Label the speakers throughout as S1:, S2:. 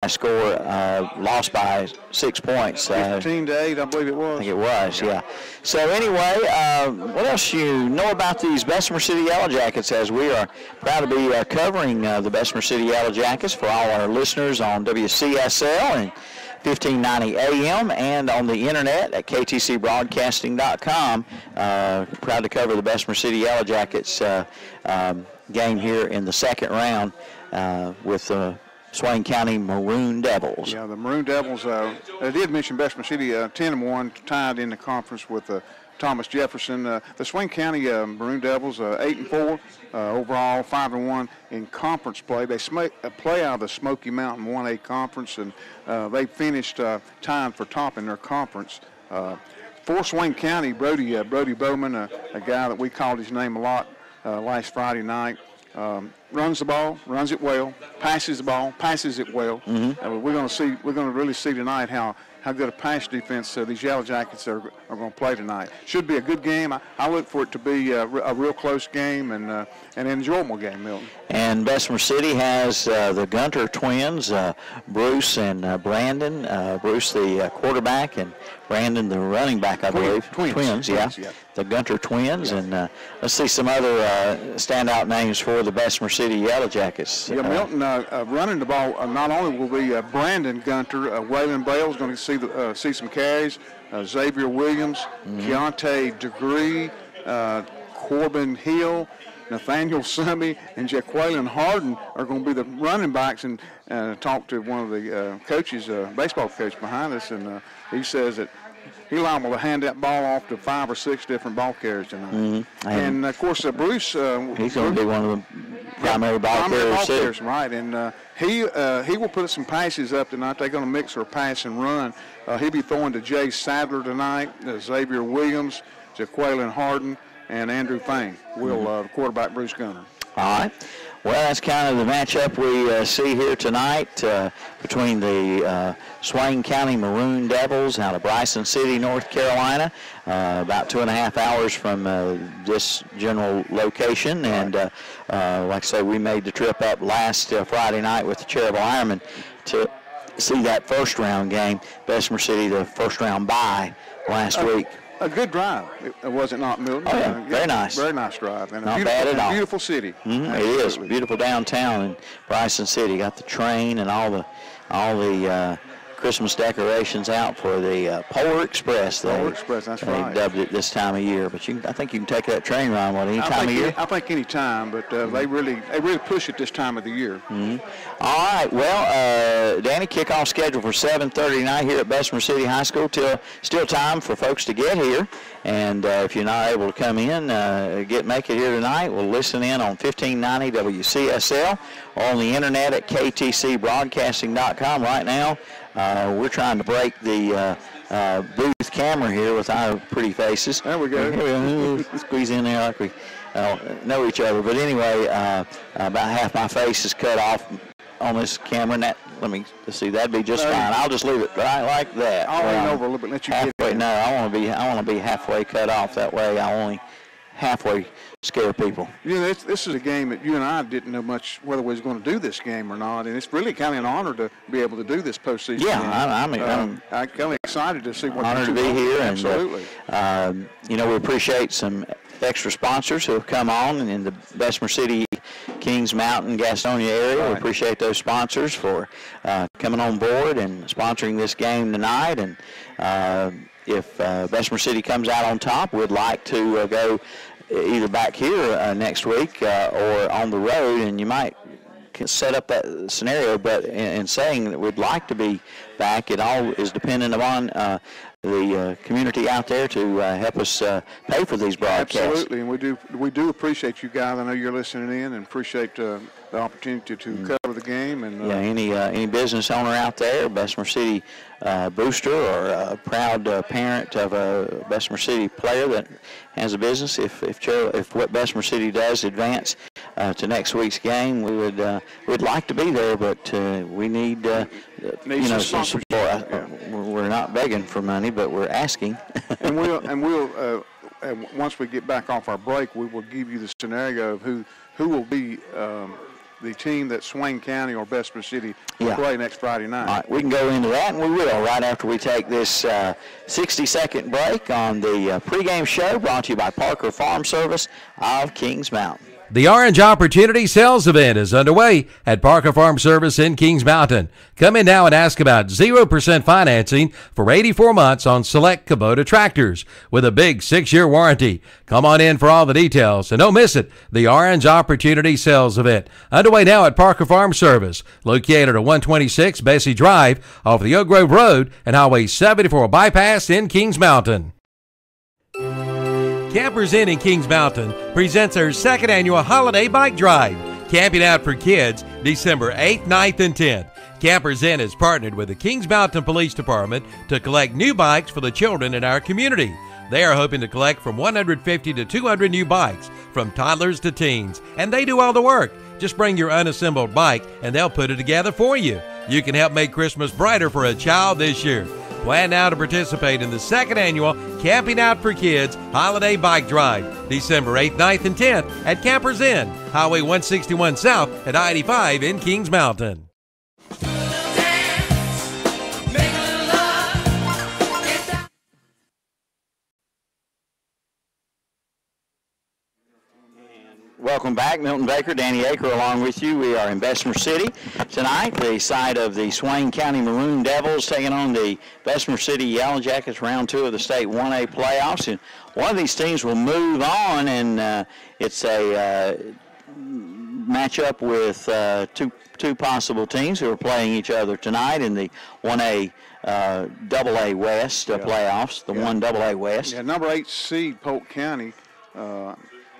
S1: score, lost by 6 points.
S2: 15-8, I believe it was.
S1: I think it was, yeah. So anyway, what else you know about these Bessemer City Yellow Jackets, as we are proud to be covering the Bessemer City Yellow Jackets for all our listeners on WCSL and 1590 AM and on the internet at ktcbroadcasting.com. Proud to cover the Bessemer City Yellow Jackets game here in the second round with the Swain County Maroon Devils.
S2: Yeah, the Maroon Devils, I did mention Bessemer City 10-1, tied in the conference with Thomas Jefferson. The Swain County Maroon Devils 8-4 overall, 5-1 in conference play. They play out of the Smoky Mountain 1A conference, and they finished tying for top in their conference. For Swain County, Brody Bowman, a guy that we called his name a lot last Friday night. Runs the ball, runs it well, passes the ball, passes it well. Mm-hmm. We're going to really see tonight how good a pass defense these Yellow Jackets are going to play tonight. Should be a good game. I look for it to be a real close game and an enjoyable game, Milton.
S1: And Bessemer City has the Gunter twins, Bruce and Brandon. Bruce, the quarterback, and Brandon, the running back, I believe. Twins, yeah. The Gunter twins. Yeah. And let's see some other standout names for the Bessemer City Yellow Jackets.
S2: Yeah, Milton, running the ball not only will be Brandon Gunter, Waylon Bale is going to see some carries, Xavier Williams, Keontae Degree, Corbin Hill, Nathaniel Summy, and Jaqueline Harden are going to be the running backs. And talked to one of the coaches, baseball coach behind us, and he says that he's liable to hand that ball off to 5 or 6 different ball carriers tonight. Mm-hmm. And of course, Bruce,
S1: he's going to be one of the primary ball carriers,
S2: right? And he will put some passes up tonight. They're going to mix or pass and run. He'll be throwing to Jay Sadler tonight, Xavier Williams, Jaqueline Harden, and Andrew Fang will quarterback Bruce Gunter.
S1: All right. Well, that's kind of the matchup we see here tonight between the Swain County Maroon Devils out of Bryson City, North Carolina, about 2.5 hours from this general location. And like I say, we made the trip up last Friday night with the Cherryville Ironmen to see that first round game. Bessemer City, the first round bye last week.
S2: A good drive, was it not, Milton?
S1: Oh, yeah. Very nice.
S2: Very nice drive. And
S1: not bad at all.
S2: Beautiful city.
S1: Mm-hmm. It is. Beautiful downtown in Bryson City. Got the train and all the Christmas decorations out for the Polar Express.
S2: Polar Express, that's right.
S1: They dubbed it this time of year. But I think you can take that train ride any time of year.
S2: I think any time, but they really push it this time of the year.
S1: Mm-hmm. All right. Well, Danny, kickoff scheduled for 7:30 tonight here at Bessemer City High School. Still time for folks to get here. And if you're not able to come in, make it here tonight. We'll listen in on 1590 WCSL or on the internet at ktcbroadcasting.com. Right now, we're trying to break the booth camera here with our pretty faces.
S2: There we go.
S1: Squeeze in there like we know each other. But anyway, about half my face is cut off on this camera. And let's see, that'd be just fine. I'll just leave it right like that.
S2: I'll lean over a little bit, let you
S1: halfway,
S2: get it.
S1: No, I want to be halfway cut off. That way I only halfway scare people.
S2: This is a game that you and I didn't know much whether we was going to do this game or not, and it's really kind of an honor to be able to do this postseason.
S1: Yeah,
S2: I'm kind of excited to see what
S1: honored to be here.
S2: Absolutely.
S1: And, we appreciate some extra sponsors who have come on in the Bessemer City, Kings Mountain, Gastonia area. Right. We appreciate those sponsors for coming on board and sponsoring this game tonight. And if Bessemer City comes out on top, we'd like to go either back here next week or on the road, and you might set up that scenario. But in saying that we'd like to be back, it all is dependent upon the community out there to help us pay for these broadcasts.
S2: Absolutely, and we do appreciate you guys. I know you're listening in, and appreciate the opportunity to cover the game. And
S1: any business owner out there, Bessemer City booster, or a proud parent of a Bessemer City player that has a business, if what Bessemer City does advance to next week's game, we'd like to be there, but we need some support. Yeah. We're not begging for money, but we're asking.
S2: and we'll once we get back off our break, we will give you the scenario of who will be the team that Swain County or Bessemer City will play next Friday night.
S1: All right, we can go into that, and we will right after we take this 60-second break on the pregame show brought to you by Parker Farm Service of Kings Mountain.
S3: The Orange Opportunity Sales Event is underway at Parker Farm Service in Kings Mountain. Come in now and ask about 0% financing for 84 months on select Kubota tractors with a big 6-year warranty. Come on in for all the details and don't miss it. The Orange Opportunity Sales Event underway now at Parker Farm Service, located at 126 Bessie Drive off the Oak Grove Road and Highway 74 bypass in Kings Mountain. Campers Inn in Kings Mountain presents their second annual holiday bike drive. Camping out for kids, December 8th, 9th, and 10th. Campers Inn has partnered with the Kings Mountain Police Department to collect new bikes for the children in our community. They are hoping to collect from 150 to 200 new bikes, from toddlers to teens, and they do all the work. Just bring your unassembled bike and they'll put it together for you. You can help make Christmas brighter for a child this year. Plan now to participate in the second annual Camping Out for Kids Holiday Bike Drive, December 8th, 9th, and 10th at Campers Inn, Highway 161 South at I-85 in Kings Mountain.
S1: Welcome back. Milton Baker, Danny Aker along with you. We are in Bessemer City tonight, the site of the Swain County Maroon Devils taking on the Bessemer City Yellow Jackets, round 2 of the state 1A playoffs. And one of these teams will move on, and it's a matchup with two possible teams who are playing each other tonight in the 1A AA West playoffs, the 1 AA West.
S2: Yeah, number 8 seed Polk County,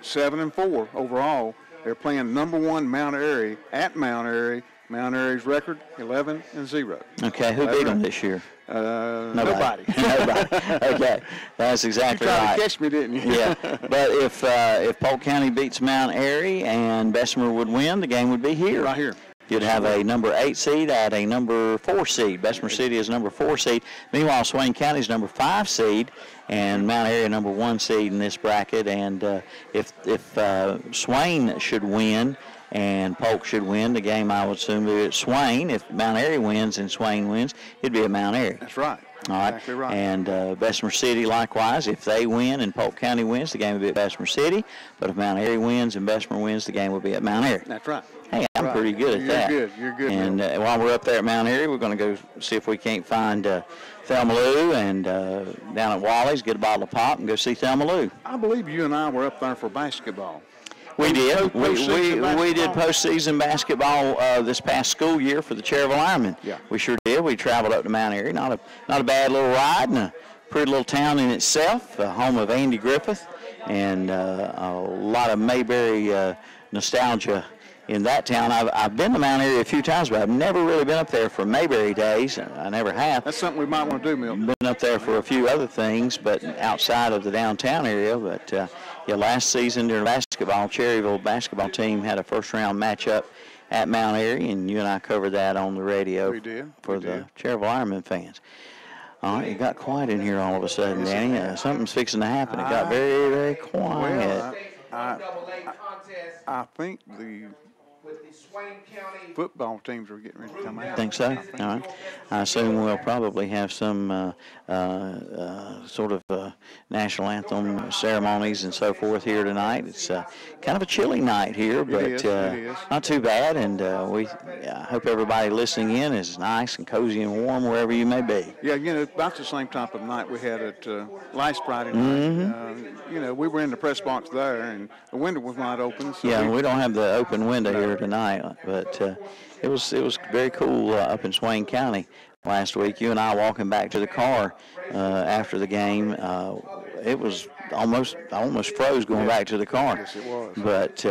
S2: 7-4 overall. They're playing number 1 Mount Airy at Mount Airy. Mount Airy's record 11-0.
S1: Okay, who beat them this year?
S2: Nobody.
S1: Nobody. Okay, that's exactly right.
S2: You tried to catch me, didn't you?
S1: Yeah, but if Polk County beats Mount Airy and Bessemer would win, the game would be here.
S2: Right here.
S1: You'd have a number 8 seed at a number 4 seed. Bessemer City is number 4 seed. Meanwhile, Swain County is number 5 seed, and Mount Airy number 1 seed in this bracket. And if Swain should win and Polk should win, the game I would assume would be at Swain. If Mount Airy wins and Swain wins, it'd be at Mount Airy.
S2: That's right.
S1: All right.
S2: Exactly right.
S1: And Bessemer City, likewise, if they win and Polk County wins, the game will be at Bessemer City. But if Mount Airy wins and Bessemer wins, the game will be at Mount Airy.
S2: That's right.
S1: Hey, I'm pretty good at that.
S2: You're good.
S1: And while we're up there at Mount Airy, we're going to go see if we can't find Thelma Lou, and down at Wally's, get a bottle of pop and go see Thelma Lou.
S2: I believe you and I were up there for basketball.
S1: We did. We did postseason basketball this past school year for the Cherryville Ironmen.
S2: Yeah.
S1: We sure did. We traveled up to Mount Airy. Not a bad little ride, and a pretty little town in itself, home of Andy Griffith, and a lot of Mayberry nostalgia in that town. I've been to Mount Airy a few times, but I've never really been up there for Mayberry days. I never have.
S2: That's something we might want to do, Milton.
S1: Been up there for a few other things, but outside of the downtown area. But yeah, last season during basketball, Cherryville basketball team had a first-round matchup at Mount Airy, and you and I covered that on the radio for the Cherryville Ironmen fans. All right, it got quiet in here all of a sudden, Danny. Something's fixing to happen. It got very, very quiet.
S2: Well, I think the football teams are getting ready to come out.
S1: I think so. All right. I assume we'll probably have some sort of national anthem ceremonies and so forth here tonight. It's kind of a chilly night here, but
S2: it is.
S1: not too bad. And we hope everybody listening in is nice and cozy and warm wherever you may be.
S2: Yeah, about the same type of night we had at last Friday night. We were in the press box there, and the window was wide open. So
S1: yeah, we don't have the open window here tonight, but it was very cool up in Swain County last week. You and I walking back to the car after the game. It was I almost froze going back to the car.
S2: Yes, it was.
S1: But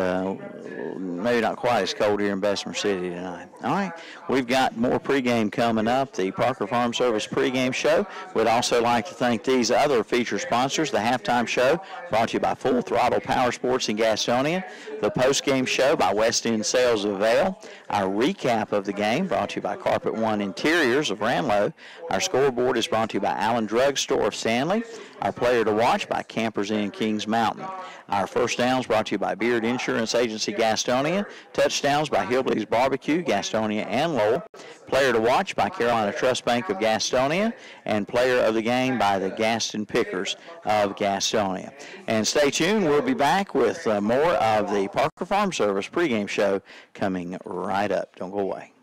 S1: maybe not quite as cold here in Bessemer City tonight. All right, we've got more pregame coming up. The Parker Farm Service pregame show. We'd also like to thank these other feature sponsors. The halftime show brought to you by Full Throttle Power Sports in Gastonia. The postgame show by West End Sales of Vale. Our recap of the game brought to you by Carpet One Interiors of Ranlow. Our scoreboard is brought to you by Allen Drug Store of Stanley. Our player to watch by Cameron Campers Inn, Kings Mountain. Our first downs brought to you by Beard Insurance Agency, Gastonia. Touchdowns by Hillbilly's Barbecue, Gastonia and Lowell. Player to watch by Carolina Trust Bank of Gastonia. And player of the game by the Gaston Pickers of Gastonia. And stay tuned. We'll be back with more of the Parker Farm Service pregame show coming right up. Don't go away.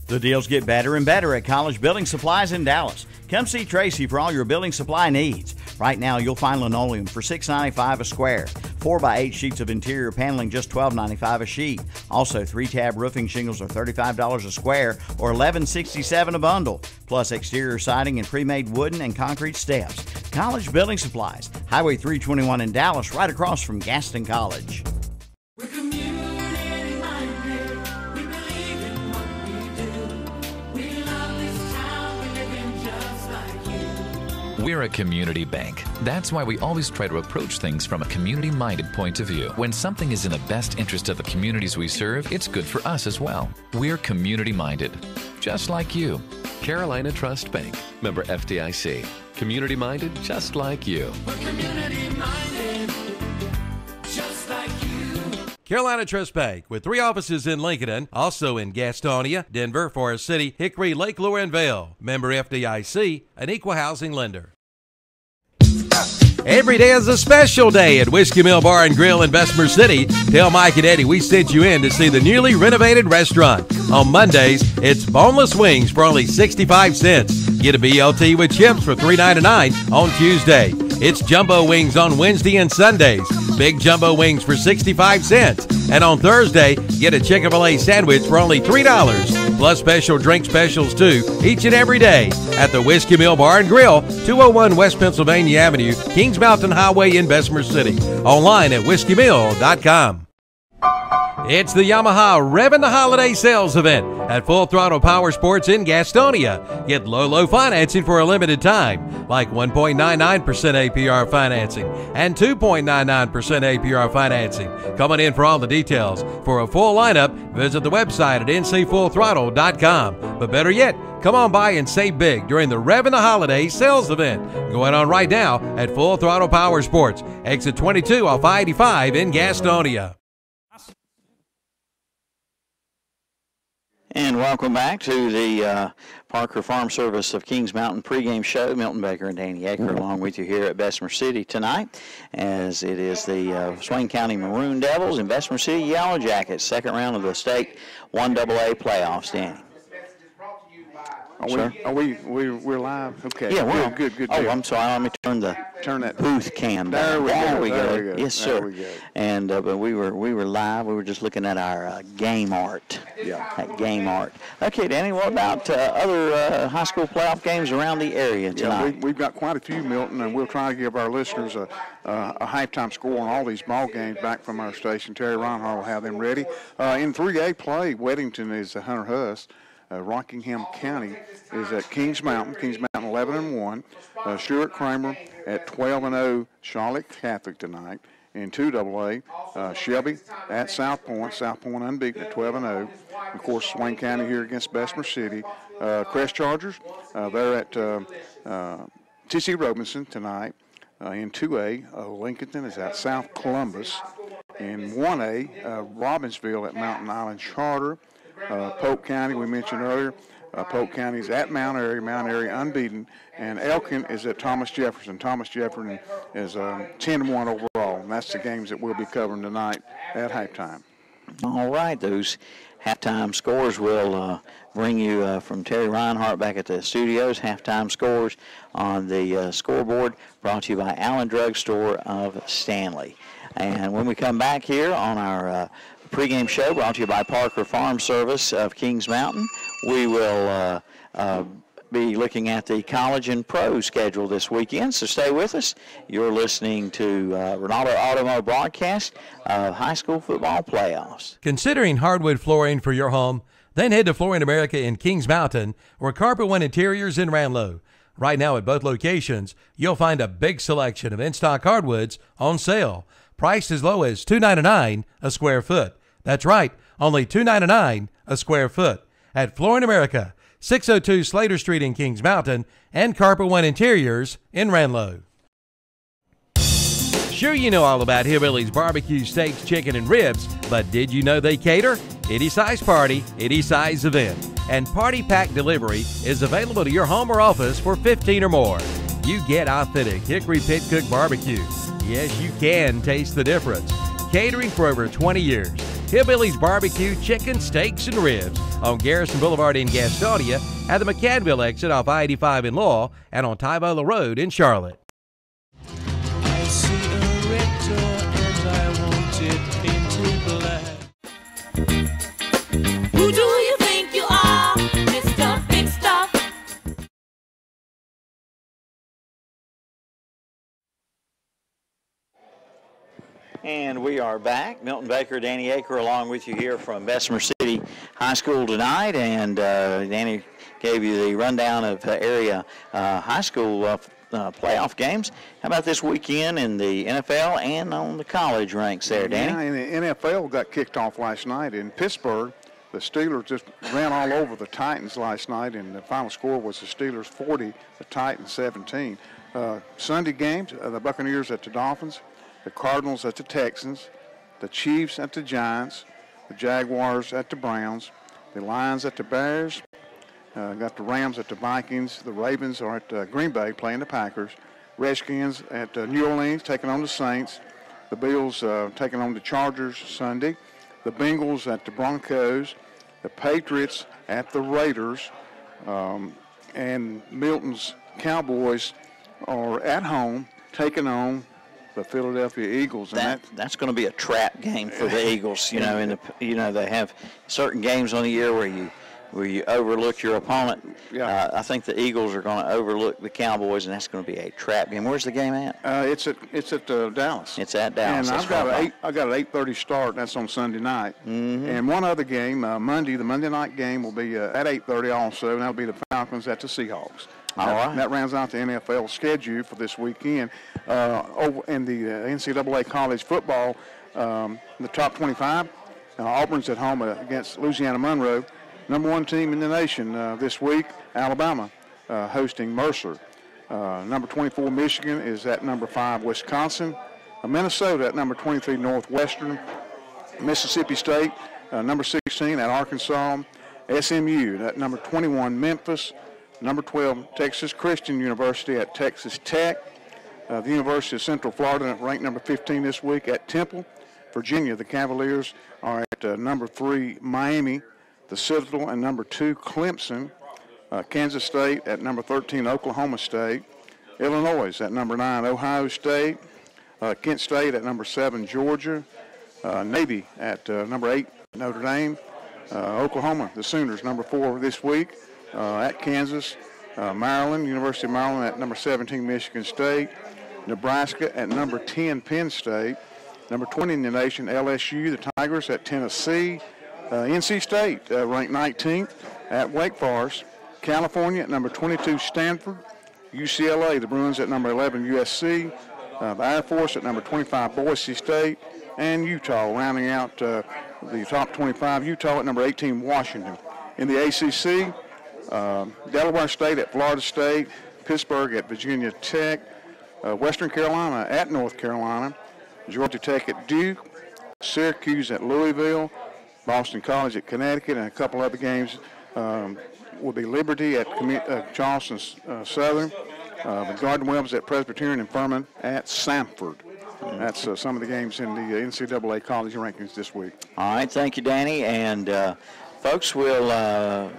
S4: The deals get better and better at College Building Supplies in Dallas. Come see Tracy for all your building supply needs. Right now, you'll find linoleum for $6.95 a square. 4x8 sheets of interior paneling, just $12.95 a sheet. Also, 3-tab roofing shingles are $35 a square or $11.67 a bundle. Plus, exterior siding and pre-made wooden and concrete steps. College Building Supplies, Highway 321 in Dallas, right across from Gaston College.
S5: We're community-minded. We believe in what we do. We love this town. We live in just like you.
S6: We're a community bank. That's why we always try to approach things from a community-minded point of view. When something is in the best interest of the communities we serve, it's good for us as well. We're community-minded, just like you.
S7: Carolina Trust Bank, member FDIC. Community-minded, just like you.
S5: We're community-minded, just like you.
S3: Carolina Trust Bank, with 3 offices in Lincoln, also in Gastonia, Denver, Forest City, Hickory, Lake Lure, and Vail. Member FDIC, an equal housing lender. Every day is a special day at Whiskey Mill Bar and Grill in Bessemer City. Tell Mike and Eddie we sent you in to see the newly renovated restaurant. On Mondays, it's boneless wings for only 65 cents. Get a BLT with chips for $3.99 on Tuesday. It's jumbo wings on Wednesday and Sundays. Big jumbo wings for 65 cents. And on Thursday, get a Chick-fil-A sandwich for only $3. Plus special drink specials too, each and every day at the Whiskey Mill Bar and Grill, 201 West Pennsylvania Avenue, Kings Mountain Highway in Bessemer City. Online at whiskeymill.com. It's the Yamaha Revvin' the Holiday Sales Event at Full Throttle Power Sports in Gastonia. Get low financing for a limited time, like 1.99% APR financing and 2.99% APR financing. Coming in for all the details. For a full lineup, visit the website at ncfullthrottle.com. But better yet, come on by and save big during the Revvin' the Holiday Sales Event going on right now at Full Throttle Power Sports, exit 22 off I-85 in Gastonia.
S1: And welcome back to the Parker Farm Service of Kings Mountain pregame show. Milton Baker and Danny Aker along with you here at Bessemer City tonight, as it is the Swain County Maroon Devils and Bessemer City Yellow Jackets, second round of the state 1AA playoffs. Danny.
S2: We're live? Okay.
S1: Yeah, we're
S2: good.
S1: Oh, I'm sorry. Let me turn that booth cam down.
S2: There we go.
S1: Yes, sir.
S2: There we go.
S1: And but we were live. We were just looking at our game art.
S2: Yeah.
S1: At game art. Okay, Danny. What about other high school playoff games around the area tonight?
S2: Yeah, we've got quite a few, Milton, and we'll try to give our listeners a halftime score on all these ball games back from our station. Terry Reinhardt will have them ready. In 3A play, Weddington is Hunter Huss. Rockingham County is at Kings Mountain 11-1. Stuart Kramer at 12-0, Charlotte Catholic tonight. In 2AA, Shelby at South Point unbeaten at 12-0. Of course, Swain County here against Bessemer City. Crest Chargers, they're at TC Robinson tonight. In 2A, Lincolnton is at South Columbus. In 1A, Robbinsville at Mountain Island Charter. Polk County, we mentioned earlier. Polk County is at Mount Airy unbeaten. And Elkin is at Thomas Jefferson. Thomas Jefferson is 10-1 overall. And that's the games that we'll be covering tonight at halftime.
S1: All right, those halftime scores will bring you from Terry Reinhardt back at the studios. Halftime scores on the scoreboard brought to you by Allen Drug Store of Stanley. And when we come back here on our pregame show brought to you by Parker Farm Service of Kings Mountain, we will be looking at the college and pro schedule this weekend, so stay with us. You're listening to Ronaldo Automo broadcast of high school football playoffs.
S3: Considering hardwood flooring for your home? Then head to Flooring America in Kings Mountain or Carpet One Interiors in Ranlow. Right now at both locations, you'll find a big selection of in-stock hardwoods on sale, priced as low as $2.99 a square foot. That's right, only $2.99 a square foot at Flooring America, 602 Slater Street in Kings Mountain, and Carpet One Interiors in Ranlow. Sure, you know all about Hillbilly's barbecue steaks, chicken, and ribs, but did you know they cater? Any size party, any size event. And Party Pack delivery is available to your home or office for 15 or more. You get authentic Hickory Pit Cook barbecue. Yes, you can taste the difference. Catering for over 20 years. Hillbilly's barbecue, chicken, steaks, and ribs on Garrison Boulevard in Gastonia, at the McCadville exit off I-85 in Laurel, and on Tybola Road in Charlotte.
S5: I see a red door and I want it painted black. Who do you think you are, Mr. Big Stuff?
S1: And we are back. Milton Baker, Danny Aker, along with you here from Bessemer City High School tonight. And Danny gave you the rundown of area high school playoff games. How about this weekend in the NFL and on the college ranks there, Danny?
S2: Yeah, and the NFL got kicked off last night in Pittsburgh. The Steelers just ran all over the Titans last night, and the final score was the Steelers 40, the Titans 17. Sunday games, the Buccaneers at the Dolphins, the Cardinals at the Texans, the Chiefs at the Giants, the Jaguars at the Browns, the Lions at the Bears, got the Rams at the Vikings, the Ravens are at Green Bay playing the Packers, Redskins at New Orleans taking on the Saints, the Bills taking on the Chargers Sunday, the Bengals at the Broncos, the Patriots at the Raiders, and Milton's Cowboys are at home taking on the Philadelphia Eagles. And
S1: that's going to be a trap game for the Eagles. You know, they have certain games on the year where you overlook your opponent.
S2: Yeah.
S1: I think the Eagles are going to overlook the Cowboys, and that's going to be a trap game. Where's the game at?
S2: It's at Dallas.
S1: It's at Dallas.
S2: And
S1: That's
S2: I got an 8:30 start. That's on Sunday night.
S1: Mm-hmm.
S2: And one other game, Monday, the Monday night game will be at 8:30 also, and that'll be the Falcons at the Seahawks.
S1: All right.
S2: That rounds out the NFL schedule for this weekend. Over in the NCAA college football, the top 25, Auburn's at home against Louisiana Monroe. Number one team in the nation this week, Alabama, hosting Mercer. Number 24, Michigan, is at number 5, Wisconsin. Minnesota at number 23, Northwestern. Mississippi State, number 16, at Arkansas. SMU at number 21, Memphis. Number 12, Texas Christian University at Texas Tech. The University of Central Florida, ranked number 15 this week, at Temple. Virginia, the Cavaliers are at number 3, Miami. The Citadel and number 2, Clemson. Kansas State at number 13, Oklahoma State. Illinois at number 9, Ohio State. Kent State at number 7, Georgia. Navy at number 8, Notre Dame. Oklahoma, the Sooners, number 4 this week at Kansas. Maryland, University of Maryland at number 17, Michigan State. Nebraska at number 10, Penn State. Number 20 in the nation, LSU, the Tigers at Tennessee. NC State ranked 19th at Wake Forest. California at number 22, Stanford. UCLA, the Bruins at number 11, USC. The Air Force at number 25, Boise State. And Utah, rounding out the top 25, Utah at number 18, Washington. In the ACC, Delaware State at Florida State. Pittsburgh at Virginia Tech. Western Carolina at North Carolina. Georgia Tech at Duke. Syracuse at Louisville. Boston College at Connecticut, and a couple other games will be Liberty at Charleston Southern, the Garden Wells at Presbyterian, and Furman at Samford. That's some of the games in the NCAA college rankings this week.
S1: All right, thank you, Danny. And folks, we'll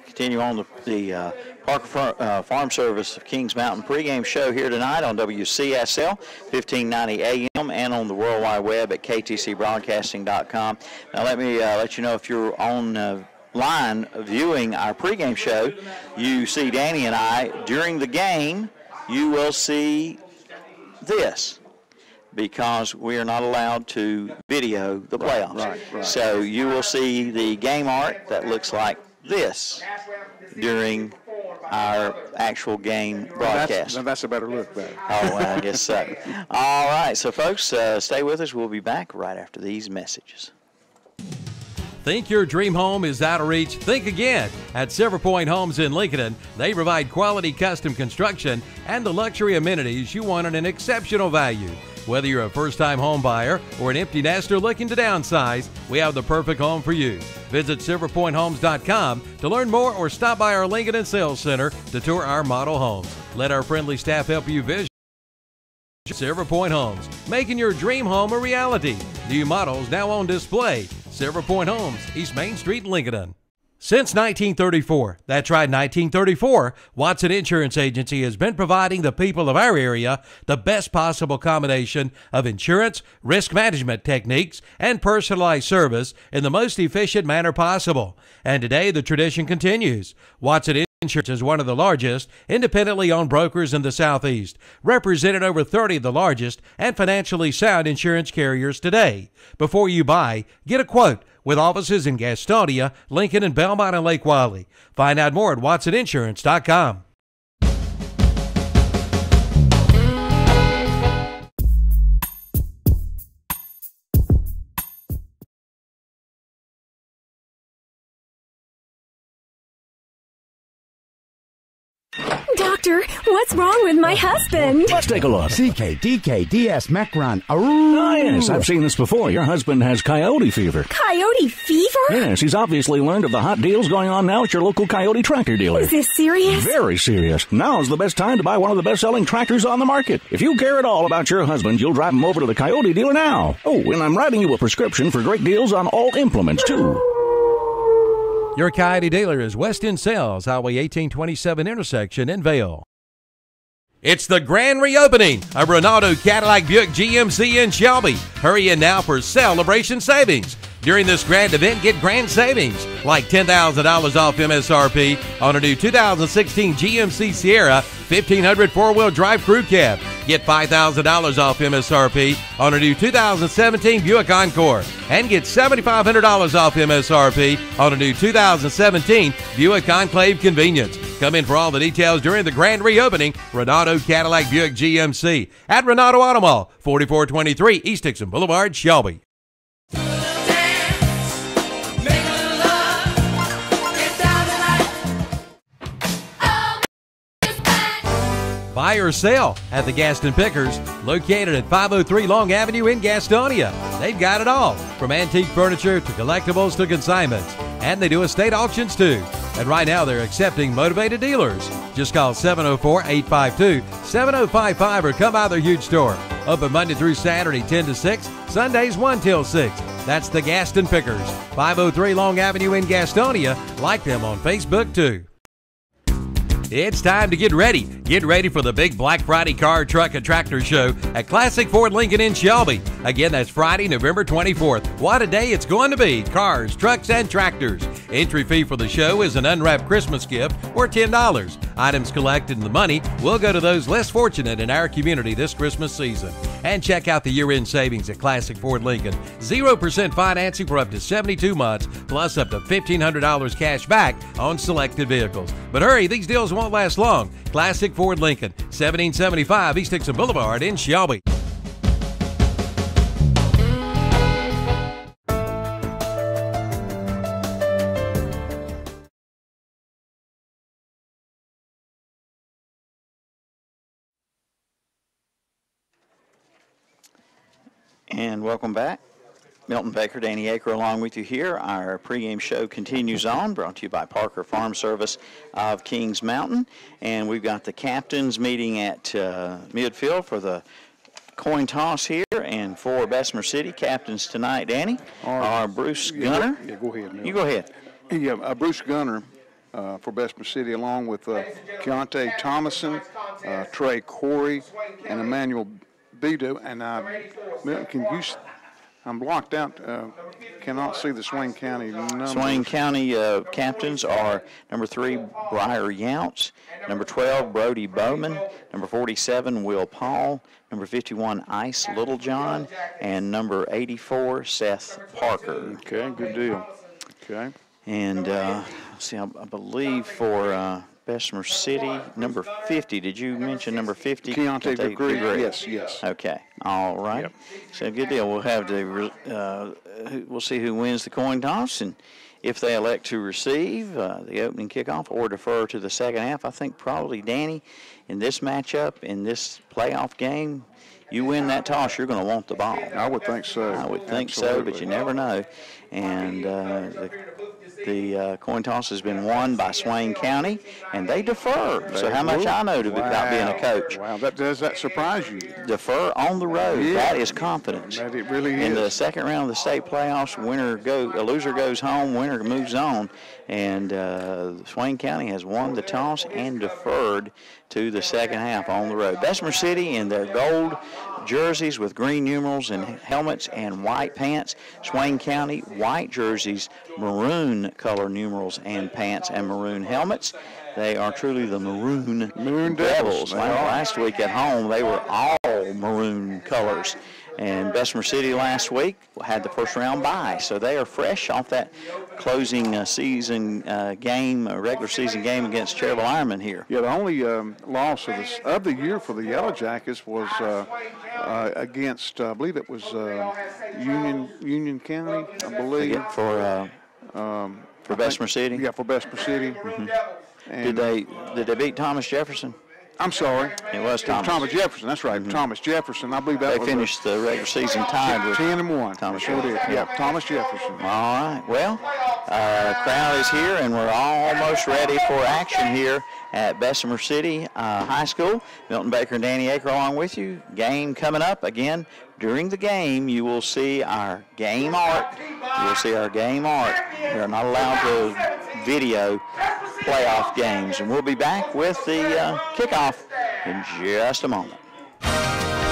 S1: continue on the Parker Farm Service of Kings Mountain pregame show here tonight on WCSL 1590 AM and on the World Wide Web at ktcbroadcasting.com. Now let me let you know, if you're on line viewing our pregame show, you see Danny and I during the game. You will see this, because we are not allowed to video the playoffs.
S2: Right.
S1: So you will see the game art that looks like this during our actual game broadcast.
S2: That's a better look there.
S1: Oh, well, I guess so. All right, so folks, stay with us. We'll be back right after these messages.
S3: Think your dream home is out of reach? Think again. At Silver Point Homes in Lincoln, they provide quality custom construction and the luxury amenities you want at an exceptional value. Whether you're a first-time home buyer or an empty nester looking to downsize, we have the perfect home for you. Visit SilverPointHomes.com to learn more or stop by our Lincoln and Sales Center to tour our model homes. Let our friendly staff help you vision Silver Point Homes, making your dream home a reality. New models now on display. Silver Point Homes, East Main Street, Lincoln. Since 1934, that's right, 1934, Watson Insurance Agency has been providing the people of our area the best possible combination of insurance, risk management techniques, and personalized service in the most efficient manner possible. And today, the tradition continues. Watson Insurance is one of the largest independently owned brokers in the Southeast, representing over 30 of the largest and financially sound insurance carriers today. Before you buy, get a quote with offices in Gastonia, Lincoln, and Belmont and Lake Wylie. Find out more at WatsonInsurance.com.
S8: Doctor, what's wrong with my husband?
S9: Let's take a look. CKDKDS Macron. Oh, yes, I've seen this before. Your husband has coyote fever.
S8: Coyote fever?
S9: Yes, he's obviously learned of the hot deals going on now at your local Coyote tractor dealer.
S8: Is this serious?
S9: Very serious. Now's the best time to buy one of the best-selling tractors on the market. If you care at all about your husband, you'll drive him over to the Coyote dealer now. Oh, and I'm writing you a prescription for great deals on all implements, too.
S3: Your Coyote dealer is West End Sales, Highway 1827 intersection in Vale. It's the grand reopening of Ronaldo Cadillac Buick GMC in Shelby. Hurry in now for celebration savings. During this grand event, get grand savings like $10,000 off MSRP on a new 2016 GMC Sierra 1500 four-wheel drive crew cab. Get $5,000 off MSRP on a new 2017 Buick Encore. And get $7,500 off MSRP on a new 2017 Buick Enclave Convenience. Come in for all the details during the grand reopening. Ronaldo Cadillac Buick GMC at Ronaldo Auto Mall, 4423 East Dixon Boulevard, Shelby. Buy or sell at the Gaston Pickers, located at 503 Long Avenue in Gastonia. They've got it all, from antique furniture to collectibles to consignments. And they do estate auctions too. And right now they're accepting motivated dealers. Just call 704-852-7055 or come by their huge store. Open Monday through Saturday 10 to 6, Sundays 1 till 6. That's the Gaston Pickers, 503 Long Avenue in Gastonia. Like them on Facebook too. It's time to get ready. Get ready for the big Black Friday car, truck, and tractor show at Classic Ford Lincoln in Shelby. Again, that's Friday, November 24th. What a day it's going to be. Cars, trucks, and tractors. Entry fee for the show is an unwrapped Christmas gift or $10. Items collected and the money will go to those less fortunate in our community this Christmas season. And check out the year-end savings at Classic Ford Lincoln. 0% financing for up to 72 months, plus up to $1,500 cash back on selected vehicles. But hurry, these deals won't last long. Classic Ford Lincoln, 1775 East Dixon Boulevard in Shelby.
S1: And welcome back. Milton Baker, Danny Aker along with you here. Our pregame show continues on, brought to you by Parker Farm Service of Kings Mountain. And we've got the captains meeting at midfield for the coin toss here. And for Bessemer City, captains tonight, Danny, are Bruce Gunner.
S2: Yeah, go ahead, Neil.
S1: You go ahead.
S2: Yeah, Bruce Gunner for Bessemer City, along with Keontae Thomason, Trey Corey, and Emmanuel Bido. And Milton, can you... I'm blocked out. Cannot see the Swain County numbers.
S1: Swain County captains are number 3, Briar Younts, number 12, Brody Bowman, number 47, Will Paul, number 51, Ice Littlejohn, and number 84, Seth Parker.
S2: Okay, good deal. Okay.
S1: And see, I believe for Bessemer City, number 50. Did you mention number 50?
S2: Keontae Degree. Yes.
S1: Okay. All right. Yep. So good deal. We'll have we'll see who wins the coin toss, and if they elect to receive the opening kickoff or defer to the second half. I think probably, Danny, in this matchup, in this playoff game, you win that toss, you're going to want the ball.
S2: I would think so.
S1: I would think
S2: Absolutely.
S1: so, but you never know. And the coin toss has been won by Swain County, and they defer. So how much I know about being a coach.
S2: Wow, does that surprise you?
S1: Defer on the road.
S2: Yeah.
S1: That is confidence.
S2: That it really
S1: In
S2: is.
S1: the second round of the state playoffs, a loser goes home, winner moves on. And Swain County has won the toss and deferred to the second half on the road. Bessemer City in their gold jerseys with green numerals and helmets and white pants. Swain County, white jerseys, maroon color numerals and pants and maroon helmets. They are truly the Maroon Devils. Last week at home, they were all maroon colors. And Bessemer City last week had the first round bye, so they are fresh off that closing season game, regular season game against Cherryville Ironmen here.
S2: Yeah, the only loss of the year for the Yellow Jackets was against, I believe it was Union County, I believe.
S1: For Bessemer City?
S2: Yeah, for Bessemer City.
S1: Mm-hmm. And did they beat Thomas Jefferson?
S2: I'm sorry.
S1: It was Thomas.
S2: Jefferson. That's right. Mm-hmm. Thomas Jefferson. I believe that
S1: they finished the regular season tied with
S2: 10-1.
S1: Thomas
S2: Jefferson. Yeah, Thomas Jefferson.
S1: All right. Well, crowd is here, and we're almost ready for action here at Bessemer City High School. Milton Baker and Danny Aker along with you. Game coming up. Again, during the game, you will see our game art. You will see our game art. We are not allowed to video playoff games, and we'll be back with the kickoff in just a moment.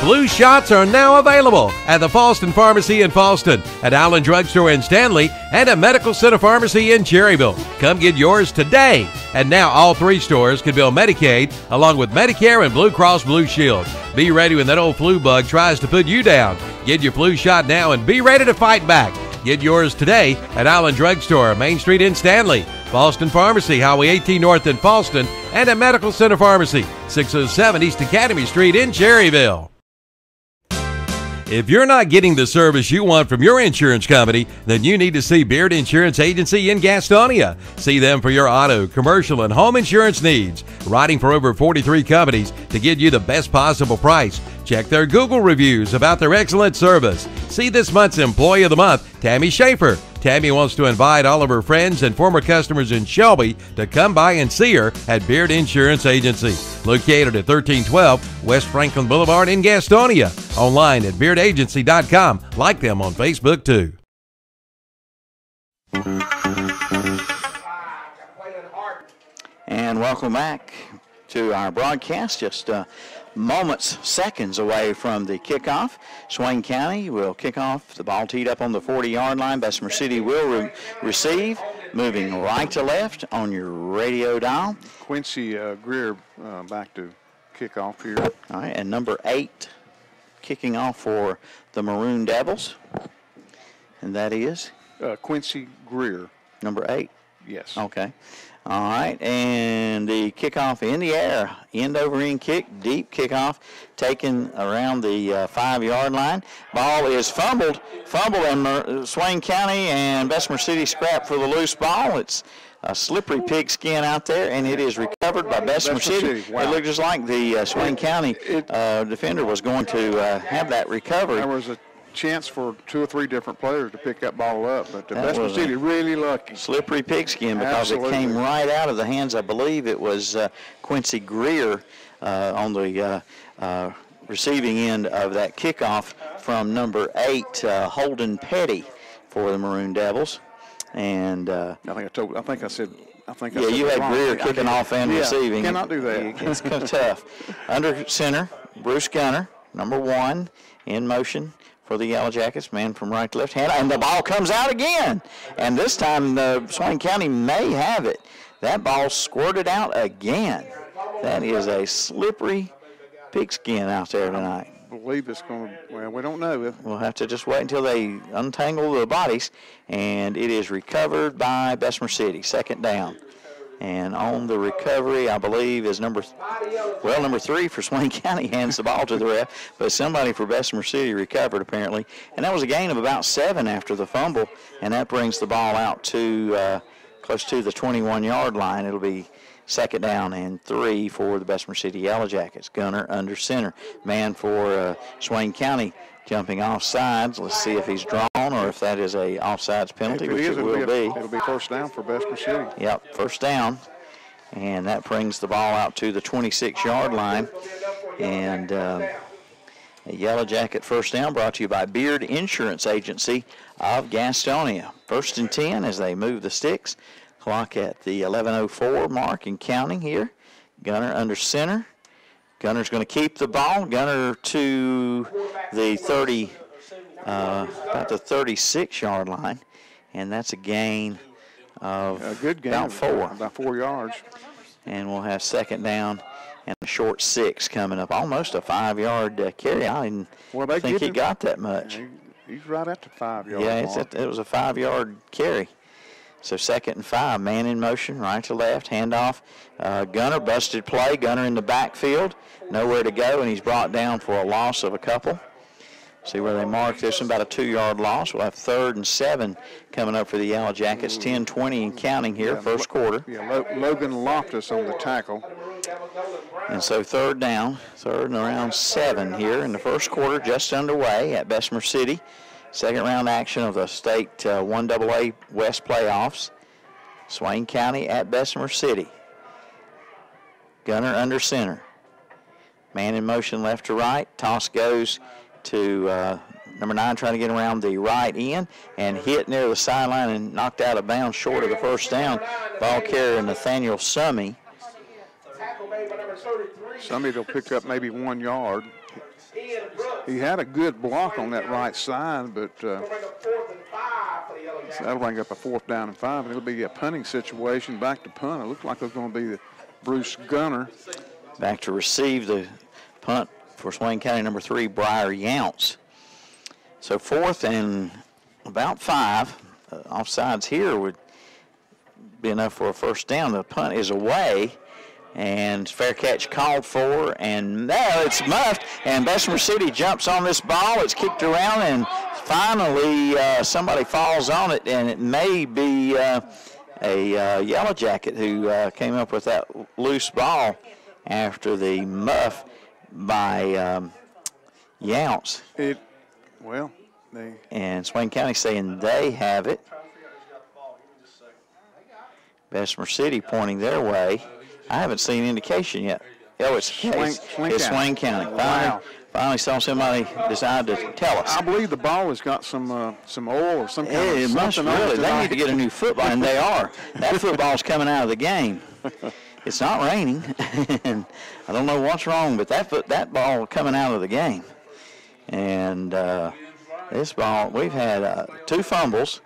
S3: Flu shots are now available at the Falston Pharmacy in Falston, at Allen Drugstore in Stanley, and at Medical Center Pharmacy in Cherryville. Come get yours today. And now all three stores can bill Medicaid along with Medicare and Blue Cross Blue Shield. Be ready when that old flu bug tries to put you down. Get your flu shot now and be ready to fight back. Get yours today at Allen Drugstore, Main Street in Stanley, Falston Pharmacy, Highway 18 North in Falston, and at Medical Center Pharmacy, 607 East Academy Street in Cherryville. If you're not getting the service you want from your insurance company, then you need to see Beard Insurance Agency in Gastonia. See them for your auto, commercial, and home insurance needs. Writing for over 43 companies to get you the best possible price. Check their Google reviews about their excellent service. See this month's Employee of the Month, Tammy Schaefer. Tammy wants to invite all of her friends and former customers in Shelby to come by and see her at Beard Insurance Agency, located at 1312 West Franklin Boulevard in Gastonia. Online at beardagency.com. Like them on Facebook too.
S1: And welcome back to our broadcast. Just moments, seconds away from the kickoff. Swain County will kick off. The ball teed up on the 40-yard line. Bessemer City will receive, moving right to left on your radio dial.
S2: Quincy Greer back to kick off here.
S1: All right, and number 8 kicking off for the Maroon Devils. And that is?
S2: Quincy Greer.
S1: Number 8?
S2: Yes.
S1: Okay. All right, and the kickoff in the air, end-over-end kick, deep kickoff, taken around the 5-yard line. Ball is fumbled, and Swain County and Bessemer City scrap for the loose ball. It's a slippery pigskin out there, and it is recovered by Bessemer City.
S2: Wow.
S1: It looked just like the Swain County defender was going to have that recovery.
S2: There was a chance for 2 or 3 different players to pick that ball up, but the
S1: That
S2: Bessemer
S1: was
S2: City really lucky.
S1: Slippery pigskin because
S2: Absolutely.
S1: it came right out of the hands. I believe it was Quincy Greer on the receiving end of that kickoff from number 8, Holden Petty for the Maroon Devils. And
S2: I said
S1: you had
S2: wrong.
S1: Greer kicking off and receiving.
S2: Cannot do that.
S1: It's kind of tough. Under center, Bruce Gunner, number 1, in motion for the Yellow Jackets, man from right to left hand, and the ball comes out again. And this time, Swain County may have it. That ball squirted out again. That is a slippery pigskin out there tonight.
S2: I believe it's going to, well, we don't know.
S1: We'll have to just wait until they untangle the bodies, and it is recovered by Bessemer City, second down. And on the recovery, I believe, is number 3 for Swain County hands the ball to the ref, but somebody for Bessemer City recovered apparently. And that was a gain of about 7 after the fumble, and that brings the ball out to close to the 21-yard line. It'll be 2nd down and 3 for the Bessemer City Yellow Jackets. Gunner under center. Man for Swain County jumping off sides. Let's see if he's drawn or if that is a offsides penalty, which it will be.
S2: It'll be 1st down for Bessemer City.
S1: Yep, 1st down. And that brings the ball out to the 26-yard line. And a Yellow Jacket 1st down brought to you by Beard Insurance Agency of Gastonia. 1st and 10 as they move the sticks. Clock at the 11:04 mark and counting here. Gunner under center. Gunner's going to keep the ball. Gunner to the about the 36-yard line, and that's a gain of
S2: a good gain,
S1: about 4.
S2: About 4 yards.
S1: And we'll have 2nd down and a short 6 coming up. Almost a 5-yard carry. I didn't think he got that much.
S2: He's right at the 5-yard
S1: mark. It was a 5-yard carry. So 2nd and 5, man in motion, right to left, handoff. Gunner, busted play. Gunner in the backfield, nowhere to go, and he's brought down for a loss of a couple. See where they mark this one, about a 2-yard loss. We'll have 3rd and 7 coming up for the Yellow Jackets. 10-20 and counting here, first quarter.
S2: Yeah, Logan Loftus on the tackle.
S1: And so 3rd down, 3rd and around 7 here in the first quarter, just underway at Bessemer City. 2nd round action of the state 1AA West playoffs. Swain County at Bessemer City. Gunner under center. Man in motion left to right. Toss goes to number 9 trying to get around the right end and hit near the sideline and knocked out of bounds short of the 1st down. Ball carrier Nathaniel Summey.
S2: Summey will pick up maybe 1 yard. He had a good block on that right side, but that'll bring up a 4th down and 5, and it'll be a punting situation. Back to punt. It looked like it was going to be the Bruce Gunner.
S1: Back to receive the punt for Swain County, number 3, Briar Younts. So 4th and about 5. Offsides here would be enough for a 1st down. The punt is away. And fair catch called for, and now it's muffed, and Bessemer City jumps on this ball. It's kicked around, and finally somebody falls on it, and it may be a Yellow Jacket who came up with that loose ball after the muff by Younts. And Swain County saying they have it. Bessemer City pointing their way. I haven't seen indication yet. Oh, it's Swain County. Finally saw somebody decide to tell us.
S2: I believe the ball has got some oil or some kind of
S1: it must really. They need to get a new football, and they are. That football's coming out of the game. It's not raining, and I don't know what's wrong, but that ball coming out of the game. And this ball, we've had 2 fumbles,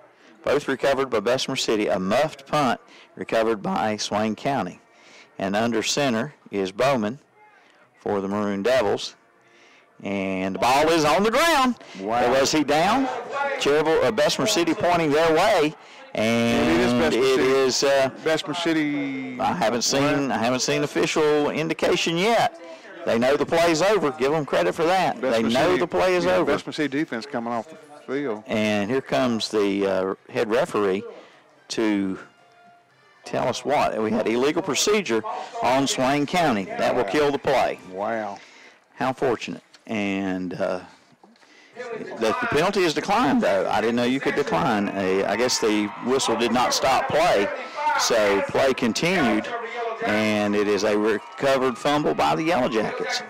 S1: both recovered by Bessemer City, a muffed punt recovered by Swain County. And under center is Bowman for the Maroon Devils. And the ball is on the ground.
S2: Wow.
S1: Was he down? Cherryville, Bessemer City pointing their way. And it is
S2: Bessemer City.
S1: I haven't seen official indication yet. They know the play's over. Give them credit for that. They know the play is over.
S2: Bessemer City defense coming off the field.
S1: And here comes the head referee to tell us what. We had illegal procedure on Swain County. That will kill the play.
S2: Wow.
S1: How fortunate. And the penalty is declined, though. I didn't know you could decline. I guess the whistle did not stop play, so play continued, and it is a recovered fumble by the Yellow Jackets.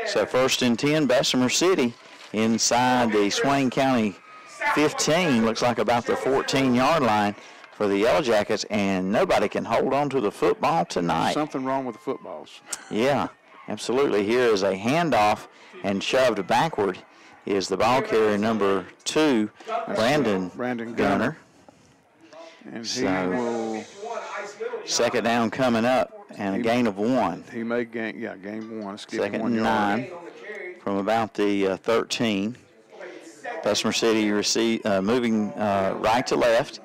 S1: So 1st and 10, Bessemer City inside the Swain County 15, looks like about the 14-yard line for the Yellow Jackets, and nobody can hold on to the football tonight.
S2: Something wrong with the footballs.
S1: Yeah, absolutely. Here is a handoff, and shoved backward is the ball carrier number 2, Brandon Gunner.
S2: And he will.
S1: 2nd down coming up, and a gain of 1.
S2: He may gain 1.
S1: 2nd and 9 from about the 13. Bessemer City moving right to left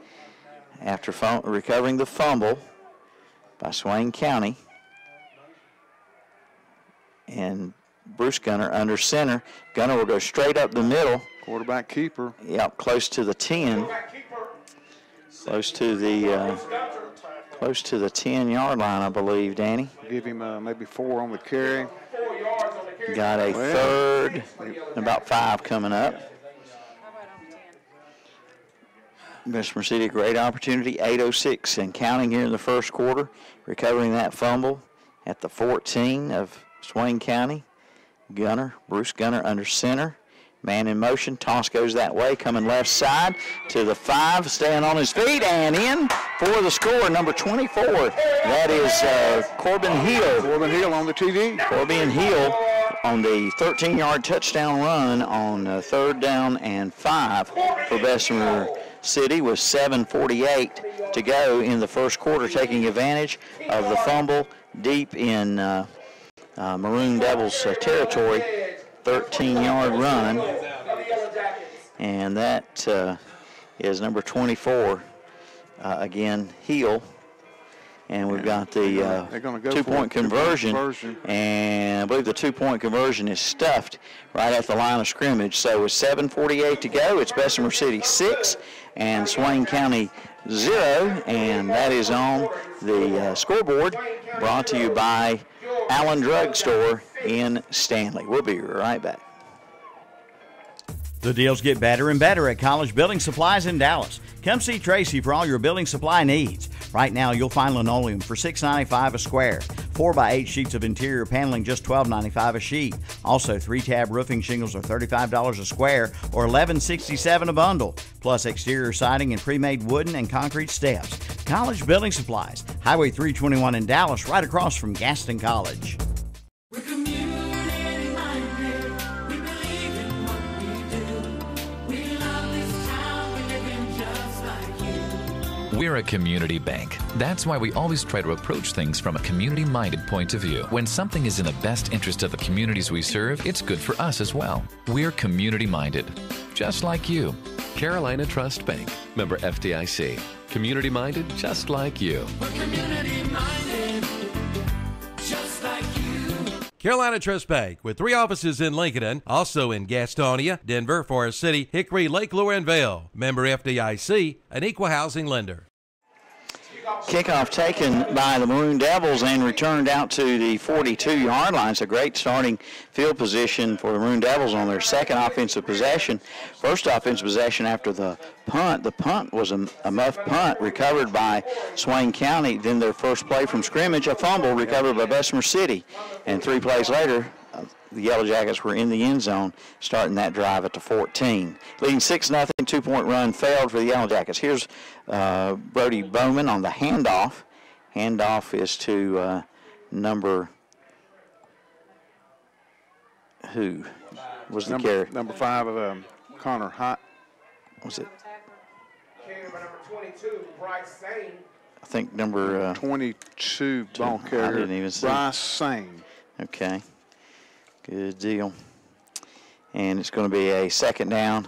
S1: after recovering the fumble. by Swain County. And Bruce Gunner under center. Gunner will go straight up the middle.
S2: Quarterback keeper.
S1: Yep, close to the 10. Close to the 10-yard line, I believe, Danny.
S2: Give him maybe 4 on the carry.
S1: Got a third, about 5 coming up. Bessemer City, a great opportunity. 8:06 and counting here in the first quarter. Recovering that fumble at the 14 of Swain County. Gunner, Bruce Gunner under center. Man in motion. Toss goes that way. Coming left side to the 5. Staying on his feet and in for the score, number 24. That is Corbin Hill.
S2: Corbin Hill on the TD.
S1: Corbin Hill on the 13-yard touchdown run on 3rd down and 5 for Bessemer City with 7:48 to go in the first quarter, taking advantage of the fumble deep in Maroon Devils territory. 13-yard run, and that is number 24, again, Hill. And we've got the 2-point conversion, and I believe the 2-point conversion is stuffed right at the line of scrimmage. So with 7:48 to go, it's Bessemer City 6 and Swain County 0, and that is on the scoreboard, brought to you by Allen Drug Store in Stanley. We'll be right back.
S4: The deals get better and better at College Building Supplies in Dallas. Come see Tracy for all your building supply needs. Right now, you'll find linoleum for $6.95 a square. 4x8 sheets of interior paneling, just $12.95 a sheet. Also, 3-tab roofing shingles are $35 a square or $11.67 a bundle. Plus exterior siding and pre-made wooden and concrete steps. College Building Supplies, Highway 321 in Dallas, right across from Gaston College.
S5: We're community minded. We believe in what we do. We love this town. We live in just like you.
S6: We're a community bank. That's why we always try to approach things from a community-minded point of view. When something is in the best interest of the communities we serve, it's good for us as well. We're community-minded, just like you.
S7: Carolina Trust Bank, member FDIC. Community-minded, just like you.
S5: We're community minded. Just like you.
S3: Carolina Trust Bank, with 3 offices in Lincoln, also in Gastonia, Denver, Forest City, Hickory, Lake Lure, and Vail. Member FDIC, an equal housing lender.
S1: Kickoff taken by the Maroon Devils and returned out to the 42-yard line. It's a great starting field position for the Maroon Devils on their second offensive possession. First offensive possession after the punt. The punt was a muff punt recovered by Swain County. Then their first play from scrimmage, a fumble recovered by Bessemer City. And 3 plays later, the Yellow Jackets were in the end zone, starting that drive at the 14. Leading 6-0, 2-point run failed for the Yellow Jackets. Here's Brody Bowman on the handoff. Handoff is to number, who was the carry?
S2: Number 5 of Connor Hott.
S1: Was it?
S10: Number 22, Bryce Sane.
S1: I think number
S2: 22 ball carrier.
S1: I didn't even see.
S2: Bryce Sane.
S1: Okay. Good deal. And it's going to be a 2nd down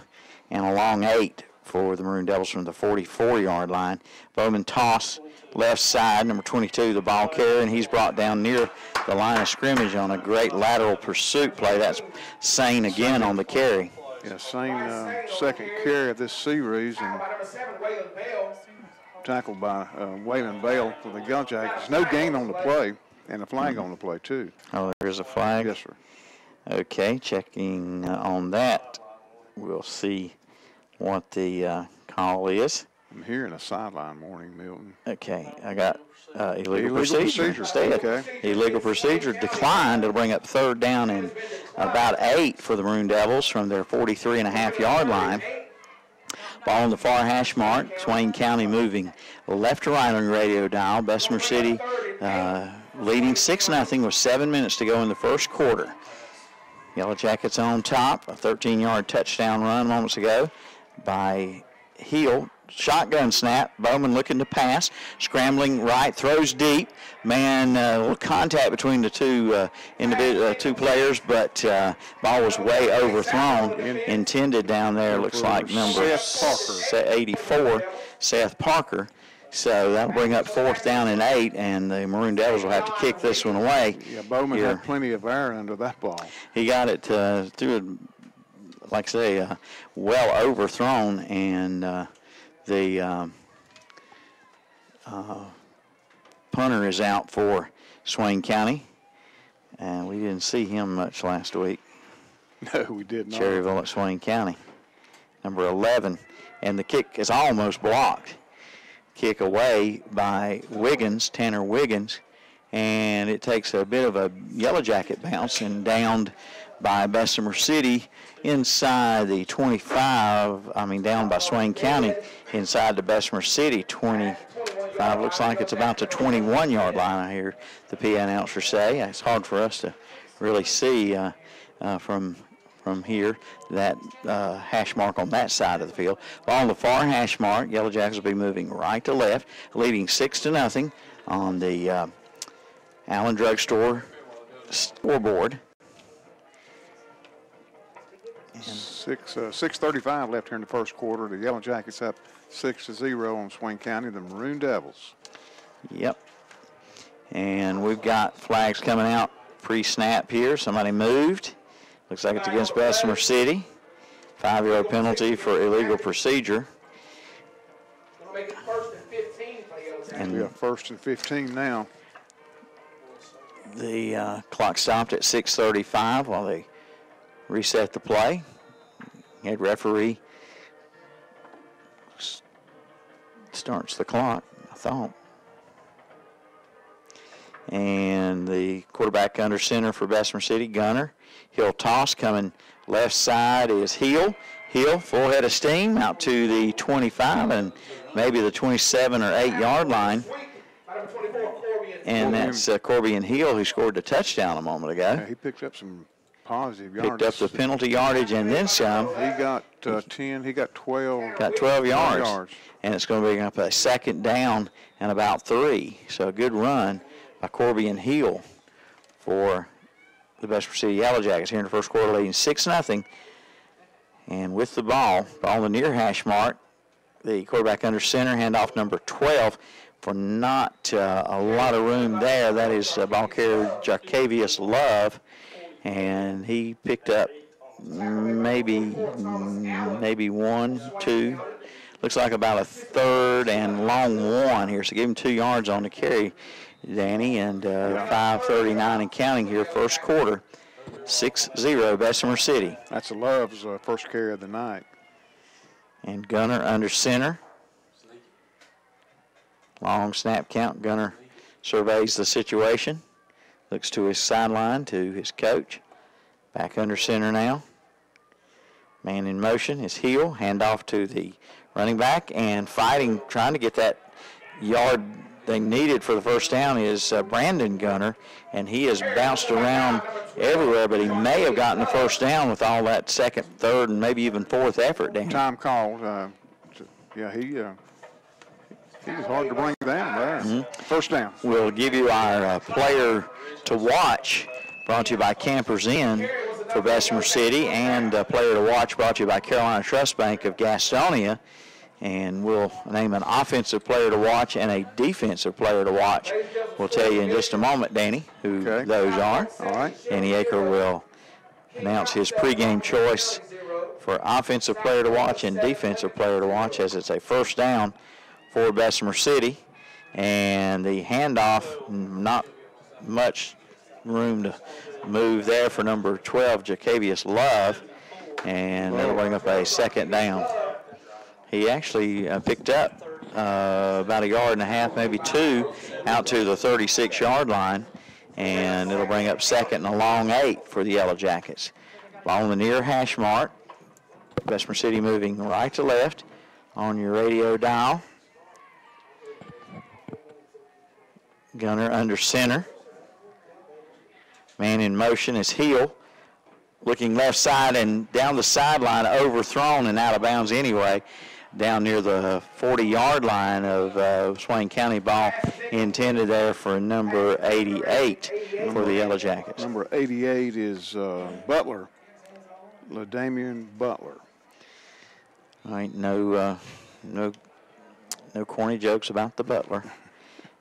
S1: and a long 8 for the Maroon Devils from the 44-yard line. Bowman toss left side, number 22, the ball carrier, and he's brought down near the line of scrimmage on a great lateral pursuit play. That's Sane again on the carry.
S2: Yeah, Sane second carry of this series, and tackled by Waylon Bale for the Yellow Jackets. No gain on the play, and a flag on the play too.
S1: Oh, there's a flag?
S2: Yes, sir.
S1: Okay, checking on that. We'll see what the call is.
S2: I'm hearing a sideline warning, Milton.
S1: Okay, I got illegal procedure instead.
S2: Okay.
S1: Illegal procedure declined. It'll bring up 3rd down and about 8 for the Maroon Devils from their 43.5-yard line. Ball on the far hash mark. Swain County moving left to right on your radio dial. Bessemer City leading 6-0 with 7 minutes to go in the first quarter. Yellow Jackets on top. A 13-yard touchdown run moments ago by Hill. Shotgun snap. Bowman looking to pass. Scrambling right. Throws deep. Man, a little contact between the two players, but ball was way overthrown. Intended down there. Looks like number
S2: Seth Parker.
S1: 84, Seth Parker. So that'll bring up 4th down and 8, and the Maroon Devils will have to kick this one away.
S2: Yeah, Bowman
S1: here.
S2: had plenty of air under that ball.
S1: He got it through, like I say, well overthrown, and the punter is out for Swain County, and we didn't see him much last week.
S2: No, we did not.
S1: Cherryville at Swain County, number 11, and the kick is almost blocked. Kick away by Wiggins, Tanner Wiggins, and it takes a bit of a Yellow Jacket bounce and downed by Bessemer City inside the 25, down by Swain County inside the Bessemer City 25. Looks like it's about the 21-yard line, I hear the PA announcer say. It's hard for us to really see from here that hash mark on that side of the field. Well, on the far hash mark, Yellow Jackets will be moving right to left, leading 6-0 on the Allen Drugstore scoreboard.
S2: 6:35 left here in the first quarter. The Yellow Jackets up 6-0 on Swain County. The Maroon Devils.
S1: Yep. And we've got flags coming out pre-snap here. Somebody moved. Looks like it's against Bessemer City. 5-yard penalty for illegal procedure.
S10: Make it 1st and 15 for the Yellow Jackets.
S2: We have 1st and 15 now.
S1: The clock stopped at 6:35 while they reset the play. Head referee starts the clock, I thought. And the quarterback under center for Bessemer City, Gunner. He'll toss, coming left side is Hill. Hill, full head of steam, out to the 25 and maybe the 27 or 8-yard line. And that's Corby and Hill, who scored the touchdown a moment ago.
S2: Yeah, he picked up some positive yardage.
S1: Picked up the penalty yardage and then some.
S2: He got 10, he got 12.
S1: Got 12 yards. And it's going to be up a 2nd down and about 3. So a good run by Corby and Hill for the Bessemer City Yellow Jackets here in the first quarter, leading 6-0. And with the ball on the near hash mark, the quarterback under center, handoff number 12 for not a lot of room there. That is ball carrier Jarcavius Love, and he picked up maybe 1, 2. Looks like about a 3rd and long 1 here. So give him 2 yards on the carry, Danny, and 5:39 and counting here, first quarter. 6-0 Bessemer City.
S2: That's Love's first carry of the night.
S1: And Gunner under center. Long snap count. Gunner surveys the situation. Looks to his sideline, to his coach. Back under center now. Man in motion is Hill. Handoff to the running back, and fighting, trying to get that yard they needed for the first down is Brandon Gunner, and he has bounced around everywhere, but he may have gotten the first down with all that 2nd, 3rd, and maybe even 4th effort down.
S2: Time called. He was hard to bring down there.
S1: Mm-hmm.
S2: First down.
S1: We'll give you our player to watch, brought to you by Campers Inn for Bessemer City, and player to watch brought to you by Carolina Trust Bank of Gastonia. And we'll name an offensive player to watch and a defensive player to watch. We'll tell you in just a moment, Danny, who those are.
S2: All right.
S1: Danny Aker will announce his pregame choice for offensive player to watch and defensive player to watch, as it's a first down for Bessemer City. And the handoff, not much room to move there for number 12, Jacavius Love. And that'll bring up a 2nd down. He actually picked up about 1.5 yards, maybe 2, out to the 36-yard line, and it'll bring up 2nd and a long 8 for the Yellow Jackets. Ball on the near hash mark. Bessemer City moving right to left on your radio dial. Gunner under center. Man in motion is Hill. Looking left side and down the sideline, overthrown and out of bounds anyway. Down near the 40-yard line of Swain County, ball intended there for number 88 for the Yellow Jackets.
S2: Number 88 is Butler, LaDamian Butler.
S1: All right, no No corny jokes about the Butler.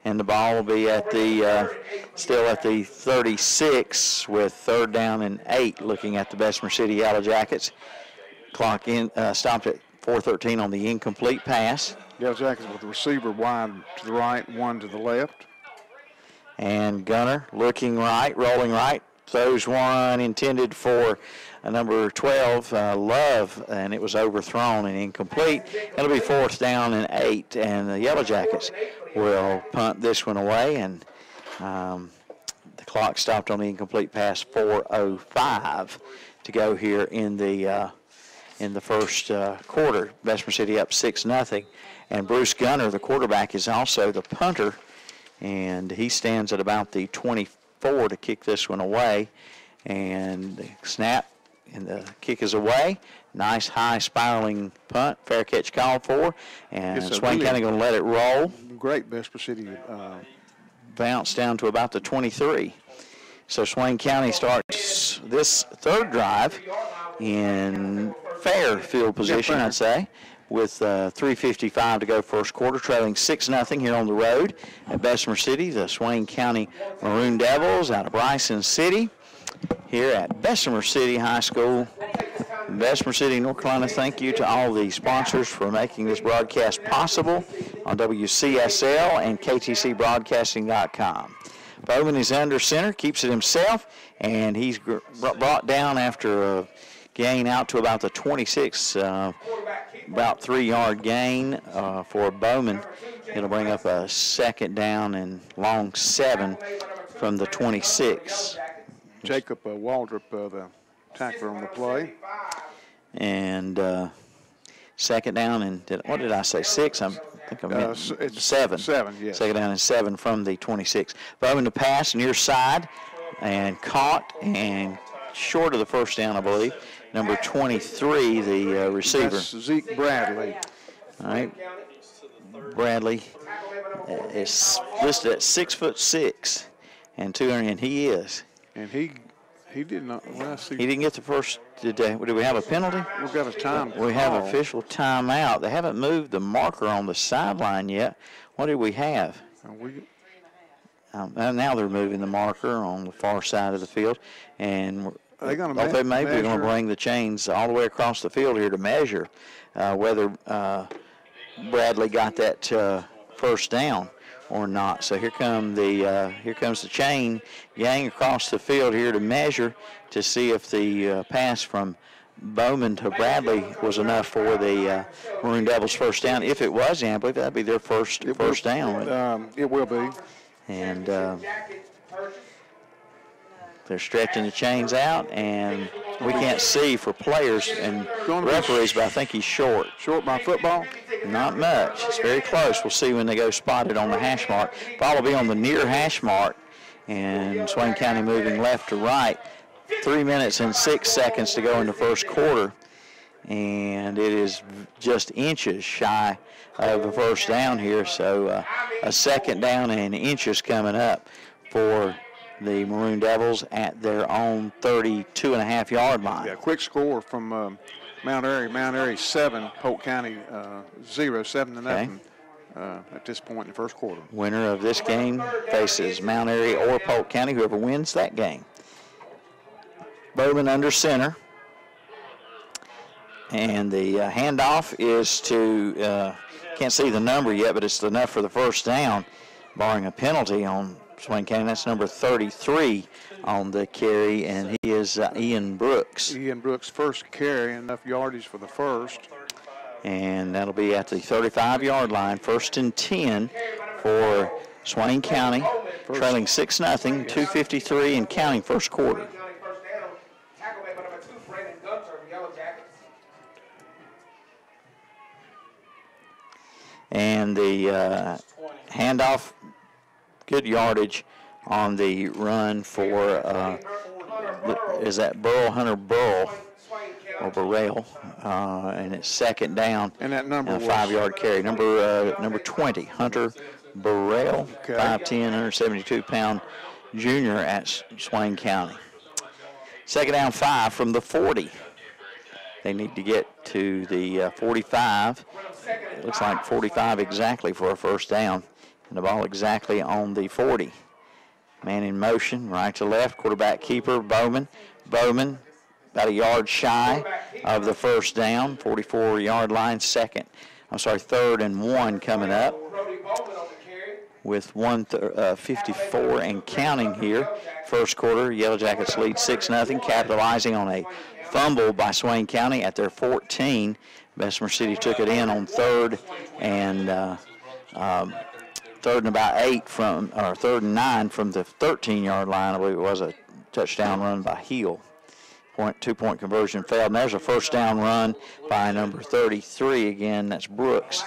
S1: And the ball will be at the still at the 36 with 3rd down and 8 looking at the Bessemer City Yellow Jackets. Clock stopped at 4:13 on the incomplete pass.
S2: Yellow Jackets with the receiver wide to the right, one to the left.
S1: And Gunner looking right, rolling right, throws one intended for number 12, Love, and it was overthrown and incomplete. It'll be 4th down and 8, and the Yellow Jackets will punt this one away, and the clock stopped on the incomplete pass. 4:05 to go here in the first quarter. Bessemer City up 6-0, and Bruce Gunner, the quarterback, is also the punter, and he stands at about the 24 to kick this one away, and the snap and the kick is away. Nice high spiraling punt, fair catch called for, and Swain County going to let it roll.
S2: Great Bessemer City
S1: bounce down to about the 23. So Swain County starts this 3rd drive in fair field position, I'd say, with 3:55 to go first quarter, trailing 6-0 here on the road at Bessemer City. The Swain County Maroon Devils out of Bryson City here at Bessemer City High School. Bessemer City, North Carolina, thank you to all the sponsors for making this broadcast possible on WCSL and KTCBroadcasting.com. Bowman is under center, keeps it himself, and he's brought down after a gain out to about the 26, about 3-yard gain for Bowman. It'll bring up a 2nd down and long 7 from the 26.
S2: Jacob Waldrop, the tackler on the play.
S1: And 2nd down and, what did I say, 6? I think I meant 7.
S2: 7, yes.
S1: 2nd down and 7 from the 26. Bowman to pass near side and caught and short of the 1st down, I believe. Number 23, the receiver.
S2: That's Zeke Bradley.
S1: All right. Bradley is listed at 6'6" and 200, and he is.
S2: And he did not. Well,
S1: he didn't get the first. Did we have a penalty?
S2: We've got a time.
S1: We have official timeout. They haven't moved the marker on the sideline yet. What did we have? Now they're moving the marker on the far side of the field, and
S2: they're going
S1: to maybe they're going to bring the chains all the way across the field here to measure whether Bradley got that 1st down or not. So here comes the chain gang across the field here to measure to see if the pass from Bowman to Bradley was enough for the Maroon Devils' 1st down. If it was, I believe that'd be their first down.
S2: It will be.
S1: And they're stretching the chains out, and we can't see for players and referees, but I think he's short.
S2: Short by football?
S1: Not much. It's very close. We'll see when they go spotted on the hash mark. Ball will be on the near hash mark, and Swain County moving left to right. 3 minutes and 6 seconds to go in the first quarter, and it is just inches shy of the 1st down here. So a 2nd down and inches coming up for the Maroon Devils at their own 32.5-yard line.
S2: Yeah, quick score from Mount Airy. Mount Airy 7, Polk County 0, 7-0 at this point in the first quarter.
S1: Winner of this game faces Mount Airy or Polk County, whoever wins that game. Bowman under center. And the handoff is to, can't see the number yet, but it's enough for the 1st down, barring a penalty on Swain County. That's number 33 on the carry, and he is Ian Brooks.
S2: Ian Brooks' 1st carry, enough yardage for the 1st.
S1: And that'll be at the 35-yard line, 1st and 10 for Swain County, trailing 6-0, 2:53 and counting first quarter. And the handoff, good yardage on the run for, is that Hunter Burrell, or Burrell, and it's 2nd down.
S2: And that number
S1: and a 5-yard carry. Number 20, Hunter Burrell, 5'10", 172-pound junior at Swain County. 2nd down 5 from the 40. They need to get to the 45. It looks like 45 exactly for a first down. And the ball exactly on the 40. Man in motion, right to left, quarterback keeper, Bowman. Bowman about a yard shy of the first down, 44-yard line, third and 1 coming up with 1:54 and counting here. First quarter, Yellow Jackets lead 6-0, capitalizing on a fumble by Swain County at their 14. Bessemer City took it in on third and about 8 third and 9 from the 13-yard line. I believe it was a touchdown run by Heel. Two-point conversion failed. And there's a first down run by number 33 again. That's Brooks.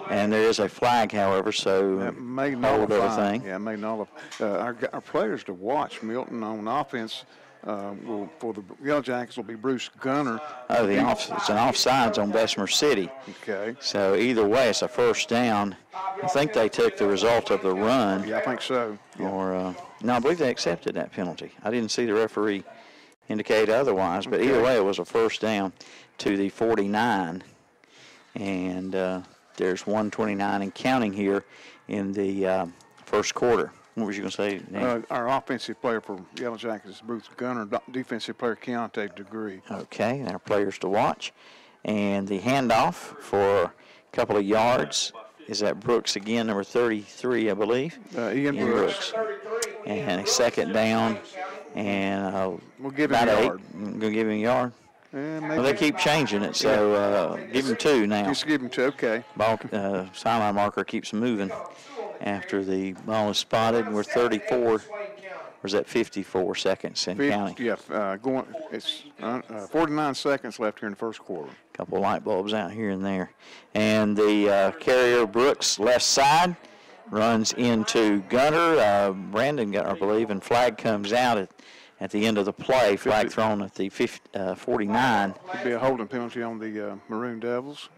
S1: And there is a flag, however, so hold everything.
S2: Yeah, may nullify. Our players to watch, Milton, on offense, for the Yellow Jackets will be Bruce Gunner.
S1: Oh, it's an offsides on Bessemer City.
S2: Okay.
S1: So either way, it's a first down. I think they took the result of the run.
S2: Yeah, I think so. Yeah.
S1: Or no, I believe they accepted that penalty. I didn't see the referee indicate otherwise, but either way, it was a first down to the 49. And there's 1:29 and counting here in the first quarter. What was you going to say, Nate?
S2: Our offensive player for Yellow Jackets is Bruce Gunner, defensive player Keontae Degree.
S1: Okay, our players to watch. And the handoff for a couple of yards is at Brooks again, number 33, I believe.
S2: Ian Brooks.
S1: And a second down, and
S2: we'll give him a yard.
S1: Going to give him a yard?
S2: Well,
S1: they keep changing it, so give him 2 now.
S2: Just give him 2, okay.
S1: Ball sideline marker keeps moving after the ball is spotted. We're 34. Or is that 54 seconds in counting?
S2: Yeah, it's 49 seconds left here in the first quarter.
S1: A couple of light bulbs out here and there. And the carrier, Brooks, left side, runs into Gunner, Brandon Gunner, I believe, and flag comes out at the end of the play. Flag thrown at the 49.
S2: Could be a holding penalty on the Maroon Devils.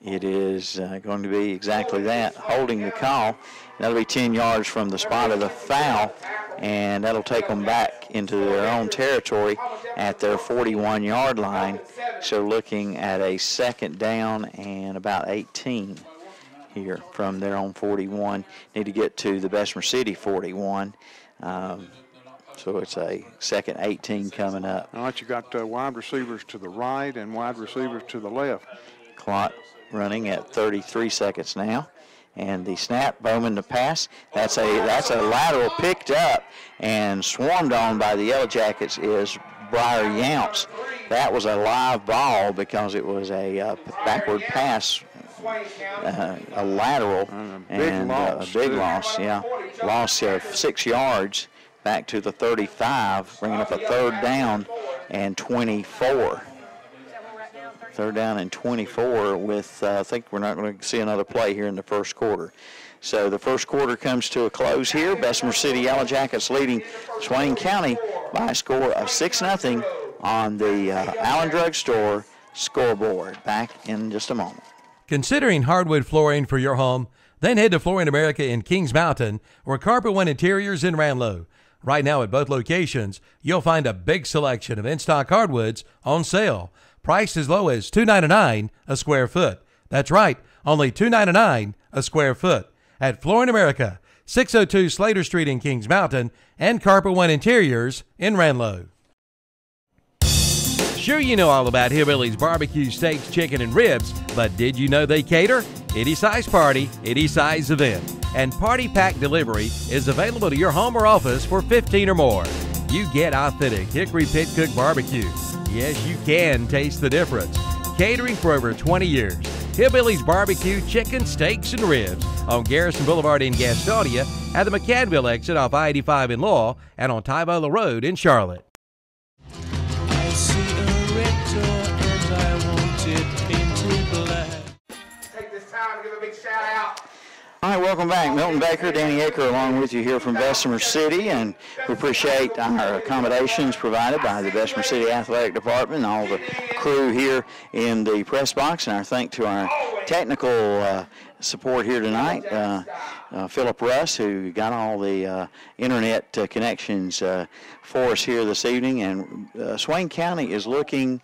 S1: It is going to be exactly that, holding the call. That'll be 10 yards from the spot of the foul, and that'll take them back into their own territory at their 41-yard line. So looking at a second down and about 18 here from their own 41. Need to get to the Bessemer City 41. So it's a second 18 coming up.
S2: All right, you got wide receivers to the right and wide receivers to the left.
S1: Clock running at 33 seconds now. And the snap, Bowman to pass. That's a lateral picked up and swarmed on by the Yellow Jackets is Briar Younts. That was a live ball because it was a backward pass, a lateral, and a big loss. Yeah, loss of 6 yards back to the 35, bringing up a third down and 24. Third down and 24 with, I think we're not going to see another play here in the first quarter. So the first quarter comes to a close here. Bessemer City Yellow Jackets leading Swain County by a score of 6-0 on the Allen Drug Store scoreboard. Back in just a moment.
S3: Considering hardwood flooring for your home? Then head to Flooring America in Kings Mountain or Carpet One Interiors in Ranlow. Right now at both locations, you'll find a big selection of in-stock hardwoods on sale, priced as low as $2.99 a square foot. That's right, only $2.99 a square foot. At Flooring America, 602 Slater Street in Kings Mountain, and Carpet One Interiors in Ranlow. Sure, you know all about Hillbilly's barbecue, steaks, chicken, and ribs, but did you know they cater? Any size party, any size event. And Party Pack Delivery is available to your home or office for 15 or more. You get authentic Hickory Pit Cook barbecue. Yes, you can taste the difference. Catering for over 20 years. Hillbilly's Barbecue, chicken, steaks, and ribs on Garrison Boulevard in Gastonia, at the McCannville exit off I-85 in Laurel, and on Tybola Road in Charlotte.
S5: I see a red door and I want it painted black.
S10: Take this time to give a big shout out.
S1: All right, welcome back. Milton Baker, Danny Aker along with you here from Bessemer City, and we appreciate our accommodations provided by the Bessemer City Athletic Department and all the crew here in the press box, and our thanks to our technical support here tonight, Philip Russ, who got all the internet connections for us here this evening. And Swain County is looking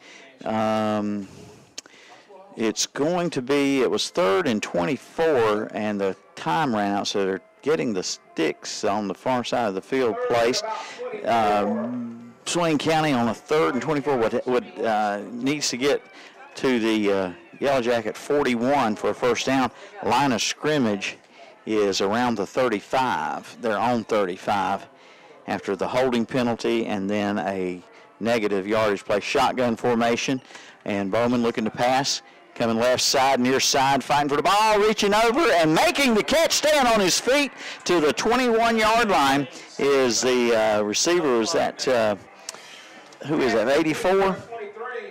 S1: It's going to be, it was 3rd and 24, and the time ran out, so they're getting the sticks on the far side of the field placed. Swain County on a 3rd and 24 needs to get to the Yellow Jacket 41 for a first down. Line of scrimmage is around the 35, their own 35, after the holding penalty and then a negative yardage play. Shotgun formation, and Bowman looking to pass. Coming left side, near side, fighting for the ball, reaching over and making the catch, staying on his feet to the 21-yard line is the receiver. Is that, who is that, 84?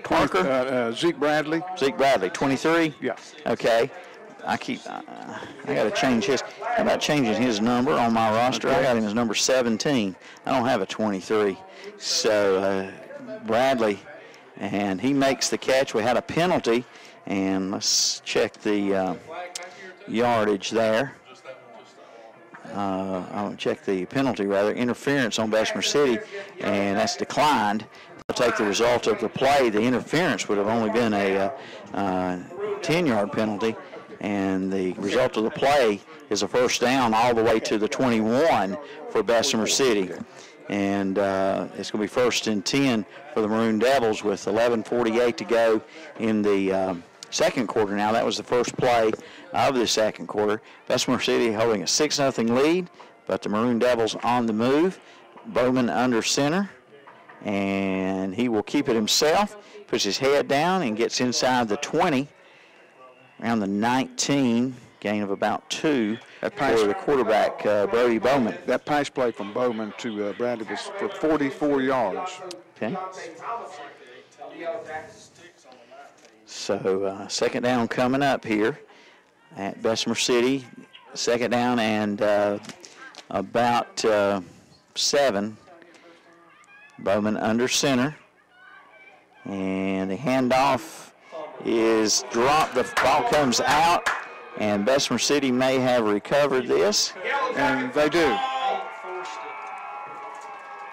S1: Parker?
S2: Zeke Bradley.
S1: Zeke Bradley, 23?
S2: Yeah.
S1: Okay. I got to change his. How about changing his number on my roster?
S2: Okay.
S1: I got him as number 17. I don't have a 23. So Bradley, and he makes the catch. We had a penalty. And let's check the yardage there. I'll check the penalty, rather. Interference on Bessemer City, and that's declined. I'll take the result of the play. The interference would have only been a 10-yard penalty, and the result of the play is a first down all the way to the 21 for Bessemer City. And it's going to be 1st and 10 for the Maroon Devils with 11:48 to go in the second quarter now. That was the first play of the second quarter. Bessemer City holding a 6-0 lead, but the Maroon Devils on the move. Bowman under center, and he will keep it himself. Puts his head down and gets inside the 20, around the 19, gain of about 2 for the quarterback, Brody Bowman.
S2: That pass play from Bowman to Bradley was for 44 yards.
S1: Okay. So second down coming up here at Bessemer City. Second down and about 7. Bowman under center. And the handoff is dropped. The ball comes out, and Bessemer City may have recovered this.
S2: And they do.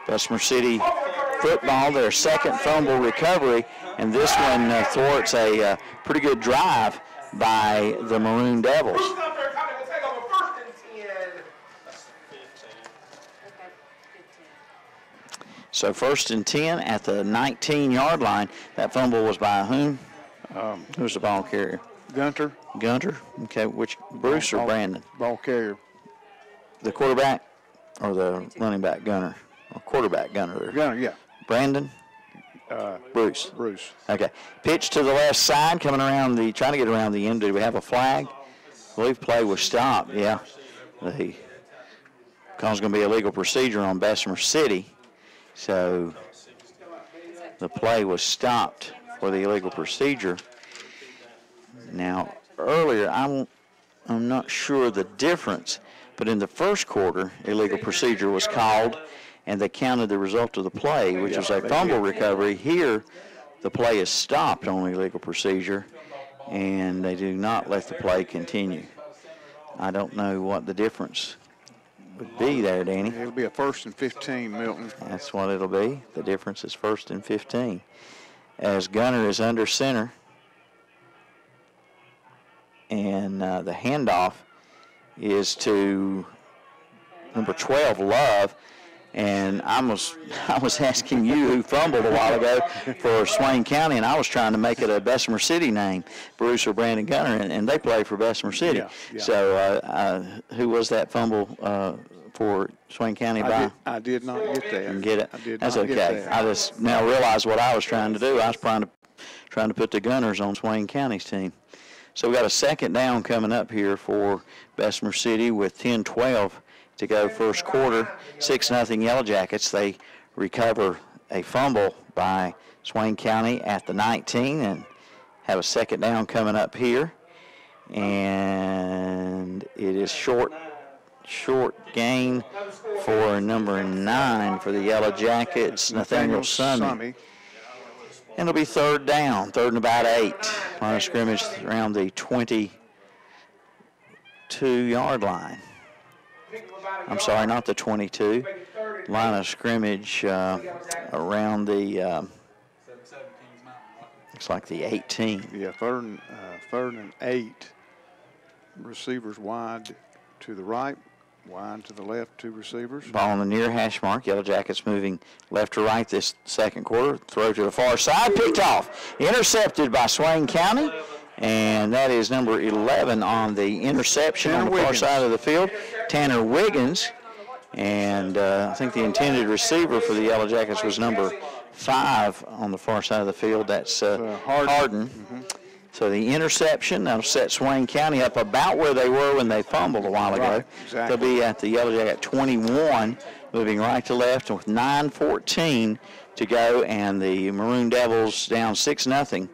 S1: Bessemer City football, their second fumble recovery, and this one thwarts a pretty good drive by the Maroon Devils. So 1st and 10 at the 19-yard line. That fumble was by whom? Who's the ball carrier?
S2: Gunter.
S1: Gunter. Okay, which, Bruce or Brandon?
S2: Ball carrier.
S1: The quarterback or the running back, Gunter? Or quarterback, Gunter.
S2: Gunter, yeah.
S1: Brandon? Bruce.
S2: Bruce.
S1: Okay. Pitch to the left side, coming around trying to get around the end. Do we have a flag? I believe play was stopped, yeah. Because it's going to be a legal procedure on Bessemer City. So the play was stopped for the illegal procedure. Now, earlier, I'm not sure the difference, but in the first quarter, illegal procedure was called, and they counted the result of the play, which was a fumble recovery. Here, the play is stopped on illegal procedure, and they do not let the play continue. I don't know what the difference would be there, Danny.
S2: It'll be a 1st and 15, Milton.
S1: That's what it'll be. The difference is 1st and 15. As Gunner is under center, and the handoff is to number 12, Love. And I was asking you who fumbled a while ago for Swain County, and I was trying to make it a Bessemer City name, Bruce or Brandon Gunner, and they play for Bessemer City.
S2: Yeah.
S1: So who was that fumble for Swain County by?
S2: I did not get that.
S1: Didn't get it.
S2: I did
S1: That's
S2: not
S1: okay.
S2: get that.
S1: I just now realize what I was trying to do. I was trying to put the Gunners on Swain County's team. So we got a second down coming up here for Bessemer City with 10-12 to go first quarter. 6-0 Yellow Jackets. They recover a fumble by Swain County at the 19 and have a second down coming up here. And it is short gain for number 9 for the Yellow Jackets, Nathaniel Summey. And it'll be third down, 3rd and about 8. Line of scrimmage around the 22-yard line. I'm sorry, not the 22. Line of scrimmage around the Looks like the 18.
S2: Yeah, third and 8. Receivers wide to the right, wide to the left, 2 receivers.
S1: Ball on the near hash mark. Yellow Jackets moving left to right this second quarter. Throw to the far side, picked off. Intercepted by Swain County, and that is number 11 on the interception on the far side of the field, Tanner Wiggins. And I think the intended receiver for the Yellow Jackets was number 5 on the far side of the field. That's Harden. So the interception, that'll set Swain County up about where they were when they fumbled a while ago.
S2: Right, exactly.
S1: They'll be at the Yellow Jacket 21, moving right to left with 9:14 to go, and the Maroon Devils down 6-0.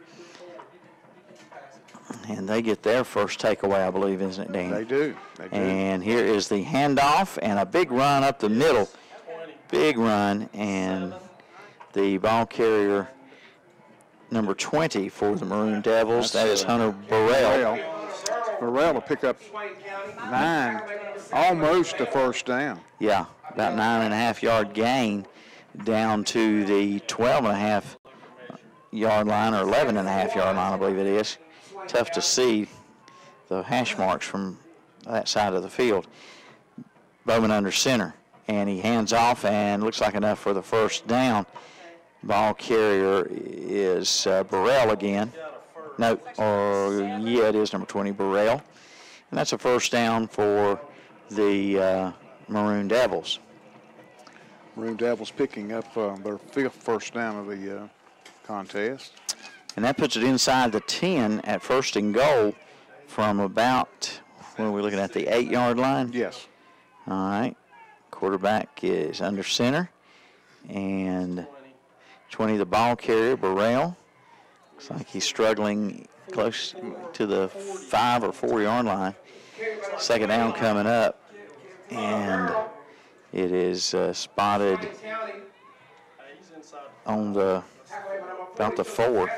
S1: And they get their first takeaway, I believe, isn't it, Dan?
S2: They do.
S1: And here is the handoff and a big run up the middle. Big run, and the ball carrier, number 20 for the Maroon Devils. That is Hunter Burrell.
S2: Burrell will pick up 9, almost a first down.
S1: Yeah, about 9.5-yard gain down to the 12.5-yard line, or 11.5-yard line, I believe it is. Tough to see the hash marks from that side of the field. Bowman under center, and he hands off, and looks like enough for the first down. Ball carrier is Burrell again. No, yeah, it is number 20, Burrell. And that's a first down for the Maroon Devils.
S2: Maroon Devils picking up their 5th first down of the contest.
S1: And that puts it inside the 10 at first and goal from about, what are we looking at, the 8-yard line?
S2: Yes.
S1: All right. Quarterback is under center. And 20, the ball carrier, Burrell. Looks like he's struggling close to the 5 or 4-yard line. Second down coming up. And it is spotted on about the 4.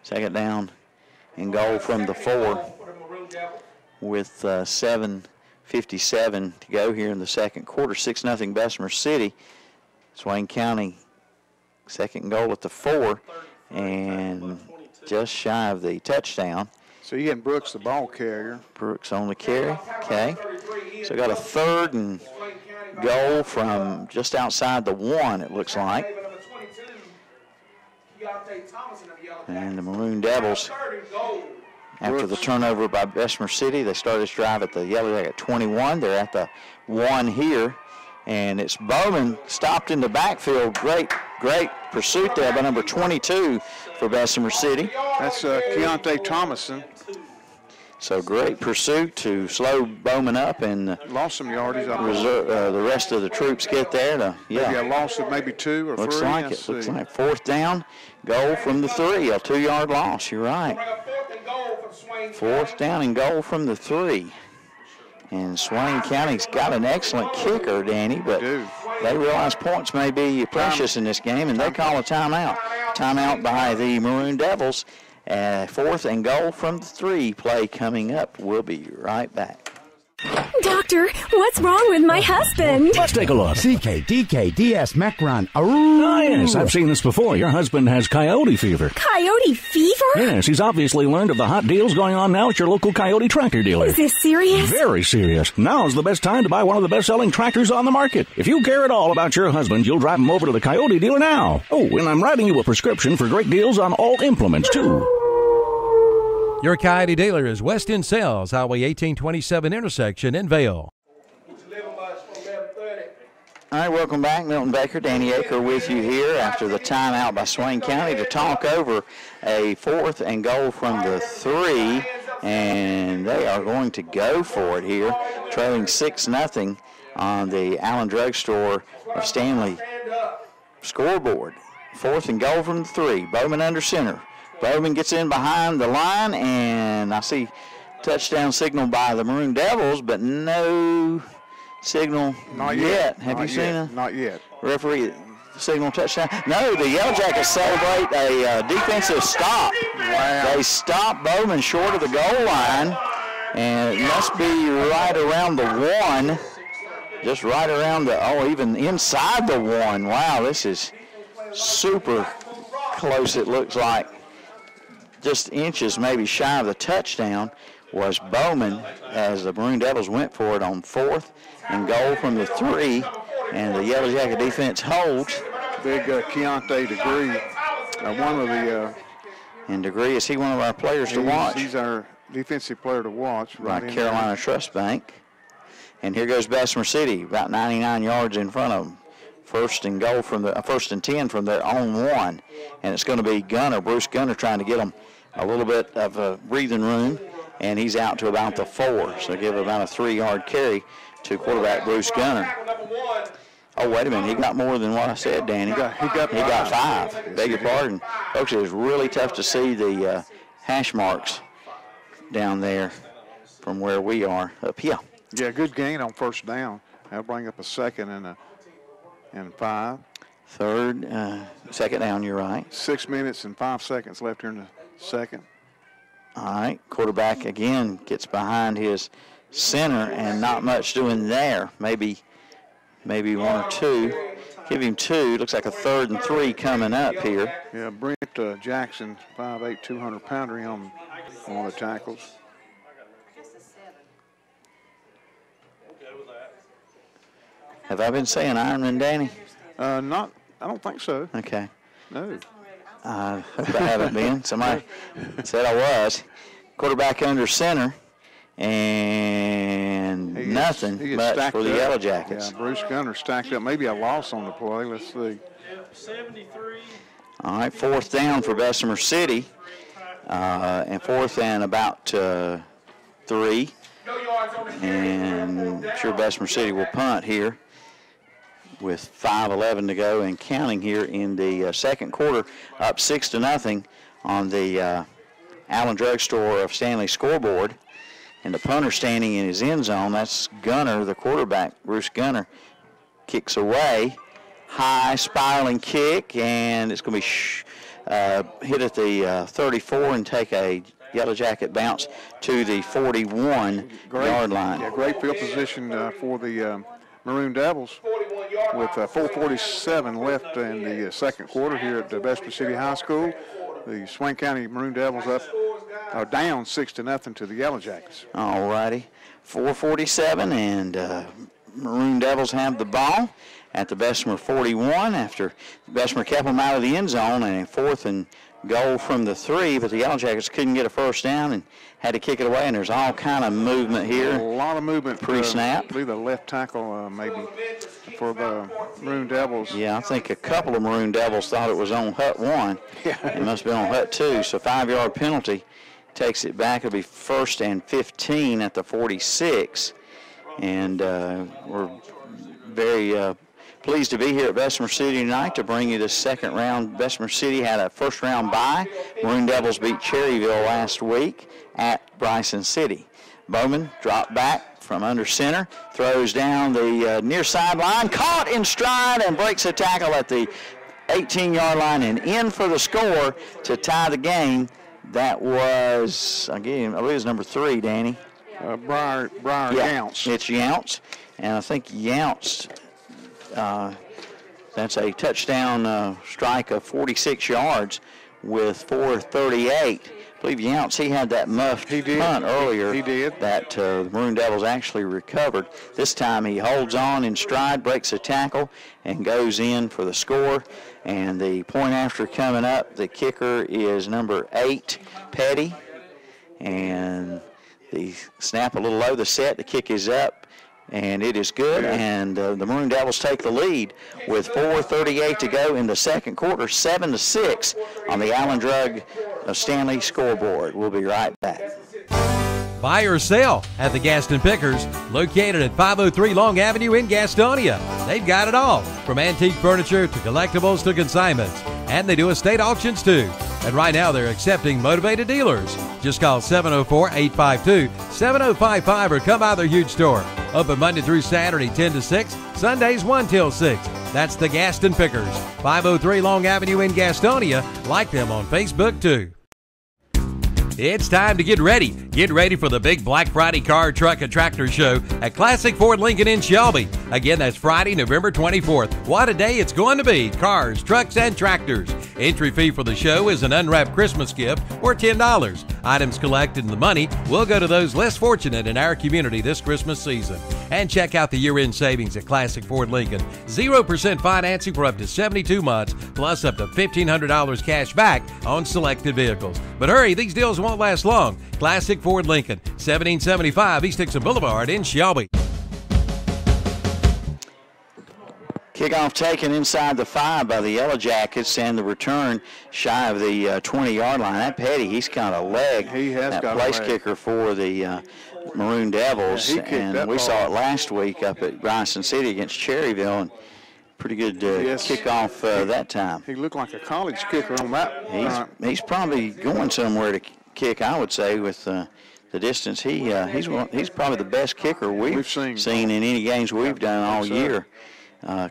S1: Second down and goal from the 4 with 7:57 to go here in the second quarter. 6-0 Bessemer City. Swain County second goal at the 4 and just shy of the touchdown.
S2: So you had Brooks, the ball carrier.
S1: Brooks on the carry. Okay. So got a 3rd and goal from just outside the 1, it looks like. And the Maroon Devils, after the turnover by Bessemer City, they started this drive at the Yellow Jacket 21. They're at the 1 here. And it's Bowman stopped in the backfield. Great pursuit there by number 22 for Bessemer City.
S2: That's Keontae Thomason.
S1: So great pursuit to slow Bowman up, and
S2: lost some yardage.
S1: The rest of the troops get there to,
S2: maybe a loss of maybe 2 or 3.
S1: Looks like it. Looks like 4th down, goal from the 3, a 2-yard loss. You're right. 4th down and goal from the 3. And Swain County's got an excellent kicker, Danny, but they realize points may be precious in this game, and they call a timeout. Timeout by the Maroon Devils. 4th and goal from the 3 play coming up. We'll be right back.
S8: Doctor, what's wrong with my husband?
S9: Let's take a look.
S11: CKDKDS Macron.
S9: Ah, yes, I've seen this before. Your husband has coyote fever.
S8: Coyote fever?
S9: Yes, he's obviously learned of the hot deals going on now at your local Coyote tractor dealer.
S8: Is this serious?
S9: Very serious. Now's the best time to buy one of the best-selling tractors on the market. If you care at all about your husband, you'll drive him over to the Coyote dealer now. Oh, and I'm writing you a prescription for great deals on all implements, too.
S3: Your Coyote dealer is West End Sales, Highway 1827 intersection in Vale.
S1: All right, welcome back. Milton Baker, Danny Aker with you here after the timeout by Swain County to talk over a 4th and goal from the 3. And they are going to go for it here, trailing 6-0 on the Allen Drug Store of Stanley scoreboard. 4th and goal from the 3. Bowman under center. Bowman gets in behind the line, and I see touchdown signal by the Maroon Devils, but no signal yet. Have you seen a
S2: Not yet.
S1: referee signal touchdown? No, the Yellow Jackets celebrate a defensive stop.
S2: Wow.
S1: They stop Bowman short of the goal line, and it must be right around the 1, just right around the, even inside the 1. Wow, this is super close, it looks like. just inches maybe shy of the touchdown was Bowman as the Maroon Devils went for it on 4th and goal from the 3, and the Yellow Jacket defense holds.
S2: Big Keontae Degree, one of the...
S1: and Degree, is he one of our players to watch?
S2: He's our defensive player to watch.
S1: Right, Carolina Trust Bank. And here goes Bessemer City, about 99 yards in front of them. First and 10 from their own 1. And it's going to be Bruce Gunner, trying to get them a little bit of breathing room. And he's out to about the 4. So give about a 3-yard carry to quarterback Bruce Gunner. Oh, wait a minute. He got more than what I said, Danny. He got 5. Beg your pardon. Folks, it was really tough to see the hash marks down there from where we are up here.
S2: Yeah, good gain on first down. That'll bring up a 2nd and 5.
S1: Second down, you're right.
S2: 6 minutes and 5 seconds left here in the second.
S1: All right, quarterback again gets behind his center and not much doing there. Maybe 1 or 2. Give him 2. Looks like a 3rd and 3 coming up here.
S2: Yeah, Brent Jackson, 5'8", 200-pounder on one of the tackles.
S1: Have I been saying Ironman, Danny?
S2: I don't think so.
S1: Okay.
S2: No.
S1: I hope I haven't been. Somebody said I was. Quarterback under center, and nothing much for the Yellow Jackets.
S2: Yeah, Bruce Gunner stacked up. Maybe a loss on the play. Let's see.
S1: All right, 4th down for Bessemer City, and 4th and about 3. And I'm sure Bessemer City will punt here with 5:11 to go and counting here in the second quarter, up 6-0 on the Allen Drug Store of Stanley scoreboard. And the punter standing in his end zone, that's Gunner, the quarterback, Bruce Gunner, kicks away. High spiraling kick, and it's going to be hit at the 34 and take a Yellow Jacket bounce to the 41-yard line.
S2: Yeah, great field position for the Maroon Devils with 4:47 left in the second quarter here at Bessemer City High School. The Swain County Maroon Devils down 6-0 to the Yellow Jackets.
S1: All righty, 4:47, and Maroon Devils have the ball at the Bessemer 41 after Bessemer kept them out of the end zone, and a 4th and goal from the 3, but the Yellow Jackets couldn't get a first down and had to kick it away, and there's all kind of movement here.
S2: A lot of movement.
S1: Pre-snap.
S2: I believe the left tackle maybe for the Maroon Devils.
S1: Yeah, I think a couple of Maroon Devils thought it was on hut 1.
S2: Yeah.
S1: It must have been on hut 2, so 5-yard penalty takes it back. It'll be 1st and 15 at the 46, and we're very pleased to be here at Bessemer City tonight to bring you the second round. Bessemer City had a first round bye. Maroon Devils beat Cherryville last week at Bryson City. Bowman dropped back from under center, throws down the near sideline, caught in stride and breaks a tackle at the 18-yard line and in for the score to tie the game. That was, again, I believe it was number 3, Danny.
S2: Briar Younts.
S1: It's Younts, and I think Younts, that's a touchdown strike of 46 yards with 4:38. I believe Younts, he had that muffed punt earlier.
S2: He did.
S1: That the Maroon Devils actually recovered. This time he holds on in stride, breaks a tackle, and goes in for the score. And the point after coming up, the kicker is number 8, Petty. And the snap a little low, the set, the kick is up, and it is good. And the Maroon Devils take the lead with 4:38 to go in the second quarter, 7-6 on the Allen Drug Stanley scoreboard. We'll be right back.
S3: Buy or sell at the Gaston Pickers, located at 503 Long Avenue in Gastonia. They've got it all, from antique furniture to collectibles to consignments. And they do estate auctions too. And right now they're accepting motivated dealers. Just call 704-852-7055 or come by their huge store. Open Monday through Saturday 10 to 6, Sundays 1 till 6. That's the Gaston Pickers, 503 Long Avenue in Gastonia. Like them on Facebook too. It's time to get ready. Get ready for the big Black Friday car, truck, and tractor show at Classic Ford Lincoln in Shelby. Again, that's Friday, November 24th. What a day it's going to be. Cars, trucks, and tractors. Entry fee for the show is an unwrapped Christmas gift or $10. Items collected and the money will go to those less fortunate in our community this Christmas season. And check out the year-end savings at Classic Ford Lincoln. 0% financing for up to 72 months, plus up to $1,500 cash back on selected vehicles. But hurry, these deals won't last long. Classic Ford Lincoln, 1775 East Dixon Boulevard in Shelby.
S1: Kickoff taken inside the 5 by the Yellow Jackets, and the return shy of the 20-yard line. That Petty, he's got a leg.
S2: He has
S1: that
S2: got
S1: place
S2: a leg.
S1: kicker for the Maroon Devils,
S2: Yeah, he kicked
S1: and
S2: that
S1: we
S2: ball.
S1: saw it last week up at Bryson City against Cherryville, and pretty good
S2: Yes.
S1: kickoff that time.
S2: He looked like a college kicker on that.
S1: He's probably going somewhere to kick, I would say, with the distance. He's probably the best kicker we've seen in any games we've done all year,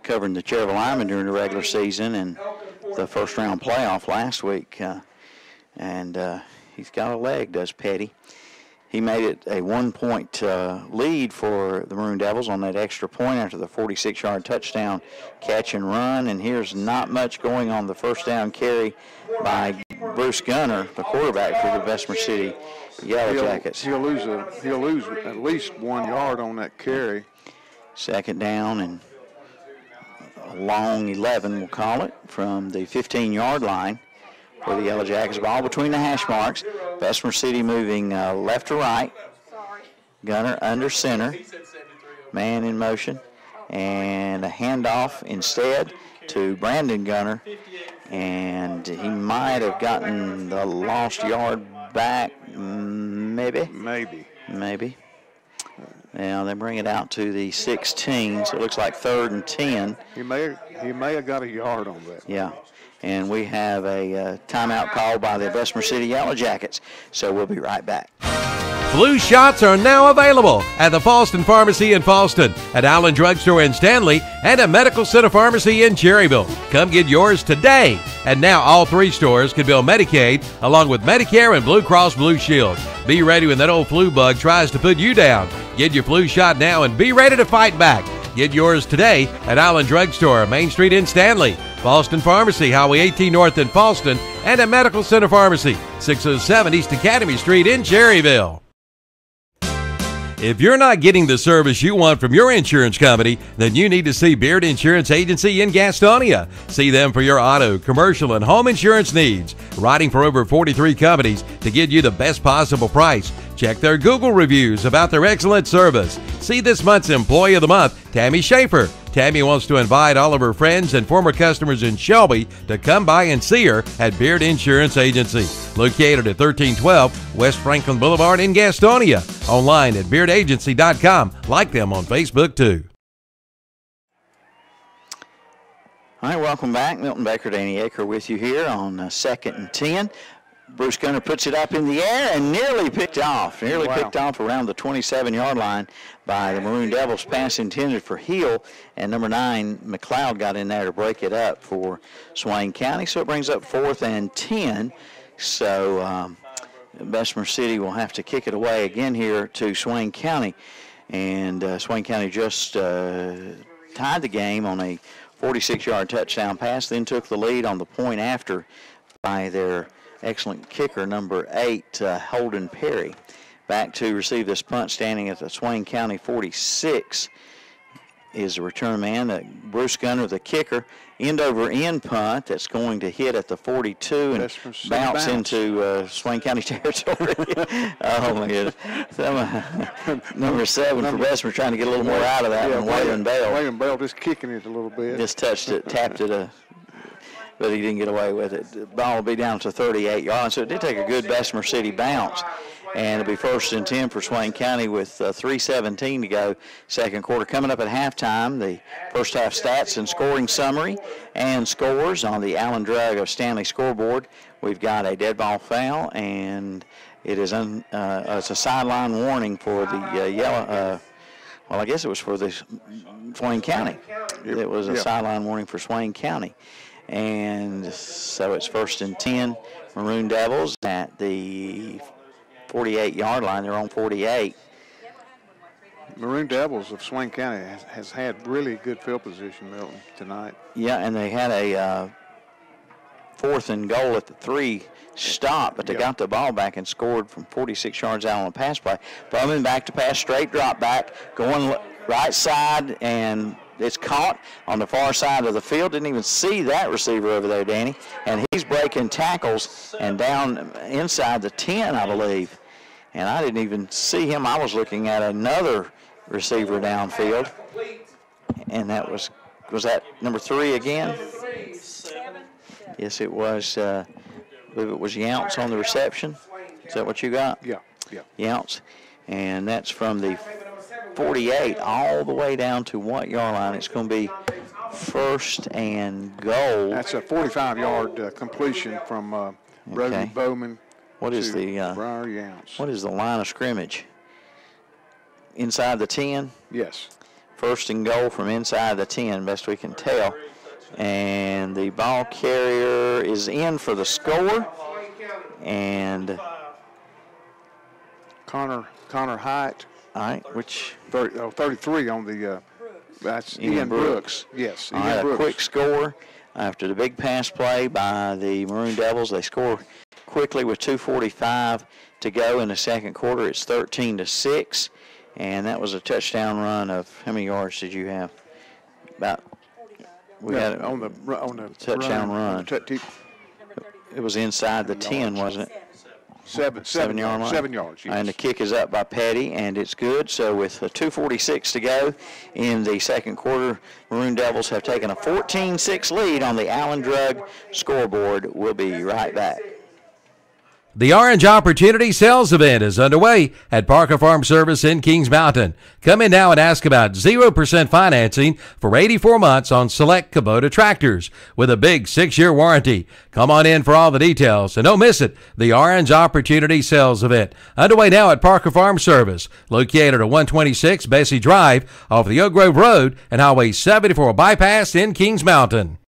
S1: covering the Cherryville Ironmen during the regular season and the first-round playoff last week. And he's got a leg, does Petty. He made it a 1-point lead for the Maroon Devils on that extra point after the 46-yard touchdown catch and run. And here's not much going on the first down carry by Bruce Gunner, the quarterback for the Bessemer City Yellow Jackets.
S2: He'll lose at least 1 yard on that carry.
S1: Second down and a long 11, we'll call it, from the 15-yard line for the Yellow Jackets. Ball between the hash marks. Bessemer City moving left to right. Gunner under center. Man in motion. And a handoff instead to Brandon Gunner. And he might have gotten the lost yard back, maybe. Now they bring it out to the 16, so it looks like 3rd and 10.
S2: He may have got a yard on that.
S1: Yeah. And we have a timeout called by the Bessemer City Yellow Jackets, so we'll be right back.
S3: Flu shots are now available at the Falston Pharmacy in Falston, at Allen Drugstore in Stanley, and at Medical Center Pharmacy in Cherryville. Come get yours today. And now all 3 stores can bill Medicaid along with Medicare and Blue Cross Blue Shield. Be ready when that old flu bug tries to put you down. Get your flu shot now and be ready to fight back. Get yours today at Allen Drugstore, Main Street in Stanley, Falston Pharmacy, Highway 18 North in Falston, and at Medical Center Pharmacy, 607 East Academy Street in Cherryville. If you're not getting the service you want from your insurance company, then you need to see Beard Insurance Agency in Gastonia. See them for your auto, commercial, and home insurance needs. Writing for over 43 companies to get you the best possible price. Check their Google reviews about their excellent service. See this month's Employee of the Month, Tammy Schaefer. Tammy wants to invite all of her friends and former customers in Shelby to come by and see her at Beard Insurance Agency, located at 1312 West Franklin Boulevard in Gastonia. Online at beardagency.com. Like them on Facebook, too.
S1: All right, welcome back. Milton Baker, Danny Aker with you here on 2nd and 10. Bruce Gunner puts it up in the air and nearly picked off. Picked off around the 27-yard line by the Maroon Devils. Pass intended for Hill, and number 9, McLeod, got in there to break it up for Swain County. So it brings up 4th and 10. So Bessemer City will have to kick it away again here to Swain County. And Swain County just tied the game on a 46-yard touchdown pass, then took the lead on the point after by their excellent kicker, number 8, Holden Perry. Back to receive this punt, standing at the Swain County 46, is the return man, Bruce Gunner, the kicker. End-over-end punt that's going to hit at the 42 and bounce into Swain County territory. Oh, my goodness. Number 7 for Bessemer trying to get a little more out of that one. Waylon Bell.
S2: Waylon Bell just kicking it a little bit.
S1: Just touched it, tapped it, but he didn't get away with it. The ball will be down to 38 yards. So it did take a good Bessemer City bounce. And it'll be 1st and 10 for Swain County with 3:17 to go. Second quarter coming up at halftime. The first half stats and scoring summary and scores on the Allen Drug of Stanley scoreboard. We've got a dead ball foul, and it is it's a sideline warning for the yellow. Well, I guess it was for the Swain County. It was a sideline warning for Swain County. And so it's 1st and 10. Maroon Devils at the 48-yard line. They're on 48.
S2: Maroon Devils of Swain County has had really good field position, Milton, tonight.
S1: Yeah, and they had a 4th and goal at the 3 stop, but they got the ball back and scored from 46 yards out on a pass play. Bowman back to pass, straight drop back, going right side, and it's caught on the far side of the field. Didn't even see that receiver over there, Danny. And he's breaking tackles and down inside the 10, I believe. And I didn't even see him. I was looking at another receiver downfield. And that was that number 3 again? Yes, it was. I believe it was Younts on the reception. Is that what you got?
S2: Yeah.
S1: Younts. And that's from the 48 all the way down to what yard line? It's going to be 1st and goal.
S2: That's a 45-yard completion from Brody Bowman.
S1: What is the
S2: Briar Younts.
S1: What is the line of scrimmage? Inside the 10?
S2: Yes.
S1: 1st and goal from inside the 10, best we can tell. And the ball carrier is in for the score. And
S2: Connor Hyatt.
S1: All right, which
S2: 33 on the that's Ian Brooks. Yes, Ian
S1: Brooks.
S2: Brooks.
S1: A quick score after the big pass play by the Maroon Devils. They score quickly with 2:45 to go in the second quarter. It's 13-6, and that was a touchdown run of how many yards did you have? About we had it
S2: on the
S1: touchdown run. It was inside the 10, wasn't it?
S2: 7
S1: yard line.
S2: 7 yards. Yes.
S1: And the kick is up by Petty, and it's good. So with 2:46 to go in the second quarter, Maroon Devils have taken a 14-6 lead on the Allen Drug scoreboard. We'll be right back.
S3: The Orange Opportunity Sales Event is underway at Parker Farm Service in Kings Mountain. Come in now and ask about 0% financing for 84 months on select Kubota tractors with a big 6-year warranty. Come on in for all the details and don't miss it. The Orange Opportunity Sales Event underway now at Parker Farm Service, located at 126 Bessie Drive off the Oak Grove Road and Highway 74 bypass in Kings Mountain.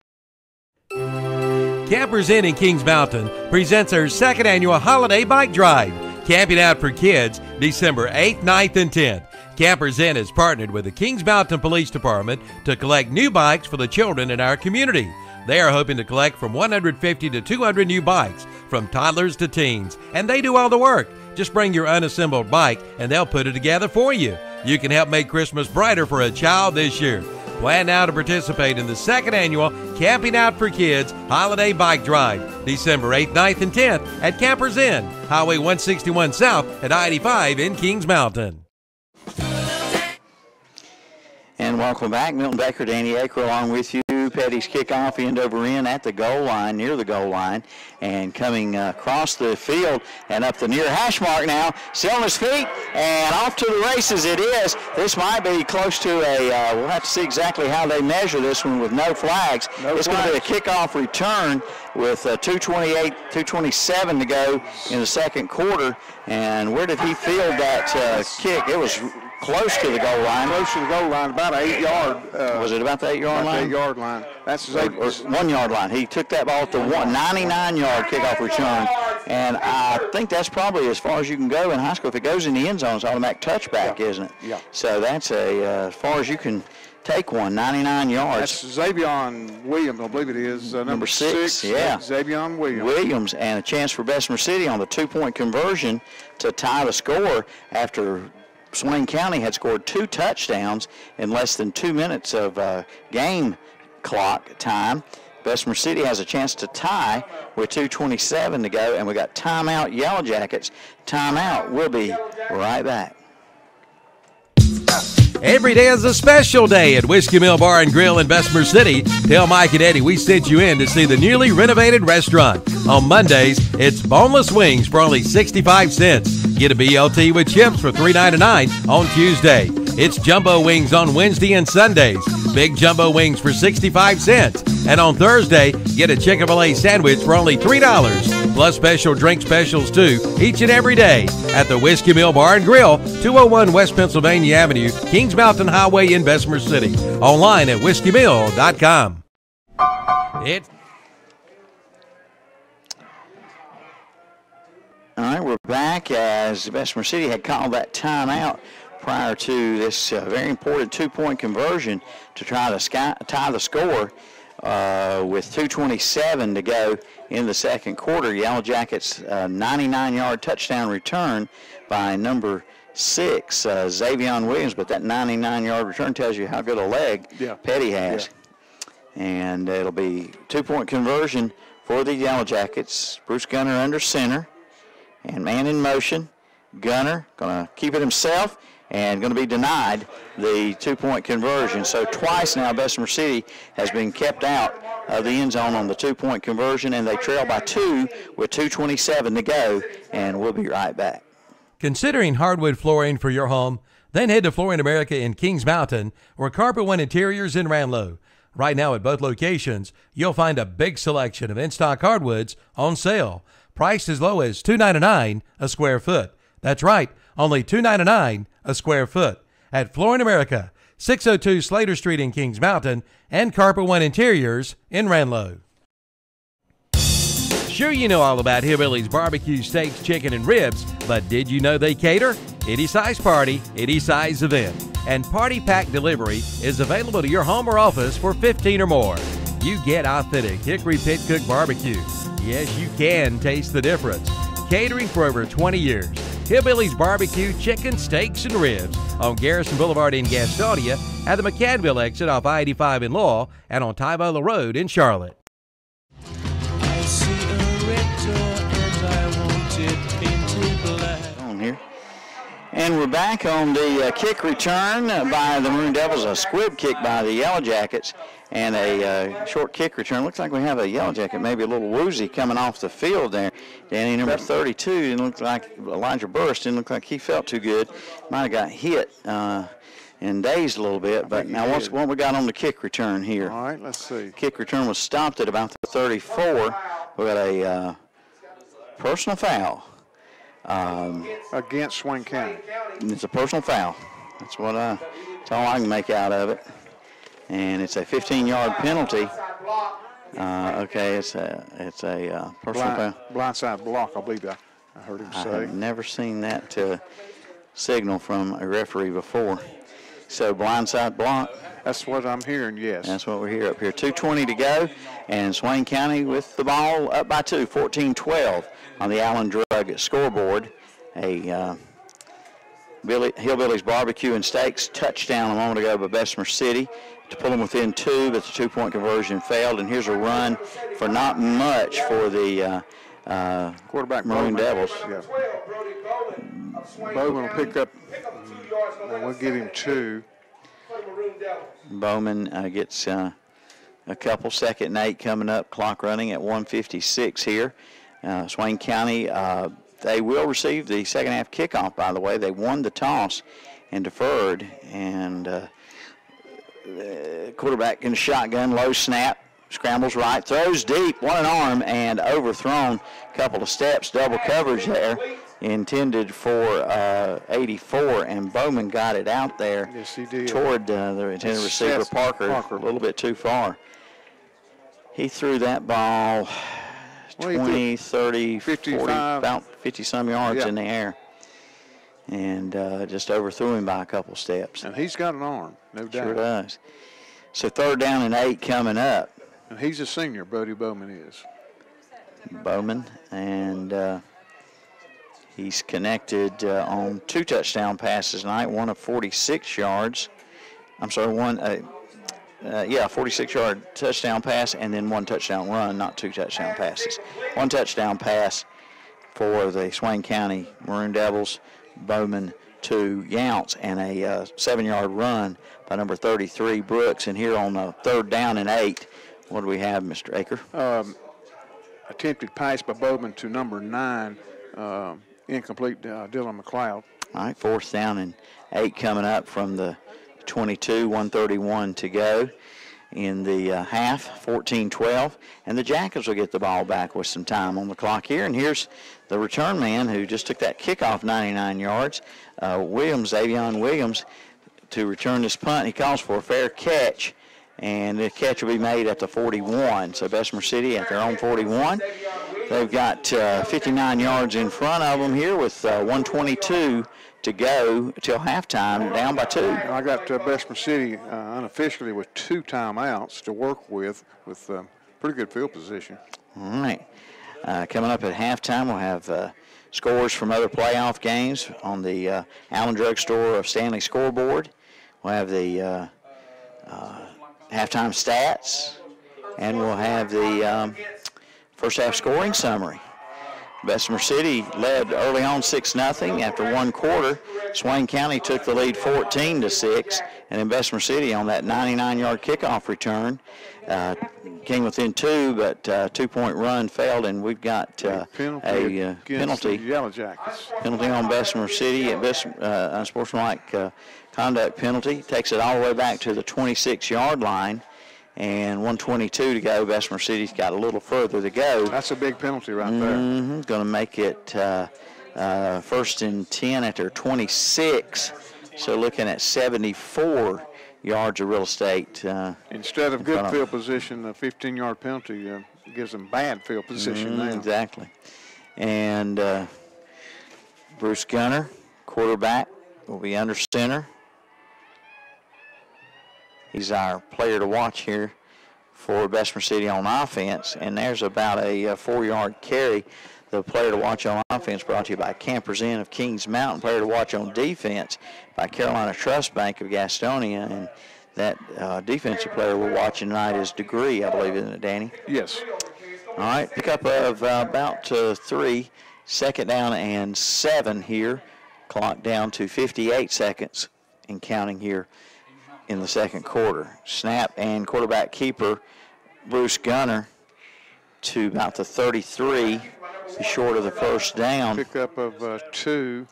S3: Campers Inn in Kings Mountain presents our 2nd annual holiday bike drive. Camping out for kids, December 8th, 9th, and 10th. Campers Inn has partnered with the Kings Mountain Police Department to collect new bikes for the children in our community. They are hoping to collect from 150 to 200 new bikes, from toddlers to teens, and they do all the work. Just bring your unassembled bike and they'll put it together for you. You can help make Christmas brighter for a child this year. Plan now to participate in the 2nd annual Camping Out for Kids Holiday Bike Drive, December 8th, 9th, and 10th at Campers Inn, Highway 161 South at I-85 in Kings Mountain.
S1: And welcome back. Milton Baker, Danny Aker along with you. Petty's kickoff end over end at the goal line, near the goal line, and coming across the field and up the near hash mark now, still on his feet and off to the races it is. This might be close to a, we'll have to see exactly how they measure this one with no flags. It's going to be a kickoff return with 2:27 to go in the second quarter. And where did he field that kick? It was close to the goal line.
S2: Close to the goal line, about an 8-yard.
S1: Was it about the 8-yard line?
S2: 8-yard line. That's
S1: or 1-yard line. He took that ball at the 99-yard kickoff return, and I think that's probably as far as you can go in high school. If it goes in the end zone, it's automatic touchback, isn't it?
S2: Yeah.
S1: So that's as far as you can take one, 99 yards.
S2: That's Xavion Williams, I believe it is. Number 6.
S1: Yeah.
S2: Xavion Williams.
S1: Williams, and a chance for Bessemer City on the 2-point conversion to tie the score after Swain County had scored 2 touchdowns in less than 2 minutes of game clock time. Bessemer City has a chance to tie with 2:27 to go, and we got timeout, Yellow Jackets. Timeout. We'll be right back.
S3: Every day is a special day at Whiskey Mill Bar and Grill in Bessemer City. Tell Mike and Eddie we sent you in to see the newly renovated restaurant. On Mondays, it's boneless wings for only 65 cents. Get a BLT with chips for $3.99 on Tuesday. It's jumbo wings on Wednesday and Sundays. Big jumbo wings for 65 cents. And on Thursday, get a Chick-fil-A sandwich for only $3. Plus special drink specials too, each and every day at the Whiskey Mill Bar and Grill, 201 West Pennsylvania Avenue, Kings Mountain Highway in Bessemer City. Online at whiskeymill.com.
S1: All right, we're back as Bessemer City had called that timeout prior to this very important 2-point conversion to try to tie the score with 2:27 to go in the second quarter. Yellow Jackets 99-yard touchdown return by number 6, Xavion Williams, but that 99-yard return tells you how good a leg Petty has. And it'll be 2-point conversion for the Yellow Jackets. Bruce Gunner under center and man in motion. Gunner going to keep it himself and going to be denied the 2-point conversion. So twice now Bessemer City has been kept out of the end zone on the 2-point conversion, and they trail by 2 with 2:27 to go, and we'll be right back.
S3: Considering hardwood flooring for your home? Then head to Flooring America in Kings Mountain or Carpet One Interiors in Ranlow. Right now at both locations, you'll find a big selection of in-stock hardwoods on sale, priced as low as $2.99 a square foot. That's right, only $2.99 a square foot at Flooring America, 602 Slater Street in Kings Mountain, and Carpet One Interiors in Ranlow. Sure, you know all about Hillbilly's barbecue, steaks, chicken, and ribs, but did you know they cater? Any size party, any size event. And Party Pack Delivery is available to your home or office for 15 or more. You get authentic Hickory Pit Cook barbecue. Yes, you can taste the difference. Catering for over 20 years. Hillbilly's barbecue, chicken, steaks, and ribs on Garrison Boulevard in Gastonia, at the McCannville exit off I-85 in Lowell, and on Tybola Road in Charlotte.
S5: I see a red door and I want it painted black.
S1: On here. And we're back on the kick return by the Maroon Devils, a squib kick by the Yellow Jackets, and a short kick return. Looks like we have a Yellow Jacket, maybe a little woozy coming off the field there. Danny, number 32, it looked like Elijah Burst. Didn't look like he felt too good. Might have got hit and dazed a little bit. But now what we got on the kick return here?
S2: All right, let's see.
S1: Kick return was stopped at about the 34. We got a personal foul.
S2: Against Swain County.
S1: It's a personal foul. That's what that's all I can make out of it. And it's a 15-yard penalty. Okay, it's a personal foul.
S2: Blindside block, I believe I heard him say.
S1: I have never seen that signal from a referee before. So blindside block.
S2: That's what I'm hearing, yes.
S1: That's what we hear up here. 2:20 to go, and Swain County with the ball up by 2, 14-12 on the Allen Drug scoreboard. A Hillbilly's Barbecue and Steaks touchdown a moment ago by Bessemer City to pull them within 2, but the 2-point conversion failed. And here's a run for not much for the
S2: quarterback
S1: Maroon Devils.
S2: Yeah. Bowman will pick up. We'll give him 2.
S1: Bowman gets a couple, 2nd and 8 coming up, clock running at 1:56 here. Swain County, they will receive the second half kickoff, by the way. They won the toss and deferred, and quarterback in the shotgun, low snap, scrambles right, throws deep, one an arm, and overthrown. Couple of steps, double coverage there, intended for 84, and Bowman got it out there.
S2: Yes, he did.
S1: Toward the intended receiver, Parker, a little bit too far. He threw that ball 20, 30, 40, about 50-some yards in the air, and just overthrew him by a couple steps.
S2: And he's got an arm, no doubt.
S1: Sure does. So 3rd down and 8 coming up.
S2: And he's a senior, Brody Bowman is.
S1: Bowman, and he's connected on 2 touchdown passes tonight, one of 46 yards. I'm sorry, 46-yard touchdown pass, and then 1 touchdown run, not 2 touchdown passes. 1 touchdown pass for the Swain County Maroon Devils, Bowman 2 Younts, and a 7-yard run by number 33, Brooks. And here on 3rd down and 8, what do we have, Mr. Aker?
S2: Attempted pass by Bowman to number 9, incomplete, Dylan McLeod.
S1: All right, 4th down and 8 coming up from the 22, 1:31 to go in the half, 14-12. And the Jackals will get the ball back with some time on the clock here. And here's the return man who just took that kickoff 99 yards, Xavion Williams, to return this punt. He calls for a fair catch, and the catch will be made at the 41. So Bessemer City at their own 41. They've got 59 yards in front of them here with 1:22 to go till halftime, down by 2.
S2: And I got Bessemer City unofficially with 2 timeouts to work with pretty good field position.
S1: All right. Coming up at halftime, we'll have scores from other playoff games on the Allen Drug Store of Stanley scoreboard. We'll have the halftime stats, and we'll have the first half scoring summary. Bessemer City led early on 6-0 after 1 quarter. Swain County took the lead 14-6, and then Bessemer City on that 99-yard kickoff return came within 2, but 2-point run failed, and we've got a penalty.
S2: Yellow Jackets.
S1: Penalty on Bessemer City, unsportsmanlike conduct penalty. Takes it all the way back to the 26-yard line. And 1:22 to go. Bessemer City's got a little further to go.
S2: That's a big penalty right there.
S1: Going to make it first and 10 at their 26. So looking at 74 yards of real estate.
S2: Instead of good field position, a 15-yard penalty gives them bad field position now.
S1: Exactly. And Bruce Gunner, quarterback, will be under center. He's our player to watch here for Bessemer City on offense, and there's about a 4-yard carry. The player to watch on offense brought to you by Campers Inn of Kings Mountain. Player to watch on defense by Carolina Trust Bank of Gastonia, and that defensive player we're watching tonight is Degree, I believe, isn't it, Danny?
S2: Yes.
S1: All right, pickup of about 3, 2nd down and 7 here. Clock down to 58 seconds and counting here in the 2nd quarter. Snap and quarterback keeper Bruce Gunner to about the 33, short of the first down.
S2: Pickup of 2,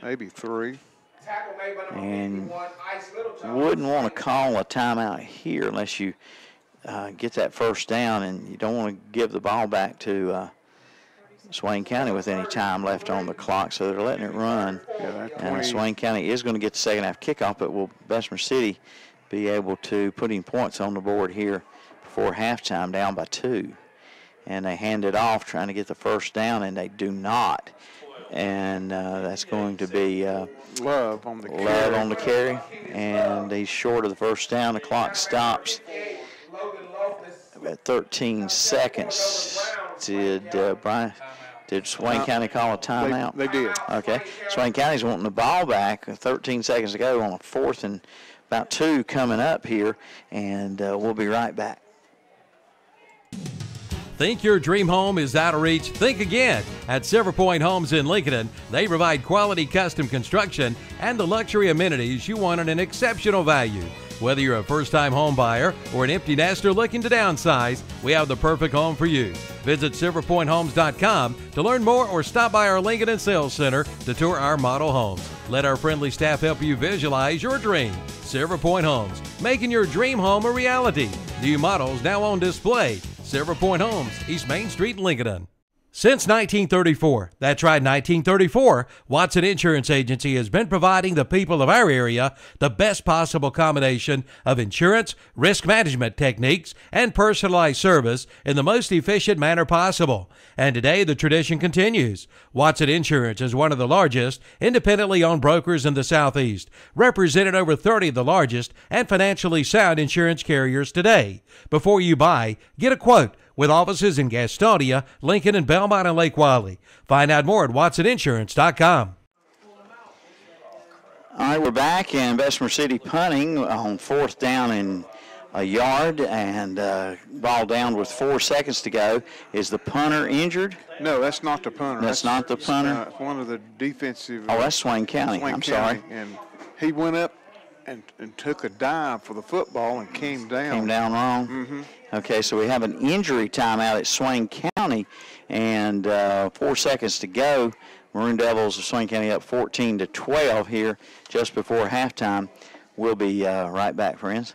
S2: maybe 3.
S1: And wouldn't want to call a timeout here unless you get that first down, and you don't want to give the ball back to Swain County with any time left on the clock, so they're letting it run. And Swain County is going to get the second half kickoff, but will Bessemer City be able to put in points on the board here before halftime, down by 2? And they hand it off trying to get the first down, and they do not. And that's going to be
S2: Love on the carry.
S1: Love on the carry, and he's short of the first down. The clock stops at 13 seconds. Did Swain County call a timeout?
S2: They did.
S1: Okay. Swain County's wanting the ball back. 13 seconds to go on a 4th and about 2 coming up here, and we'll be right back.
S3: Think your dream home is out of reach? Think again. At Silver Point Homes in Lincoln, they provide quality custom construction and the luxury amenities you want at an exceptional value. Whether you're a first-time home buyer or an empty nester looking to downsize, we have the perfect home for you. Visit silverpointhomes.com to learn more or stop by our Lincoln Sales Center to tour our model homes. Let our friendly staff help you visualize your dream. Silver Point Homes, making your dream home a reality. New models now on display. Silver Point Homes, East Main Street, Lincoln. Since 1934, that's right, 1934, Watson Insurance Agency has been providing the people of our area the best possible combination of insurance, risk management techniques, and personalized service in the most efficient manner possible. And today, the tradition continues. Watson Insurance is one of the largest independently owned brokers in the Southeast, representing over 30 of the largest and financially sound insurance carriers today. Before you buy, get a quote with offices in Gastonia, Lincoln, and Belmont and Lake Wylie. Find out more at WatsonInsurance.com.
S1: All right, we're back, and Bessemer City punting on 4th down and a yard, and ball down with 4 seconds to go. Is the punter injured?
S2: No, that's not the punter.
S1: That's not the punter?
S2: It's one of the defensive.
S1: Oh, that's Swain County.
S2: Swain
S1: I'm
S2: County.
S1: sorry.
S2: And he went up and took a dive for the football and came down.
S1: Came down wrong?
S2: Mm-hmm.
S1: Okay, so we have an injury timeout at Swain County, and 4 seconds to go. Maroon Devils of Swain County up 14-12 here just before halftime. We'll be right back, friends.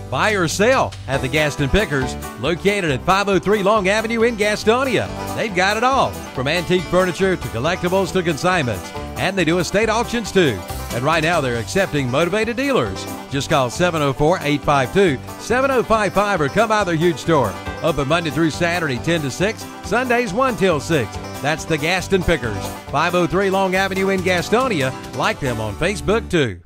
S3: Buy or sell at the Gaston Pickers, located at 503 Long Avenue in Gastonia. They've got it all, from antique furniture to collectibles to consignments. And they do estate auctions too. And right now they're accepting motivated dealers. Just call 704-852-7055 or come by their huge store. Open Monday through Saturday 10 to 6, Sundays 1 till 6. That's the Gaston Pickers, 503 Long Avenue in Gastonia. Like them on Facebook too.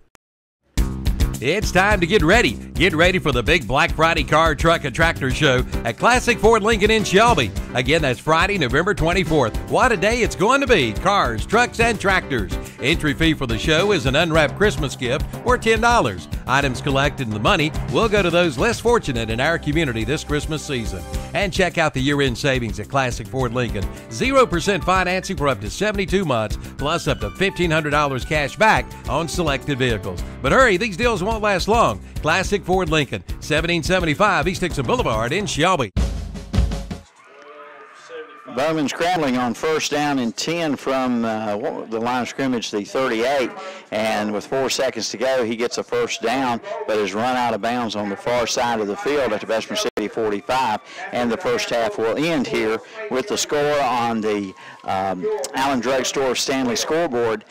S3: It's time to get ready. Get ready for the big Black Friday car, truck, and tractor show at Classic Ford Lincoln in Shelby. Again, that's Friday, November 24th. What a day it's going to be. Cars, trucks, and tractors. Entry fee for the show is an unwrapped Christmas gift or $10. Items collected and the money will go to those less fortunate in our community this Christmas season. And check out the year-end savings at Classic Ford Lincoln. 0% financing for up to 72 months, plus up to $1,500 cash back on selected vehicles. But hurry, these deals won't last long. Classic Ford Lincoln, 1775 East Dixon Boulevard in Shelby.
S1: Bowman scrambling on first down and 10 from the line of scrimmage, the 38, and with 4 seconds to go, he gets a first down, but is run out of bounds on the far side of the field at the Bessemer City 45, and the first half will end here with the score on the Allen Drug Store Stanley scoreboard.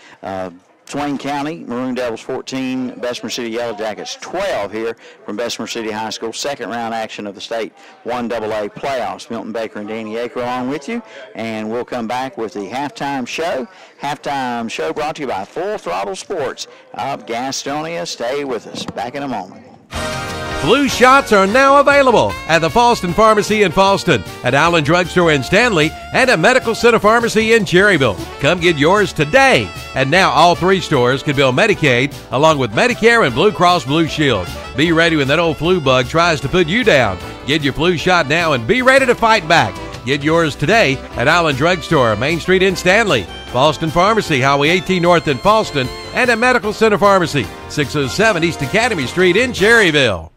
S1: Swain County, Maroon Devils 14, Bessemer City Yellow Jackets 12 here from Bessemer City High School. Second round action of the state 1AA playoffs. Milton Baker and Danny Aker along with you, and we'll come back with the halftime show. Halftime show brought to you by Full Throttle Sports of Gastonia. Stay with us. Back in a moment.
S3: Flu shots are now available at the Falston Pharmacy in Falston, at Allen Drug Store in Stanley, and at Medical Center Pharmacy in Cherryville. Come get yours today. And now all 3 stores can bill Medicaid along with Medicare and Blue Cross Blue Shield. Be ready when that old flu bug tries to put you down. Get your flu shot now and be ready to fight back. Get yours today at Allen Drug Store, Main Street in Stanley, Falston Pharmacy, Highway 18 North in Falston, and at Medical Center Pharmacy, 607 East Academy Street in Cherryville.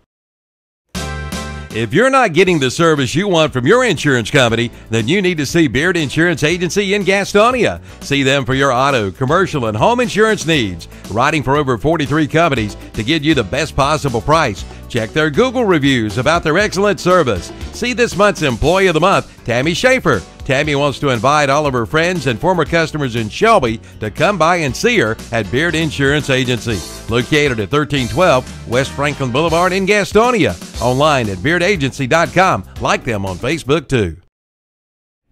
S3: If you're not getting the service you want from your insurance company, then you need to see Beard Insurance Agency in Gastonia. See them for your auto, commercial, and home insurance needs. Writing for over 43 companies to get you the best possible price. Check their Google reviews about their excellent service. See this month's Employee of the Month, Tammy Schaefer. Tammy wants to invite all of her friends and former customers in Shelby to come by and see her at Beard Insurance Agency, located at 1312 West Franklin Boulevard in Gastonia. Online at beardagency.com. Like them on Facebook too.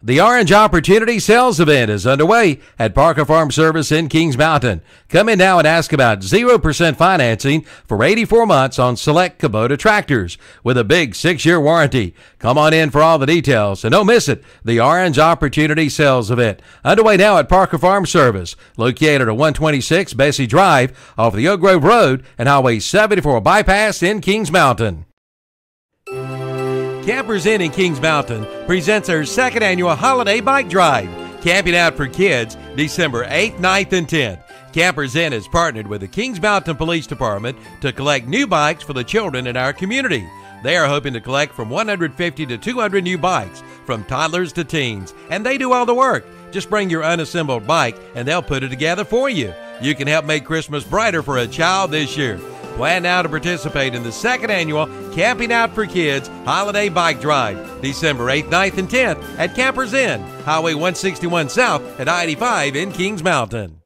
S3: The Orange Opportunity Sales Event is underway at Parker Farm Service in Kings Mountain. Come in now and ask about 0% financing for 84 months on select Kubota tractors with a big 6-year warranty. Come on in for all the details and don't miss it. The Orange Opportunity Sales Event underway now at Parker Farm Service, located at 126 Bessie Drive off the Oak Grove Road and Highway 74 bypass in Kings Mountain. Campers Inn in Kings Mountain presents our 2nd annual holiday bike drive. Camping out for kids, December 8th, 9th, and 10th. Campers Inn has partnered with the Kings Mountain Police Department to collect new bikes for the children in our community. They are hoping to collect from 150 to 200 new bikes, from toddlers to teens, and they do all the work. Just bring your unassembled bike and they'll put it together for you. You can help make Christmas brighter for a child this year. Plan now to participate in the 2nd annual Camping Out for Kids Holiday Bike Drive, December 8th, 9th, and 10th at Campers Inn, Highway 161 South at I-85 in Kings Mountain.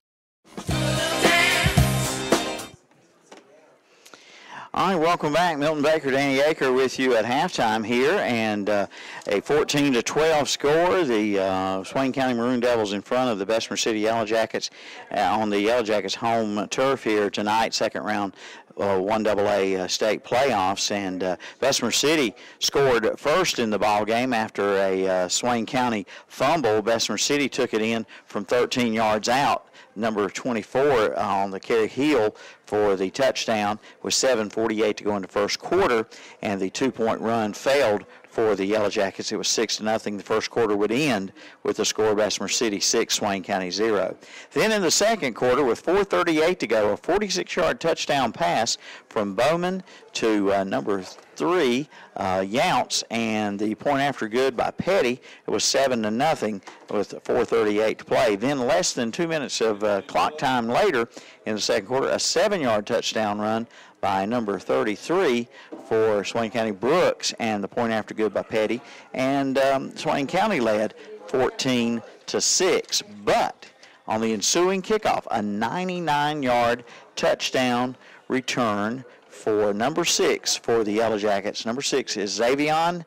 S1: All right, welcome back. Milton Baker, Danny Aker with you at halftime here, and a 14-12 score. The Swain County Maroon Devils in front of the Bessemer City Yellow Jackets on the Yellow Jackets home turf here tonight, 2nd round 1AA state playoffs, and Bessemer City scored first in the ball game after a Swain County fumble. Bessemer City took it in from 13 yards out. Number 24 on the Kerry Hill for the touchdown with 7:48 to go in the first quarter, and the 2-point run failed for the Yellow Jackets. It was 6-0. The first quarter would end with the score Bessemer City 6, Swain County 0. Then in the second quarter, with 4:38 to go, a 46-yard touchdown pass from Bowman to number 3, Younts, and the point after good by Petty. It was 7-0 with 4:38 to play. Then less than 2 minutes of clock time later in the second quarter, a 7-yard touchdown run by number 33 for Swain County Brooks, and the point after good by Petty. And Swain County led 14-6. But on the ensuing kickoff, a 99-yard touchdown return for number 6 for the Yellow Jackets. Number 6 is Xavion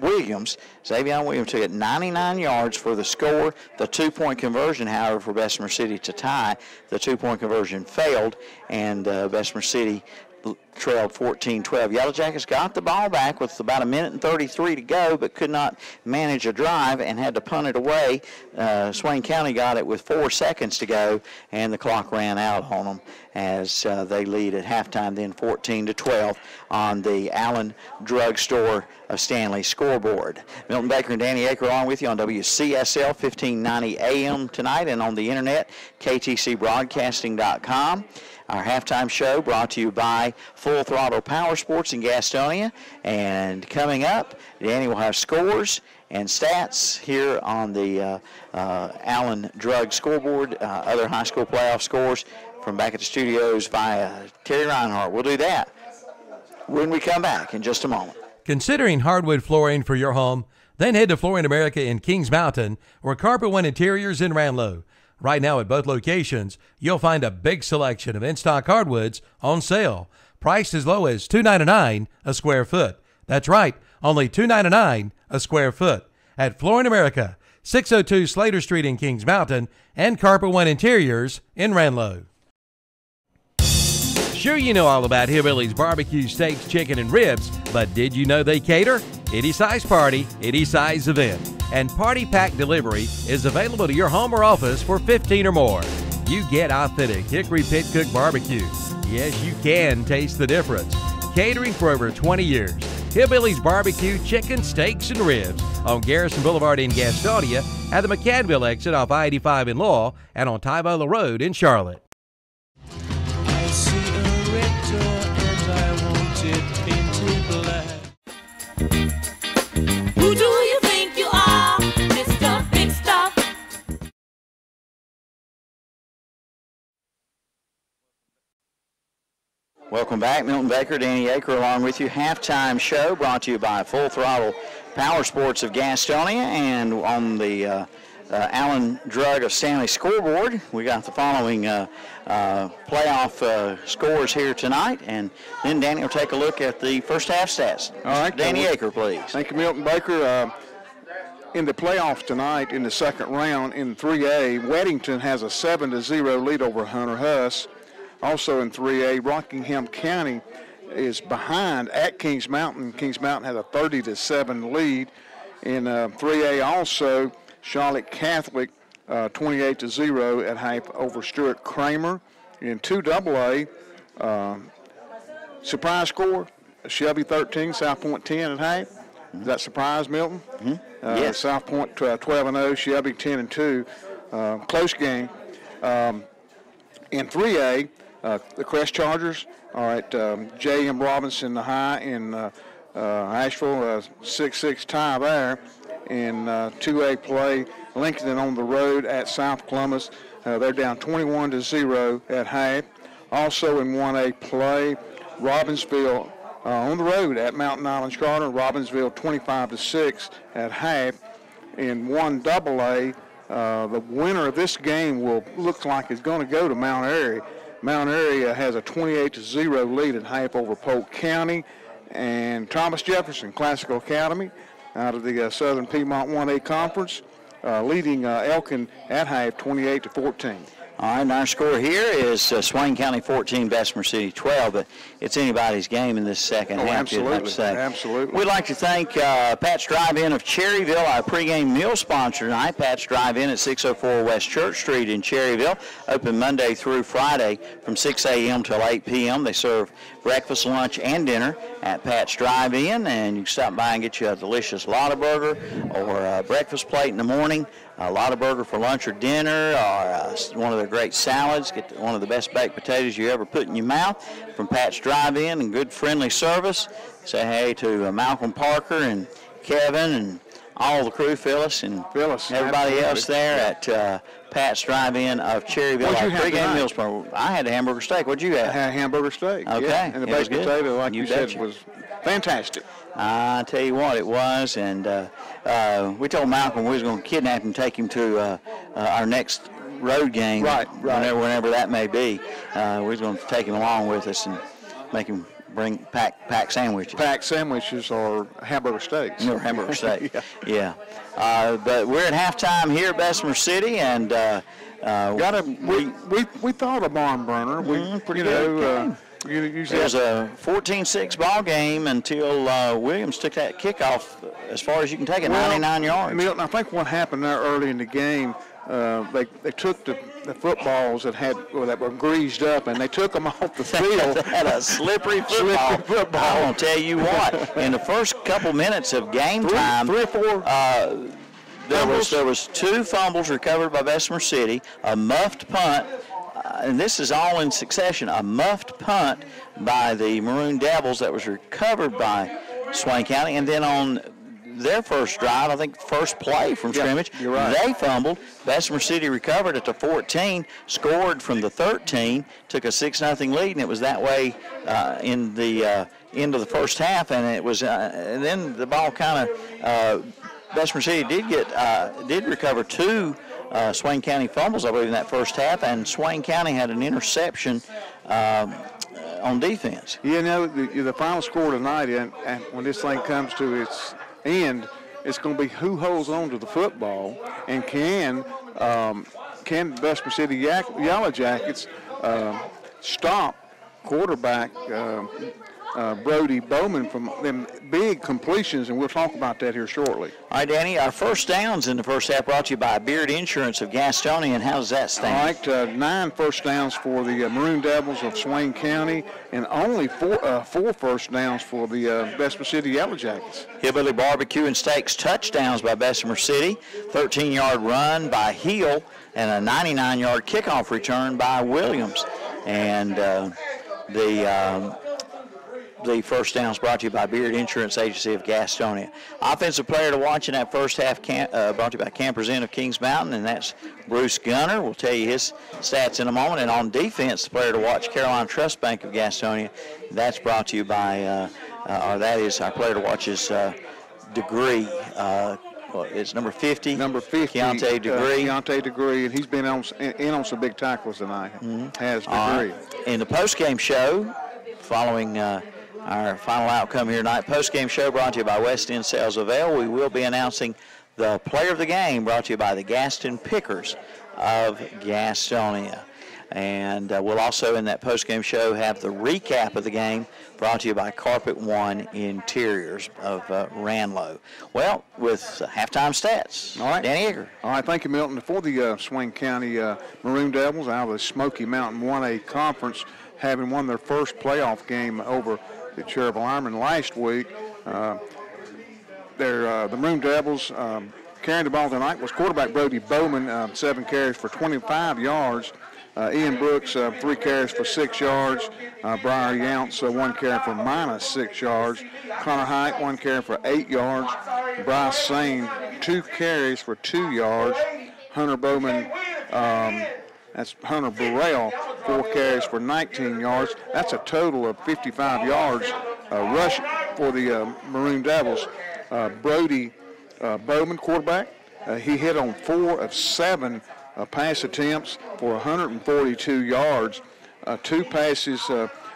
S1: Williams. Xavier Williams took it 99 yards for the score. The 2-point conversion, however, for Bessemer City to tie. The 2-point conversion failed, and Bessemer City trailed 14-12. Yellow Jackets got the ball back with about 1:33 to go, but could not manage a drive and had to punt it away. Swain County got it with 4 seconds to go, and the clock ran out on them as they lead at halftime, then 14-12 on the Allen Drug Store of Stanley scoreboard. Milton Baker and Danny Aker along with you on WCSL 1590 AM tonight, and on the internet, ktcbroadcasting.com. Our halftime show brought to you by Full Throttle Power Sports in Gastonia. And coming up, Danny will have scores and stats here on the Allen Drug scoreboard, other high school playoff scores from back at the studios via Terry Reinhardt. We'll do that when we come back in just a moment.
S3: Considering hardwood flooring for your home? Then head to Flooring America in Kings Mountain or Carpet One Interiors in Ranlow. Right now at both locations, you'll find a big selection of in-stock hardwoods on sale, priced as low as $2.99 a square foot. That's right, only $2.99 a square foot at Flooring America, 602 Slater Street in Kings Mountain, and Carpet One Interiors in Ranlow. Sure, you know all about Hillbilly's barbecue, steaks, chicken, and ribs, but did you know they cater? Any size party, any size event. And Party Pack Delivery is available to your home or office for 15 or more. You get authentic Hickory Pit Cook barbecue. Yes, you can taste the difference. Catering for over 20 years. Hillbilly's Barbecue, chicken, steaks, and ribs on Garrison Boulevard in Gastonia, at the McCadville exit off I-85 in Laurel, and on Tybola Road in Charlotte.
S5: I see a red door and I want it painted black. Who do you think you are, Mr. Big Stuff?
S1: Welcome back. Milton Baker, Danny Aker along with you. Halftime show brought to you by Full Throttle Power Sports of Gastonia, and on the Allen Drug of Stanley scoreboard, we got the following playoff scores here tonight, and then Danny will take a look at the first half stats.
S2: All right,
S1: Danny Aker, please.
S2: Thank you, Milton Baker. In the playoffs tonight, in the second round, in 3A, Weddington has a 7-0 lead over Hunter Huss. Also in 3A, Rockingham County is behind at Kings Mountain. Kings Mountain has a 30-7 lead. In 3A also, Charlotte Catholic 28-0 at half over Stuart Kramer. In 2AA, surprise score, Shelby 13, South Point 10 at half. Does that surprise, Milton?
S1: Mm-hmm. Yes.
S2: South Point 12-0, Shelby 10-2. Close game. In 3A, the Crest Chargers, all right, J.M. Robinson the High in Asheville, 6-6 tie there. In 2A play, Lincoln on the road at South Columbus. They're down 21-0 at half. Also in 1A play, Robbinsville on the road at Mountain Island Charter. Robbinsville 25-6 at half. In 1AA, the winner of this game looks like it's going to go to Mount Airy. Mount Airy has a 28-0 lead at half over Polk County. And Thomas Jefferson Classical Academy out of the Southern Piedmont 1A Conference, leading Elkin at half 28-14.
S1: All right, and our score here is Swain County 14, Bessemer City 12, but it's anybody's game in this second half.
S2: Absolutely,
S1: say.
S2: absolutely.
S1: We'd like to thank Pat's Drive-In of Cherryville, our pregame meal sponsor tonight. Pat's Drive-In at 604 West Church Street in Cherryville, open Monday through Friday from 6 a.m. till 8 p.m. They serve breakfast, lunch, and dinner at Pat's Drive-In, and you can stop by and get you a delicious Lotta Burger or a breakfast plate in the morning, a Lotta Burger for lunch or dinner, or one of their great salads. Get one of the best baked potatoes you ever put in your mouth from Pat's Drive-In, and good friendly service. Say hey to Malcolm Parker and Kevin and all the crew, Phyllis and everybody else there at Pat's Drive-In of Cherryville.
S2: What'd you have tonight?
S1: Meals program. I had a hamburger steak. What'd you have?
S2: I had a hamburger steak.
S1: Okay.
S2: Yeah. And the baked potato, like you said,
S1: betcha.
S2: was fantastic.
S1: I tell you what, it was, and we told Malcolm we was going to kidnap him and take him to our next road game,
S2: right.
S1: Whenever that may be. We was going to take him along with us and make him pack sandwiches.
S2: Pack sandwiches or hamburger steaks.
S1: Or hamburger steak. Yeah. But we're at halftime here at Bessemer City, and
S2: we thought a barn burner.
S1: Pretty good game. It was a 14-6 ball game until Williams took that kickoff as far as you can take it, 99 yards.
S2: Milton, I think what happened there early in the game, they took the footballs that were greased up, and they took them off the field.
S1: They had a slippery football. I'm going to tell you what, in the first couple minutes of game time,
S2: three or four
S1: there was 2 fumbles recovered by Bessemer City, a muffed punt, and this is all in succession, a muffed punt by the Maroon Devils that was recovered by Swain County, and then on their first drive, I think first play from scrimmage,
S2: you're right.
S1: They fumbled. Bessemer City recovered at the 14, scored from the 13, took a 6-0 lead, and it was that way in the end of the first half, and it was and then the ball kind of Bessemer City did recover 2 Swain County fumbles, I believe, in that first half, and Swain County had an interception on defense.
S2: You know, the final score tonight, and when this thing comes to its end, it's going to be who holds on to the football, and can Bessemer City Yellow Jackets stop quarterback Brody Bowman from them big completions, and we'll talk about that here shortly.
S1: All right, Danny, our first downs in the first half brought to you by Beard Insurance of Gastonia, and how does that stand?
S2: All right, 9 first downs for the Maroon Devils of Swain County, and only 4 first downs for the Bessemer City Yellow Jackets.
S1: Hillbilly Barbecue and Steaks touchdowns by Bessemer City, 13-yard run by Heel, and a 99-yard kickoff return by Williams. And the first downs brought to you by Beard Insurance Agency of Gastonia. Offensive player to watch in that first half brought to you by Campers Inn of Kings Mountain, and that's Bruce Gunner. We'll tell you his stats in a moment. And on defense, the player to watch, Carolina Trust Bank of Gastonia. That's brought to you by, or that is our player to watch's Degree. It's number 50.
S2: Number 50.
S1: Keontae Degree.
S2: Keontae Degree, and he's been in on some big tackles tonight. Has Degree.
S1: In the postgame show, following our final outcome here tonight, postgame show brought to you by West End Sales of Ale. We will be announcing the player of the game brought to you by the Gaston Pickers of Gastonia. And we'll also, in that postgame show, have the recap of the game brought to you by Carpet One Interiors of Ranlow. Well, with halftime stats,
S2: all right,
S1: Danny Egger.
S2: All right, thank you, Milton. For the Swain County Maroon Devils out of the Smoky Mountain 1A Conference, having won their first playoff game over the Cherryville Ironmen last week, the Maroon Devils carrying the ball tonight was quarterback Brody Bowman, 7 carries for 25 yards. Ian Brooks, 3 carries for 6 yards. Briar Younts, 1 carry for -6 yards. Connor Height, 1 carry for 8 yards. Bryce Sane, 2 carries for 2 yards. Hunter Bowman, that's Hunter Burrell, 4 carries for 19 yards. That's a total of 55 yards rush for the Maroon Devils. Brody Bowman, quarterback, he hit on 4 of 7 pass attempts for 142 yards. 2 passes,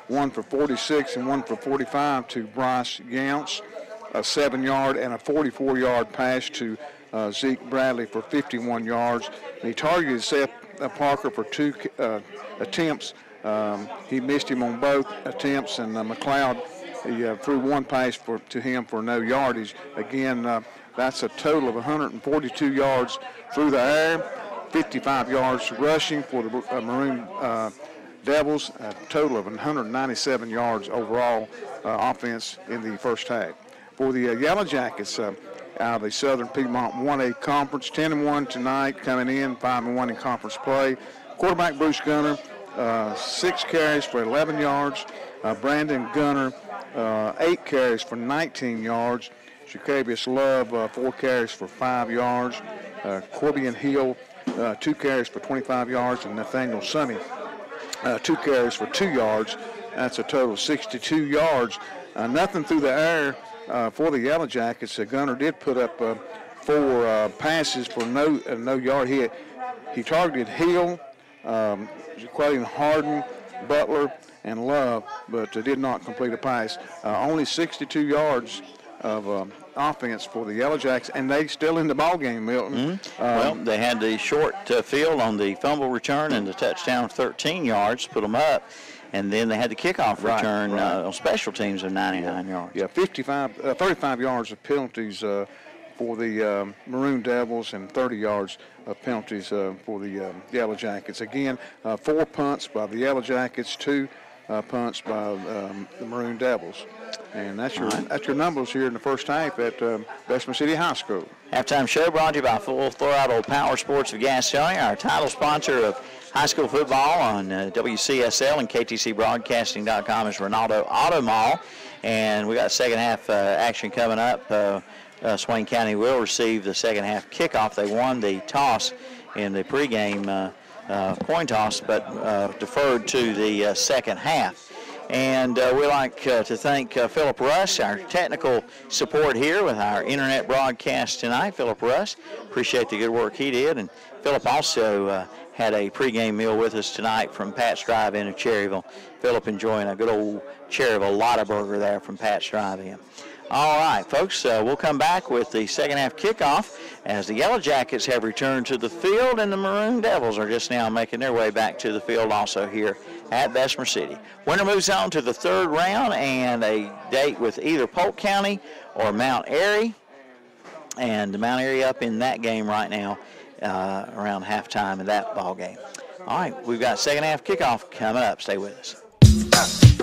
S2: 1 for 46 and 1 for 45 to Bryce Younts, a 7-yard and a 44-yard pass to Zeke Bradley for 51 yards. And he targeted Seth Parker for 2 attempts. He missed him on both attempts, and McLeod, he threw 1 pass to him for no yardage. Again, that's a total of 142 yards through the air, 55 yards rushing for the Maroon Devils, a total of 197 yards overall offense in the first half. For the Yellow Jackets, out of the Southern Piedmont 1A Conference, 10-1 tonight, coming in 5-1 in conference play. Quarterback Bruce Gunner, 6 carries for 11 yards. Brandon Gunner, 8 carries for 19 yards. Jacavius Love, 4 carries for 5 yards. Corbian Hill, 2 carries for 25 yards. And Nathaniel Sonny, 2 carries for 2 yards. That's a total of 62 yards. Nothing through the air for the Yellow Jackets. Gunner did put up 4 passes for no yard. He targeted Hill, Quaden Harden, Butler, and love, but did not complete a pass. Only 62 yards of offense for the Yellow Jackets, and they still in the ball game, Milton.
S1: Well, they had the short field on the fumble return and the touchdown of 13 yards, put them up, and then they had the kickoff return on special teams of 99 yards.
S2: Yeah, 35 yards of penalties for the Maroon Devils and 30 yards of penalties for the Yellow Jackets. Again, 4 punts by the Yellow Jackets, 2 punts by the Maroon Devils. And that's your numbers here in the first half at Bessemer City High School.
S1: Halftime show brought to you by Full Throttle Power Sports of Gastonia, our title sponsor of high school football on WCSL and KTCBroadcasting.com is Ronaldo Auto Mall. And we got second half action coming up. Swain County will receive the second half kickoff. They won the toss in the pregame coin toss, but deferred to the second half. And we'd like to thank Philip Russ, our technical support here with our internet broadcast tonight. Philip Russ, appreciate the good work he did. And Philip also had a pregame meal with us tonight from Pat's Drive-In in Cherryville. Philip enjoying a good old Cherryville Lotta Burger there from Pat's Drive-In. All right, folks, we'll come back with the second half kickoff as the Yellow Jackets have returned to the field and the Maroon Devils are just now making their way back to the field also here at Bessemer City. Winner moves on to the third round and a date with either Polk County or Mount Airy. And Mount Airy up in that game right now around halftime in that ball game. All right, we've got second half kickoff coming up. Stay with us.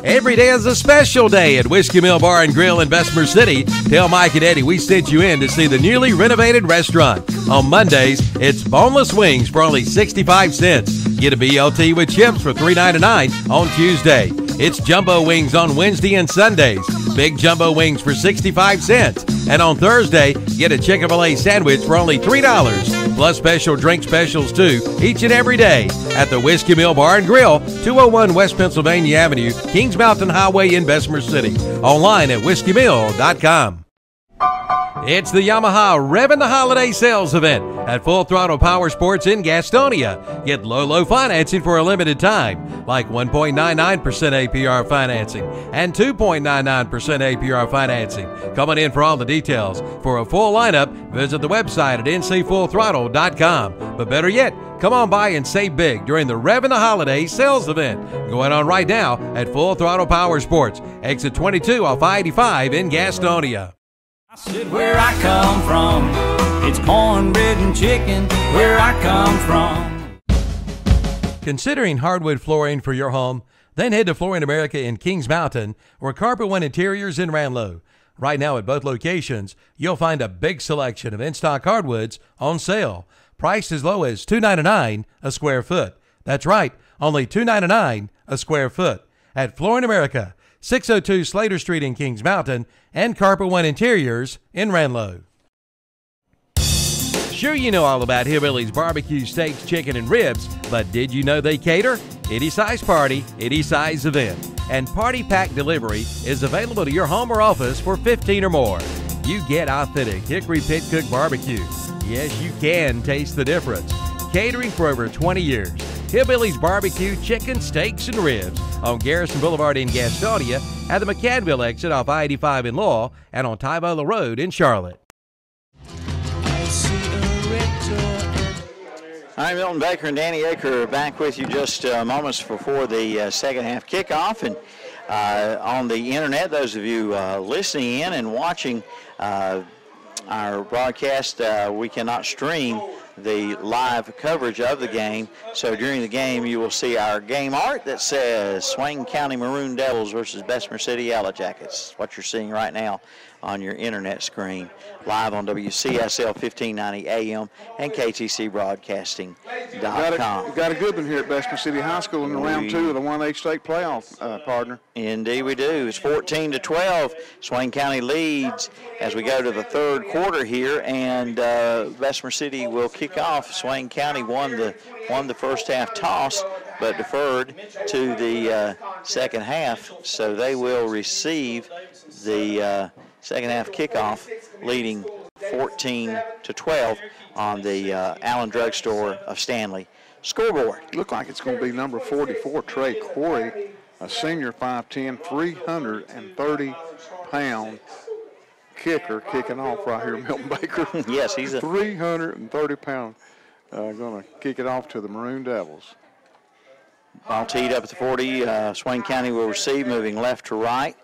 S3: Every day is a special day at Whiskey Mill Bar and Grill in Bessemer City. Tell Mike and Eddie we sent you in to see the newly renovated restaurant. On Mondays, it's boneless wings for only 65 cents. Get a BLT with chips for $3.99 on Tuesday. It's jumbo wings on Wednesday and Sundays. Big jumbo wings for 65 cents. And on Thursday, get a Chick-fil-A sandwich for only $3. Plus special drink specials too, each and every day at the Whiskey Mill Bar and Grill, 201 West Pennsylvania Avenue, Kings Mountain Highway in Bessemer City. Online at whiskeymill.com. It's the Yamaha Revvin' the Holiday Sales Event at Full Throttle Power Sports in Gastonia. Get low financing for a limited time, like 1.99% APR financing and 2.99% APR financing. Coming in for all the details. For a full lineup, visit the website at ncfullthrottle.com. But better yet, come on by and save big during the Revvin' the Holiday Sales Event going on right now at Full Throttle Power Sports, exit 22 off I-85 in Gastonia.
S12: I said where I come from, it's cornbread and chicken where I come from.
S3: Considering hardwood flooring for your home? Then head to Flooring America in Kings Mountain or Carpet One Interiors in Ranlow. Right now at both locations, you'll find a big selection of in-stock hardwoods on sale, priced as low as $2.99 a square foot. That's right, only $2.99 a square foot at Flooring America, 602 Slater Street in Kings Mountain, and Carpet One Interiors in Ranlow. Sure, you know all about Hillbilly's barbecue, steaks, chicken, and ribs, but did you know they cater? Any size party, any size event. And Party Pack Delivery is available to your home or office for 15 or more. You get authentic Hickory Pit Cook barbecue. Yes, you can taste the difference. Catering for over 20 years. Hillbilly's Barbecue, chicken, steaks, and ribs on Garrison Boulevard in Gastonia, at the McCannville exit off I-85 in Lowell, and on Tybola Road in Charlotte.
S1: Hi, Milton Baker and Danny Aker back with you just moments before the second half kickoff. And on the internet, those of you listening in and watching our broadcast, we cannot stream the live coverage of the game. So during the game, you will see our game art that says Swain County Maroon Devils versus Bessemer City Yellow Jackets. What you're seeing right now on your internet screen, live on WCSL 1590 AM and KTC Broadcasting.com.
S2: Got a good one here at Bessemer City High School in the round 2 of the 1H state playoff, partner.
S1: Indeed we do. It's 14-12. Swain County leads as we go to the third quarter here, and Bessemer City will kick off. Swain County won the first half toss, but deferred to the second half, so they will receive the second half kickoff, leading 14-12 on the Allen Drugstore of Stanley scoreboard.
S2: Look like it's going to be number 44, Trey Corey, a senior 5'10", 330-pound kicker kicking off right here, Milton Baker.
S1: Yes, he's a
S2: 330-pound. Going to kick it off to the Maroon Devils.
S1: ball teed up at the 40. Swain County will receive, moving left to right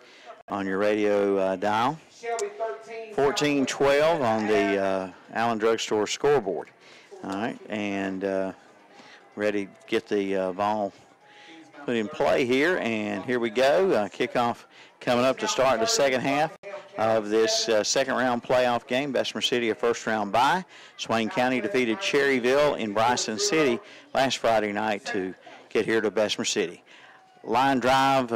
S1: on your radio dial. 14-12 on the Allen Drugstore scoreboard. All right, and ready to get the ball put in play here, and here we go. Kickoff coming up to start the second half of this second round playoff game. Bessemer City a first round bye. Swain County defeated Cherryville in Bryson City last Friday night to get here to Bessemer City. Line drive,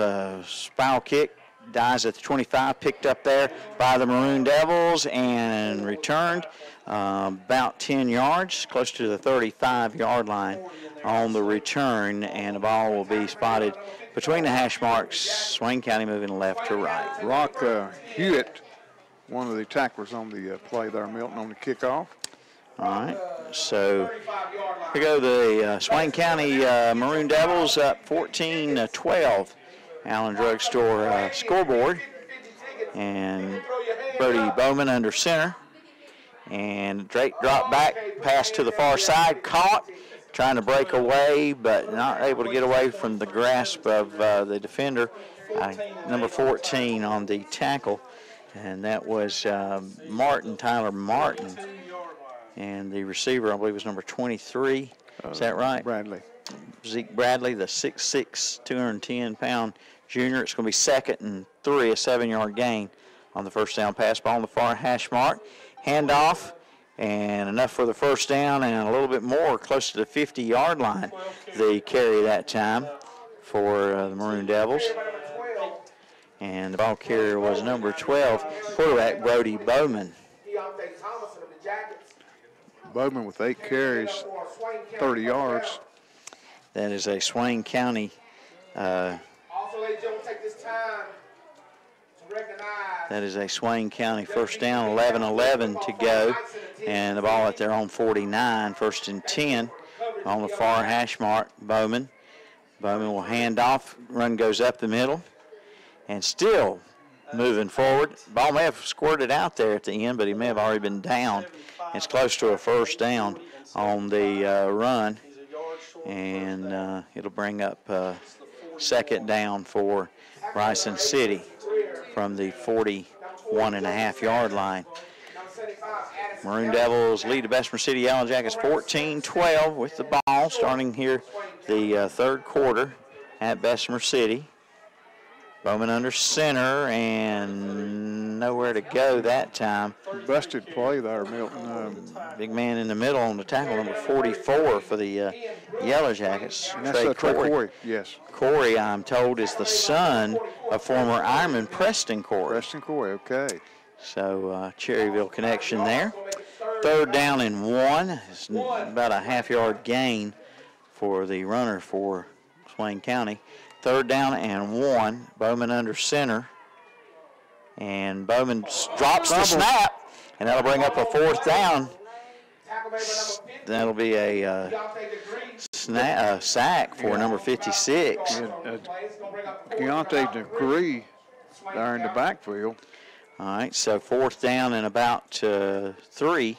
S1: spiral kick, dies at the 25, picked up there by the Maroon Devils and returned about 10 yards, close to the 35-yard line on the return, and the ball will be spotted between the hash marks. Swain County moving left to right.
S2: Rock Hewitt, one of the tacklers on the play there, Milton, on the kickoff.
S1: All right, so here go the Swain County Maroon Devils up 14-12. Allen Drugstore scoreboard, and Brody Bowman under center, and Drake dropped back, pass to the far side, caught, trying to break away, but not able to get away from the grasp of the defender, number 14 on the tackle, and that was Tyler Martin, and the receiver, I believe, was number 23. Is that right?
S2: Bradley.
S1: Zeke Bradley, the 6'6", 210-pound junior. It's going to be 2nd and 3, a 7-yard gain on the first down pass. Ball on the far hash mark. Handoff, and enough for the first down and a little bit more, close to the 50-yard line. The carry that time for the Maroon Devils. And the ball carrier was number 12, quarterback Brody Bowman.
S2: Bowman with 8 carries, 30 yards.
S1: That is a Swain County first down, 11-11 to go, and the ball at their own 49, 1st and 10 on the far hash mark. Bowman will hand off, run goes up the middle, and still moving forward. Ball may have squirted out there at the end, but he may have already been down. It's close to a first down on the run, and it'll bring up second down for Bryson City from the 41.5-yard line. Maroon Devils lead the Bessemer City Yellow Jackets 14-12 with the ball starting here the third quarter at Bessemer City. Bowman under center and nowhere to go that time.
S2: Busted play there, Milton.
S1: Big man in the middle on the tackle, number 44 for the Yellow Jackets.
S2: And that's Trey Corey, yes.
S1: Corey, I'm told, is the son of former Ironman Preston Corey.
S2: Preston Corey, okay.
S1: So Cherryville connection there. Third down and 1. It's about a half-yard gain for the runner for Swain County. Third down and 1. Bowman under center. And Bowman drops the snap, and that'll bring up a fourth down. That'll be a sack for number 56.
S2: Keontae DeGree there in the backfield.
S1: All right, so fourth down and about 3,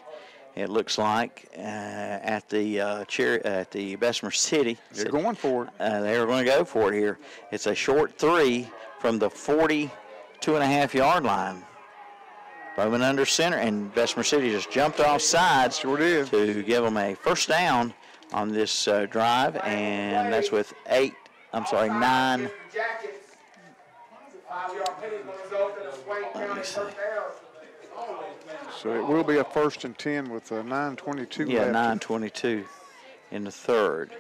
S1: it looks like, at the Bessemer City.
S2: They're going for it.
S1: They're going to go for it here. It's a short 3 from the 42.5-yard line. Bowman under center, and Bessemer City just jumped off sides to give them a first down on this drive, and that's with 9.
S2: So it will be a 1st and 10 with 9:22
S1: Yeah,
S2: left.
S1: 9:22 in the third.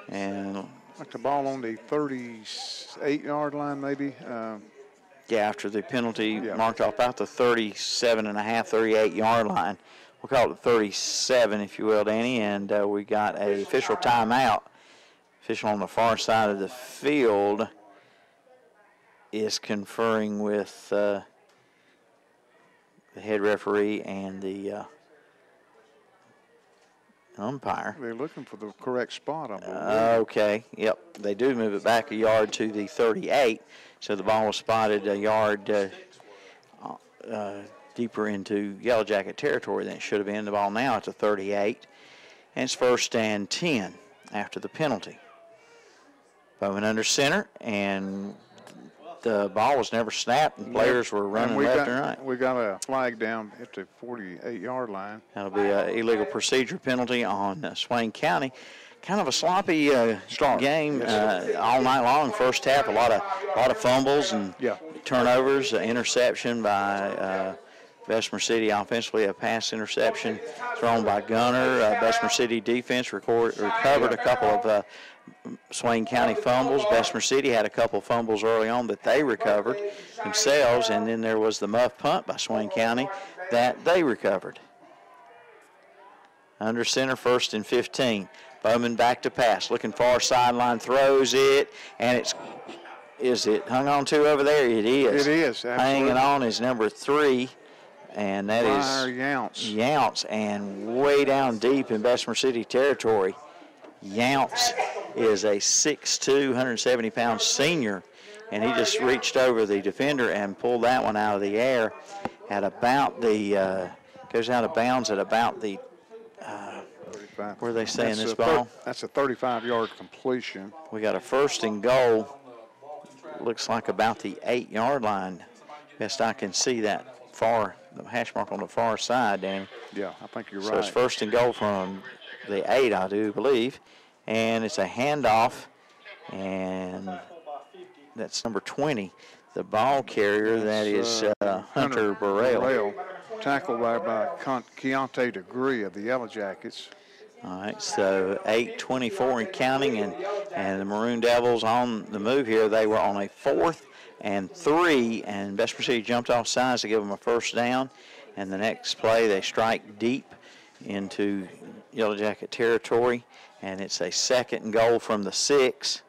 S1: And
S2: like the ball on the 38-yard line, maybe.
S1: Yeah, after the penalty marked off about the 37.5, 38-yard line. We'll call it 37, if you will, Danny. And we got a official timeout. Official on the far side of the field is conferring with the head referee and the umpire.
S2: They're looking for the correct spot, I believe.
S1: Okay, yep. They do move it back a yard to the 38, so the ball was spotted a yard deeper into Yellow Jacket territory than it should have been. The ball now at the 38, and it's 1st and 10 after the penalty. Bowman under center, and the ball was never snapped, and players were running left and right.
S2: We got a flag down at the 48-yard line.
S1: That'll be an illegal procedure penalty on Swain County. Kind of a sloppy game all night long. First half, a lot of fumbles and turnovers, interception by Bessemer City offensively, a pass interception thrown by Gunner. Bessemer City defense recovered a couple of Swain County fumbles. Bessemer City had a couple fumbles early on that they recovered themselves, and then there was the muff punt by Swain County that they recovered. Under center, 1st and 15. Bowman back to pass, looking far sideline, throws it, and is it hung on to over there? It is.
S2: It is, absolutely.
S1: Hanging on is number 3, and that is
S2: Younts,
S1: and way down deep in Bessemer City territory. Younts is a 6'2", 170-pound senior, and he just reached over the defender and pulled that one out of the air at about the goes out of bounds at about the where are they saying this ball?
S2: That's a 35-yard completion.
S1: We got a 1st and goal. Looks like about the 8-yard line. Best I can see that far, the hash mark on the far side, Danny.
S2: Yeah, I think you're right.
S1: So it's 1st and goal from the 8, I do believe. And it's a handoff, and that's number 20, the ball carrier. That is Hunter Burrell.
S2: Tackled by Keontae Degree of the Yellow Jackets.
S1: All right, so 8:24 and counting, and the Maroon Devils on the move here. They were on a 4th and 3, and Bessemer City jumped off sides to give them a 1st down. And the next play, they strike deep into Yellow Jacket territory, and it's a 2nd and goal from the 6.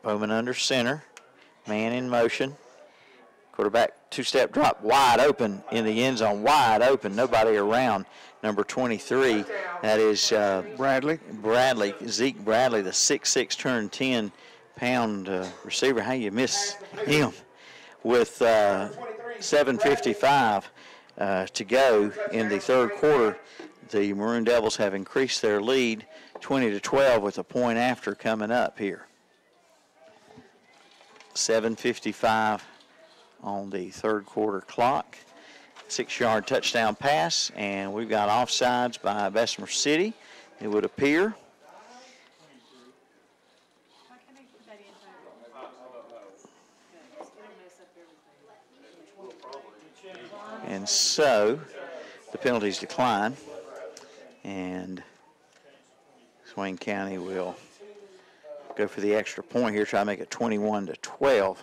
S1: Bowman under center, man in motion. Quarterback 2-step drop, wide open in the end zone, wide open, nobody around. Number 23, that is Zeke Bradley, the 6'6", 210-pound receiver. How you miss him? With 7:55 to go in the 3rd quarter, the Maroon Devils have increased their lead 20-12 with a point after coming up here. 7:55 on the 3rd quarter clock. 6-yard touchdown pass, and we've got offsides by Bessemer City, it would appear. And so the penalties decline, and Swain County will go for the extra point here, try to make it 21-12.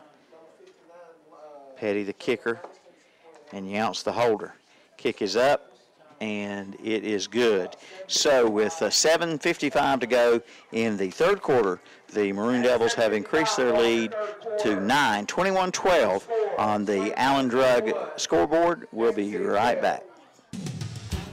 S1: Petty the kicker, and Younts the holder. Kick is up, and it is good. So with 7:55 to go in the 3rd quarter, the Maroon Devils have increased their lead to 9, 21-12 on the Allen Drug scoreboard. We'll be right back.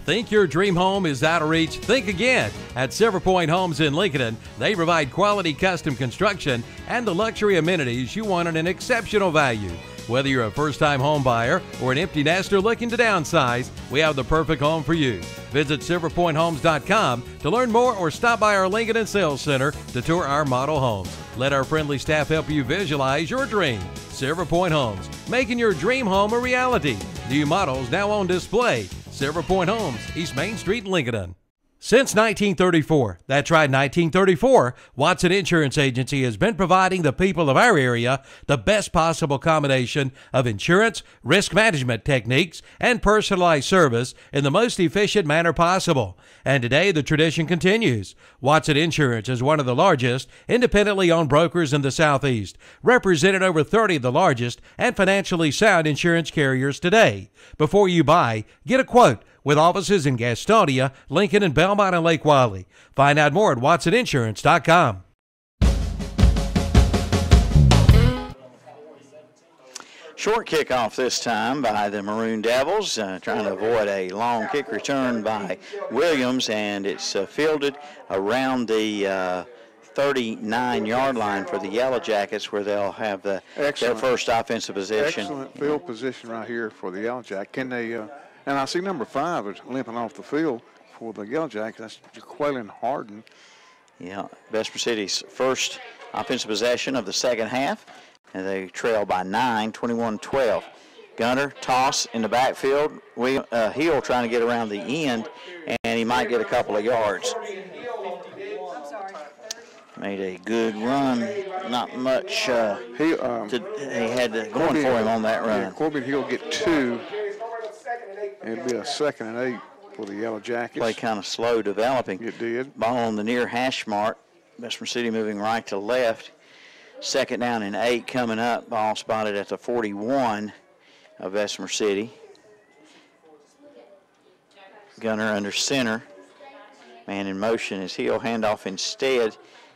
S3: Think your dream home is out of reach? Think again. At Silver Point Homes in Lincoln, they provide quality custom construction and the luxury amenities you want at an exceptional value. Whether you're a first-time home buyer or an empty nester looking to downsize, we have the perfect home for you. Visit silverpointhomes.com to learn more or stop by our Lincoln Sales Center to tour our model homes. Let our friendly staff help you visualize your dream. Silver Point Homes, making your dream home a reality. New models now on display. Silver Point Homes, East Main Street, Lincoln. Since 1934, that's right, 1934, Watson Insurance Agency has been providing the people of our area the best possible combination of insurance, risk management techniques, and personalized service in the most efficient manner possible. And today, the tradition continues. Watson Insurance is one of the largest independently owned brokers in the Southeast, representing over 30 of the largest and financially sound insurance carriers today. Before you buy, get a quote with offices in Gastonia, Lincoln, and Belmont and Lake Wylie. Find out more at WatsonInsurance.com.
S1: Short kickoff this time by the Maroon Devils, trying to avoid a long kick return by Williams, and it's fielded around the 39-yard line for the Yellow Jackets, where they'll have their first offensive possession.
S2: Excellent field position right here for the Yellow Jackets. Can they? And I see number 5 is limping off the field for the Yellow Jackets. That's Jaqueline Harden.
S1: Yeah, Bessemer City's first offensive possession of the second half, and they trail by 9, 21-12. Gunner, toss in the backfield. Hill trying to get around the end, and he might get a couple of yards. Made a good run. Not much. He had going for him on that run.
S2: Yeah, Corbin Hill get 2. It'd be a 2nd and 8 for the Yellow Jackets.
S1: Play kind of slow developing.
S2: It did.
S1: Ball on the near hash mark. Bessemer City moving right to left. 2nd down and 8 coming up. Ball spotted at the 41 of Bessemer City. Gunner under center. Man in motion is Hill. Handoff instead.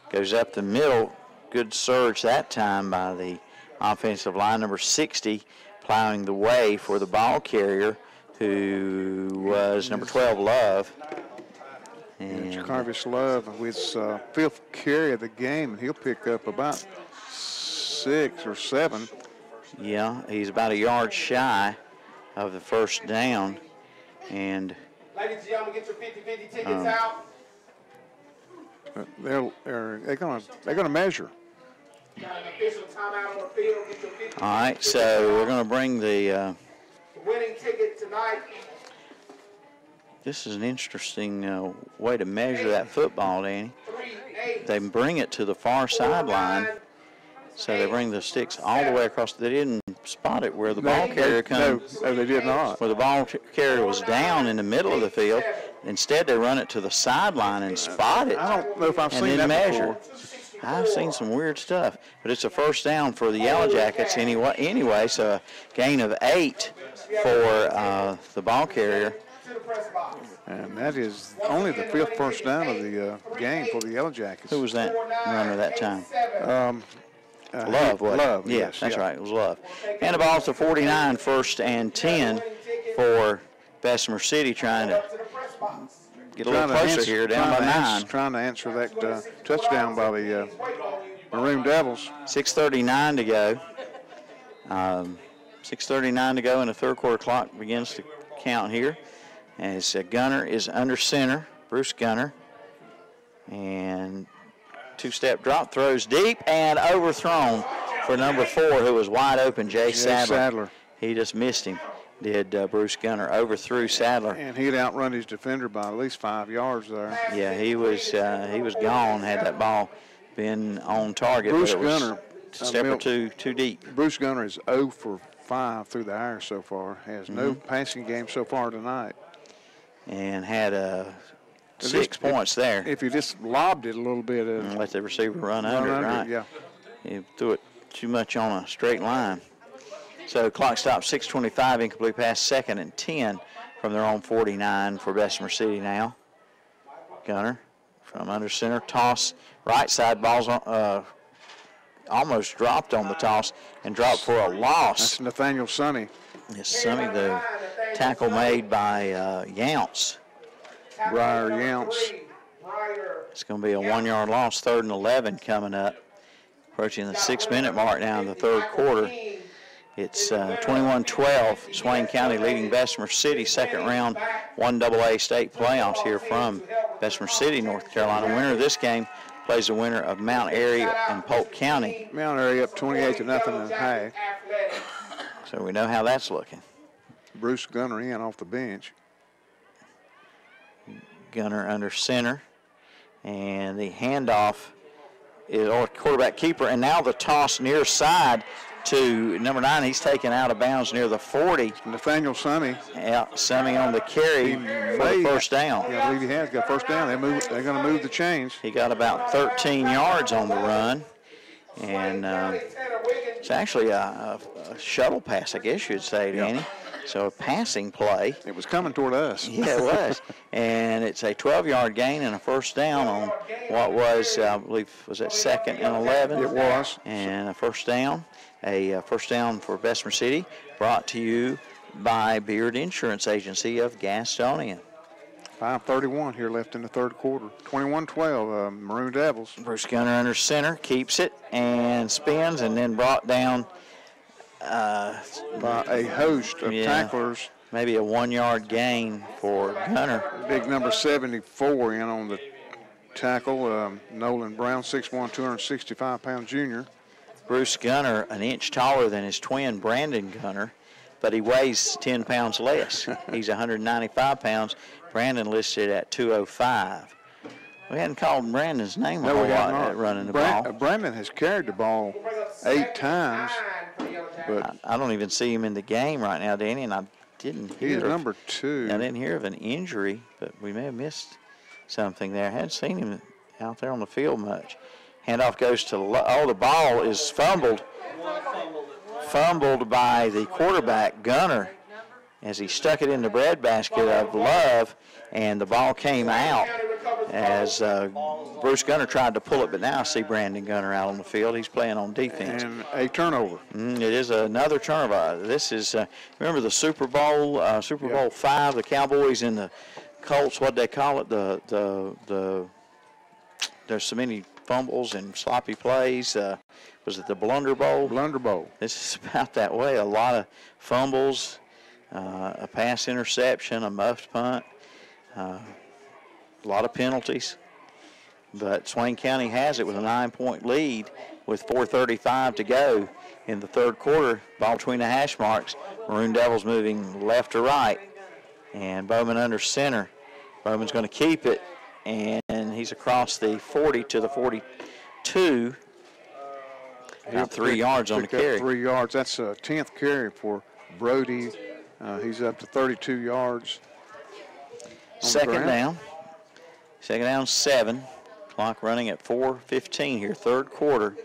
S1: Goes up the middle. Good surge that time by the offensive line. Number 60 plowing the way for the ball carrier, who was number 12, Love.
S2: And Jarvis Love with his 5th carry of the game, and he'll pick up about 6 or 7.
S1: Yeah, he's about a yard shy of the first down. And
S10: ladies and gentlemen, get your 50-50 tickets out.
S2: They're gonna measure.
S1: All right, so we're going to bring the
S10: winning ticket tonight.
S1: This is an interesting way to measure that football, Danny. They bring it to the far sideline, so they bring the sticks all the way across. They didn't spot it where the ball carrier comes.
S2: No, they did not.
S1: Where the ball carrier was down in the middle of the field. Instead, they run it to the sideline and spot it.
S2: I don't know if I've
S1: and
S2: seen
S1: then
S2: that
S1: measure.
S2: before.
S1: I've seen some weird stuff, but it's a first down for the Yellow Jackets anyway, so a gain of 8 for the ball carrier.
S2: And that is only the 5th first down of the game for the Yellow Jackets.
S1: Who was that runner that time?
S2: Love,
S1: wasn't it?
S2: Love,
S1: Yeah,
S2: yes.
S1: that's right, it was Love. And the ball's to 49, 1st and 10 for Bessemer City, trying to get a little closer here, down by 9.
S2: Trying to answer that touchdown by the Maroon Devils.
S1: 6:39 to go. 6:39 to go, and the third quarter clock begins to count here. As Gunner is under center, Bruce Gunner. And 2-step drop, throws deep, and overthrown for number 4, who was wide open, Jay Sadler. He just missed him. Did Bruce Gunner overthrew Sadler.
S2: And he'd outrun his defender by at least 5 yards there.
S1: Yeah, he was gone had that ball been on target.
S2: Bruce
S1: but it was
S2: Gunner,
S1: a step or two deep.
S2: Bruce Gunner is 0 for 5 through the air so far. Has no passing game so far tonight.
S1: And had 6 points there.
S2: If you just lobbed it a little bit.
S1: And let the receiver run under it, right?
S2: Yeah.
S1: He threw it too much on a straight line. So clock stops, 6:25, incomplete pass, 2nd and 10 from their own 49 for Bessemer City now. Gunner from under center, toss, right side, ball's almost dropped on the toss and dropped for a loss.
S2: That's Nathaniel Sonny.
S1: Yes, Sonny, the tackle made by Younce.
S2: Briar Younce.
S1: It's going to be a 1-yard loss, 3rd and 11 coming up. Approaching the 6-minute mark now in the third quarter. It's 21-12, Swain County leading Bessemer City, 2nd round 1AA state playoffs here from Bessemer City, North Carolina. Winner of this game plays the winner of Mount Airy and Polk County.
S2: Mount Airy up 28-0 in half.
S1: So we know how that's looking.
S2: Bruce Gunner in off the bench.
S1: Gunner under center. And the handoff is our quarterback keeper. And now the toss near side to number 9. He's taken out of bounds near the 40.
S2: Nathaniel Sonny.
S1: Yeah, Sonny on the carry for the first down.
S2: Yeah, I believe he has got first down. They're going to move the chains.
S1: He got about 13 yards on the run. And it's actually a shuttle pass, I guess you'd say, Danny. So a passing play.
S2: It was coming toward us.
S1: Yeah, it was. And it's a 12-yard gain and a first down on what was, I believe, was that 2nd and 11?
S2: It was.
S1: And a first down. A first down for Bessemer City, brought to you by Beard Insurance Agency of Gastonia.
S2: 5:31 here left in the third quarter. 21-12, Maroon Devils.
S1: Bruce Gunner under center, keeps it and spins, and then brought down
S2: by a host of tacklers.
S1: Maybe a 1-yard gain for Gunner.
S2: Big number 74 in on the tackle, Nolan Brown, 6'1", 265-pound junior.
S1: Bruce Gunner, an inch taller than his twin, Brandon Gunner, but he weighs 10 pounds less. He's 195 pounds. Brandon listed at 205. We hadn't called Brandon's name a whole lot at running the ball.
S2: Brandon has carried the ball 8 times, but
S1: I don't even see him in the game right now, Danny, and I didn't hear.
S2: He's number 2.
S1: I didn't hear of an injury, but we may have missed something there. I hadn't seen him out there on the field much. Handoff goes to the ball is fumbled. Fumbled by the quarterback, Gunner, as he stuck it in the breadbasket of Love, and the ball came out as Bruce Gunner tried to pull it, but now I see Brandon Gunner out on the field. He's playing on defense.
S2: And a turnover.
S1: It is another turnover. This is, remember the Super Bowl 5, the Cowboys and the Colts, what they call it, there's so many fumbles and sloppy plays. Was it the Blunder Bowl?
S2: Blunder Bowl.
S1: This is about that way. A lot of fumbles, a pass interception, a muffed punt, a lot of penalties. But Swain County has it with a 9-point lead with 4:35 to go in the third quarter. Ball between the hash marks. Maroon Devils moving left to right. And Bowman under center. Bowman's going to keep it. And he's across the 40 to the 42. About 3 yards on the carry.
S2: 3 yards. That's a 10th carry for Brody. He's up to 32 yards.
S1: Second down. Second down, 7. Clock running at 4:15 here, third quarter.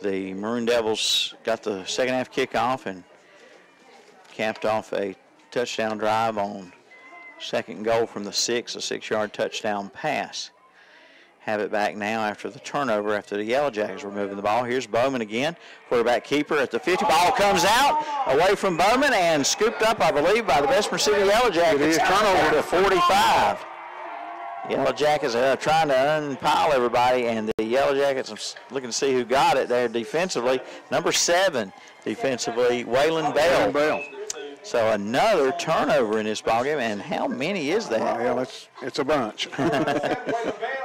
S1: The Maroon Devils got the second half kickoff and capped off a touchdown drive on second and goal from the 6, a 6-yard touchdown pass. Have it back now after the turnover, after the Yellow Jackets were moving the ball. Here's Bowman again, quarterback keeper at the 50. Ball comes out away from Bowman and scooped up, I believe, by the Bessemer City Yellow Jackets. Turnover to 45. Yellow Jackets are trying to unpile everybody, and the Yellow Jackets are looking to see who got it there defensively. Number 7 defensively, Waylon Bell. So another turnover in this ballgame, and how many is that?
S2: Well, it's a bunch.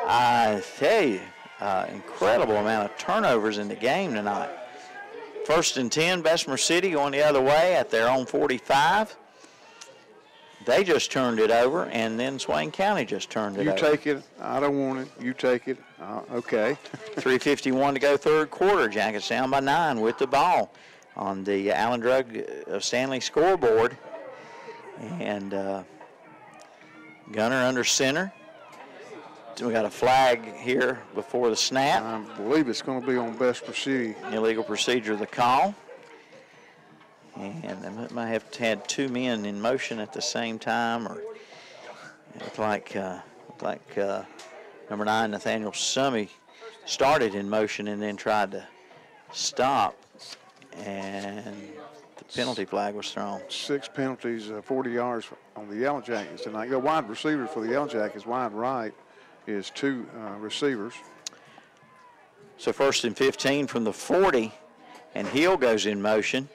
S1: I tell you, incredible amount of turnovers in the game tonight. 1st and 10, Bessemer City going the other way at their own 45. They just turned it over, and then Swain County just turned it over.
S2: You take it. I don't want it. You take it. Okay.
S1: 3:51 to go, third quarter. Jackets down by 9 with the ball on the Allen Drug Stanley scoreboard. And Gunner under center. We got a flag here before the snap.
S2: I believe it's going to be on Bessemer City.
S1: Illegal procedure, the call. And they might have had 2 men in motion at the same time, or it looked like number 9, Nathaniel Summey, started in motion and then tried to stop, and the penalty flag was thrown. 6
S2: penalties, 40 yards on the Yellow Jackets tonight. The wide receiver for the Yellow Jackets, wide right, is 2 receivers.
S1: So 1st and 15 from the 40, and Hill goes in motion.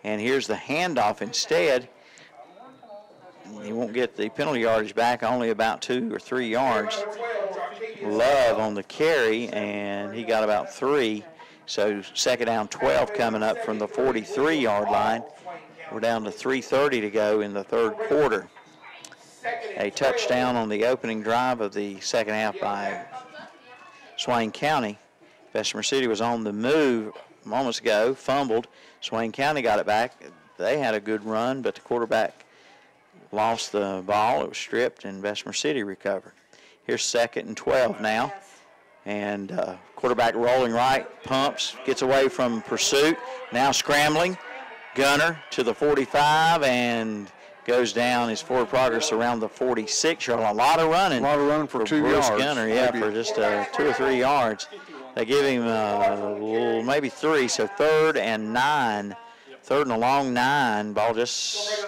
S1: And here's the handoff instead. He won't get the penalty yardage back, only about 2 or 3 yards. Love on the carry, and he got about 3. So second down, 12 coming up from the 43-yard line. We're down to 3:30 to go in the third quarter. A touchdown on the opening drive of the second half by Swain County. Bessemer City was on the move moments ago, fumbled. Swain County got it back. They had a good run, but the quarterback lost the ball. It was stripped, and Bessemer City recovered. Here's 2nd and 12 now. And quarterback rolling right, pumps, gets away from pursuit. Now scrambling. Gunner to the 45, and goes down. His forward progress around the 46-yard line. A lot of running.
S2: A lot of running for 2
S1: Bruce
S2: yards.
S1: Gunner, yeah,
S2: maybe.
S1: for just 2 or 3 yards. They give him maybe 3, so 3rd and 9. 3rd and a long 9. Ball just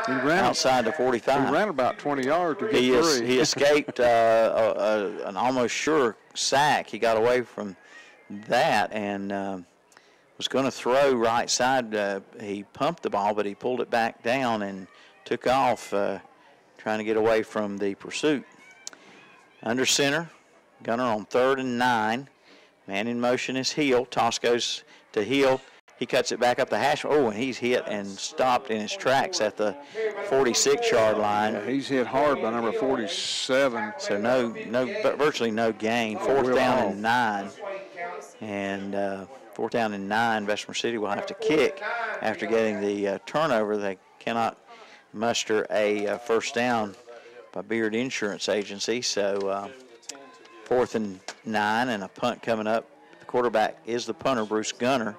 S1: outside the 45.
S2: He ran about 20 yards to get 3.
S1: He escaped an almost sure sack. He got away from that and was going to throw right side. He pumped the ball, but he pulled it back down and took off, trying to get away from the pursuit. Under center, Gunner on 3rd and 9. Man in motion is Hill. Toss goes to Hill. He cuts it back up the hash. Oh, and he's hit and stopped in his tracks at the 46-yard line.
S2: Yeah, he's hit hard by number 47.
S1: So virtually no gain. 4th down and 9. And 4th down and 9, Bessemer City will have to kick after getting the turnover. They cannot muster a first down by Beard Insurance Agency. So 4th and 9 and a punt coming up. The quarterback is the punter, Bruce Gunner.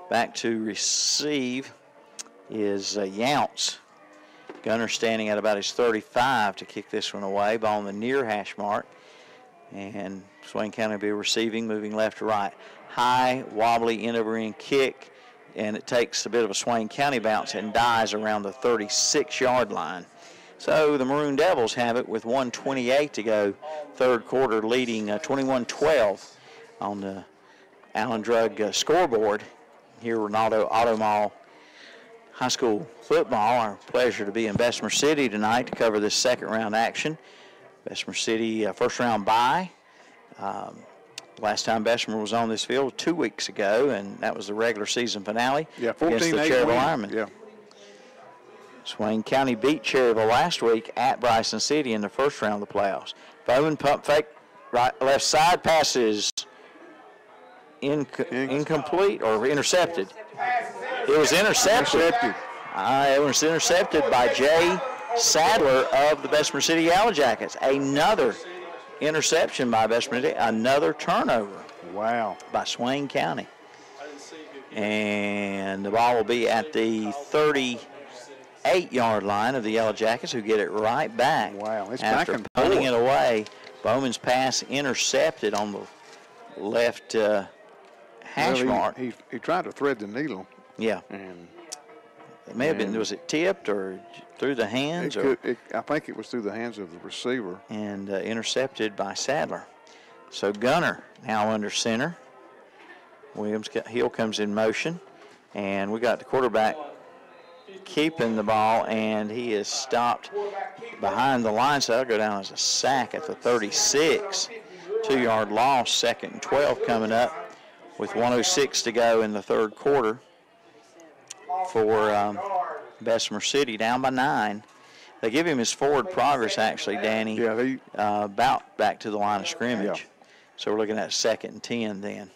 S1: Back to receive is Younts. Gunner standing at about his 35 to kick this one away. Ball on the near hash mark. And Swain County will be receiving, moving left to right. High, wobbly, end-over-end kick, and it takes a bit of a Swain County bounce and dies around the 36-yard line. So the Maroon Devils have it with 1:28 to go, 3rd quarter, leading 21-12 on the Allen Drug scoreboard. Here, Ronaldo Auto Mall High School football. Our pleasure to be in Bessemer City tonight to cover this second-round action. Bessemer City first-round bye. Last time Bessemer was on this field 2 weeks ago, and that was the regular season finale against the Cherryville Ironmen.
S2: Yeah.
S1: Swain County beat Cherryville last week at Bryson City in the first round of the playoffs. Bowman pump fake, right, left side, passes incomplete or intercepted. It was intercepted. It was intercepted by Jay Sadler of the Bessemer City Yellow Jackets. Another interception by Bessemer City. Another turnover.
S2: Wow.
S1: By Swain County. And the ball will be at the 38-yard line of the Yellow Jackets, who get it right back.
S2: Wow. It's
S1: after
S2: back and
S1: punting
S2: forth.
S1: it away. Bowman's pass intercepted on the left hash mark.
S2: He tried to thread the needle.
S1: Yeah.
S2: And
S1: it may have been, was it tipped or through the hands?
S2: I think it was through the hands of the receiver.
S1: And intercepted by Sadler. So Gunner now under center. Hill comes in motion. And we got the quarterback keeping the ball, and he is stopped behind the line, so that'll go down as a sack at the 36. 2-yard loss, 2nd and 12 coming up with 1:06 to go in the 3rd quarter for Bessemer City, down by 9. They give him his forward progress, actually, Danny, about back to the line of scrimmage.
S2: Yeah.
S1: So we're looking at 2nd and 10 then.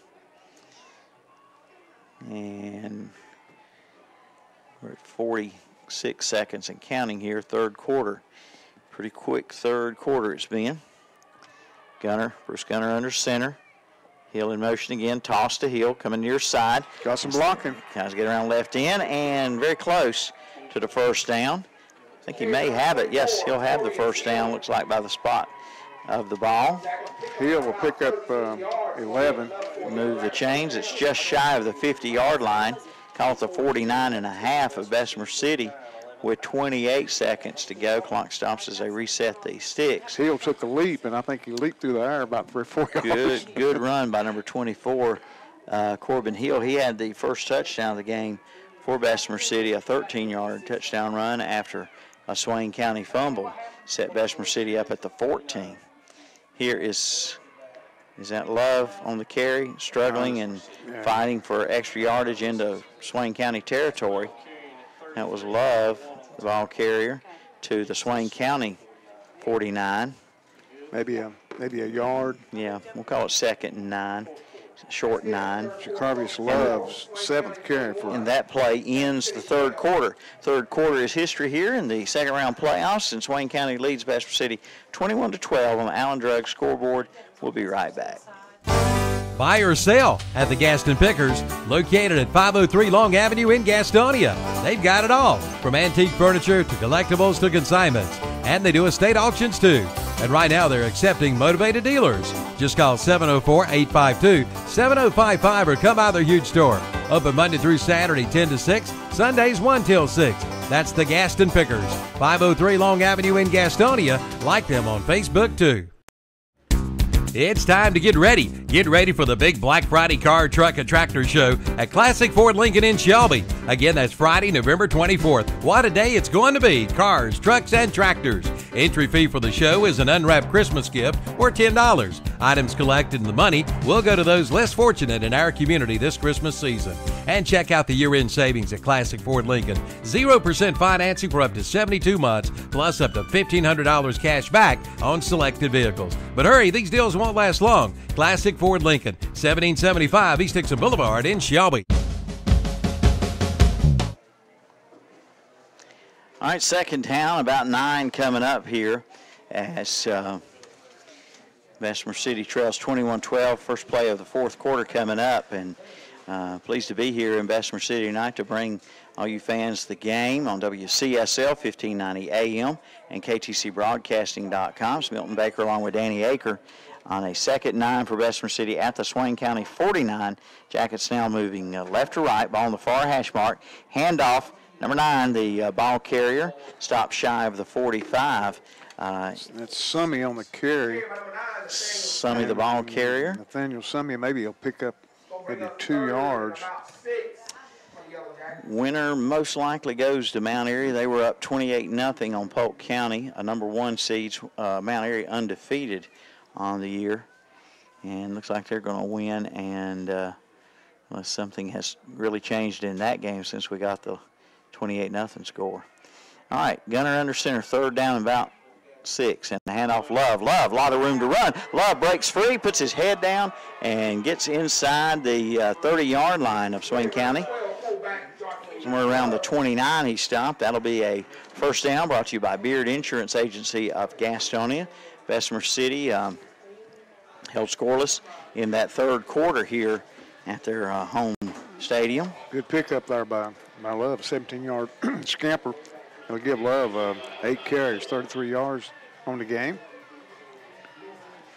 S1: And we're at 46 seconds and counting here, 3rd quarter. Pretty quick 3rd quarter it's been. Bruce Gunner under center. Hill in motion again, toss to Hill, coming near side.
S2: Got some blocking.
S1: Tries to get around left end, and very close to the first down. I think he may have it. Yes, he'll have the first down, looks like, by the spot of the ball.
S2: Hill will pick up 11.
S1: Move the chains. It's just shy of the 50-yard line. Call it the 49.5 of Bessemer City with 28 seconds to go. Clock stops as they reset the sticks.
S2: Hill took a leap, and I think he leaped through the air about 3 or 4 yards.
S1: Good run by number 24, Corbin Hill. He had the first touchdown of the game for Bessemer City, a 13-yard touchdown run after a Swain County fumble. Set Bessemer City up at the 14. Here is that Love on the carry, struggling and fighting for extra yardage into Swain County territory. That was Love, the ball carrier, to the Swain County 49.
S2: Maybe a yard.
S1: Yeah, we'll call it 2nd and 9, short 9.
S2: Jacarvius Love's 7th carry for.
S1: And that play ends the 3rd quarter. 3rd quarter is history here in the 2nd round playoffs, and Swain County leads Bessemer City 21-12 on the Allen Drug scoreboard. We'll be right back.
S3: Buy or sell at the Gaston Pickers, located at 503 Long Avenue in Gastonia. They've got it all, from antique furniture to collectibles to consignments. And they do estate auctions too. And right now they're accepting motivated dealers. Just call 704-852-7055 or come by their huge store. Open Monday through Saturday 10 to 6, Sundays 1 till 6. That's the Gaston Pickers, 503 Long Avenue in Gastonia. Like them on Facebook too. It's time to get ready. Get ready for the big Black Friday car, truck, and tractor show at Classic Ford Lincoln in Shelby. Again, that's Friday, November 24th. What a day it's going to be. Cars, trucks, and tractors. Entry fee for the show is an unwrapped Christmas gift or $10. Items collected and the money will go to those less fortunate in our community this Christmas season. And check out the year-end savings at Classic Ford Lincoln. 0% financing for up to 72 months, plus up to $1,500 cash back on selected vehicles. But hurry, these deals won't last long. Classic Ford Lincoln, 1775 East Dixon Boulevard in Shelby.
S1: All right, second down, about 9 coming up here as Bessemer City trails 21-12. First play of the fourth quarter coming up, and pleased to be here in Bessemer City tonight to bring all you fans the game on WCSL 1590 AM and KTCBroadcasting.com. It's Milton Baker along with Danny Aker on a 2nd and 9 for Bessemer City at the Swain County 49. Jackets now moving left to right, ball on the far hash mark. Handoff, number 9, the ball carrier, stops shy of the 45.
S2: That's Summy on the carry.
S1: Summy, the ball carrier.
S2: Nathaniel Summy, maybe he'll pick up maybe 2 yards.
S1: Winner most likely goes to Mount Airy. They were up 28-0 on Polk County, a number 1 seed. Mount Airy undefeated on the year, and looks like they're going to win. And unless something has really changed in that game since we got the 28-0 score. All right, Gunner under center, 3rd down and about 6, and the handoff Love. Love, a lot of room to run. Love breaks free, puts his head down, and gets inside the 30-yard line of Swain County. Somewhere around the 29 he stopped. That'll be a first down, brought to you by Beard Insurance Agency of Gastonia. Bessemer City held scoreless in that 3rd quarter here at their home stadium.
S2: Good pickup there by Love, 17-yard scamper. It'll give Love 8 carries, 33 yards on the game.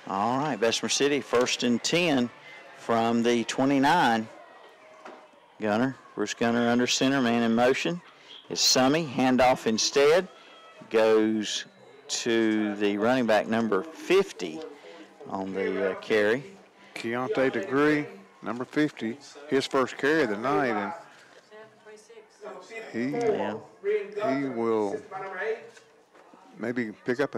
S1: All right, Bessemer City, 1st and 10 from the 29. Gunner, Bruce Gunner under center, man in motion. It's Summy, handoff instead. Goes to the running back number 50 on the carry.
S2: Keontae Degree, number 50, his first carry of the night, and he will maybe pick up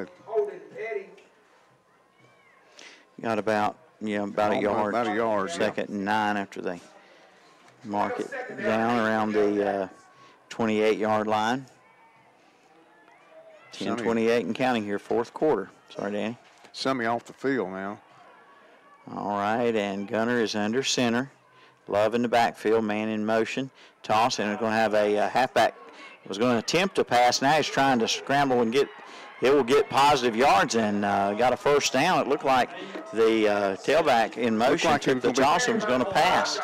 S1: got about a yard.
S2: About a yard.
S1: 2nd and 9 after they mark it down around the 28-yard line. 10:28 and counting here, 4th quarter. Sorry, Danny.
S2: Summy off the field now.
S1: All right, and Gunner is under center. Love in the backfield, man in motion. Toss, and it's going to have a halfback. Was going to attempt to pass. Now he's trying to scramble and it will get positive yards and got a first down. It looked like the tailback in motion took the toss and was going to pass.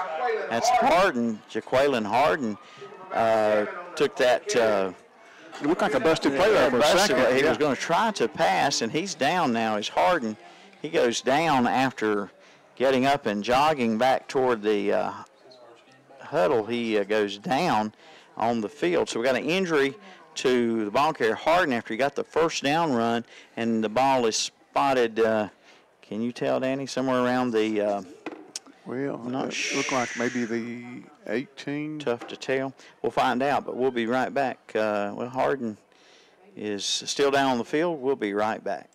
S1: That's Harden, Jaqueline Harden took that.
S2: It looked like a busted play there for a second.
S1: He was going to try to pass, and he's down now. Is Harden. He goes down after getting up and jogging back toward the huddle. He goes down on the field. So we got an injury to the ball carrier Harden after he got the first down run, and the ball is spotted. Can you tell, Danny, somewhere around the?
S2: Well, look like maybe the 18.
S1: Tough to tell. We'll find out, but we'll be right back. Well, Harden is still down on the field. We'll be right back.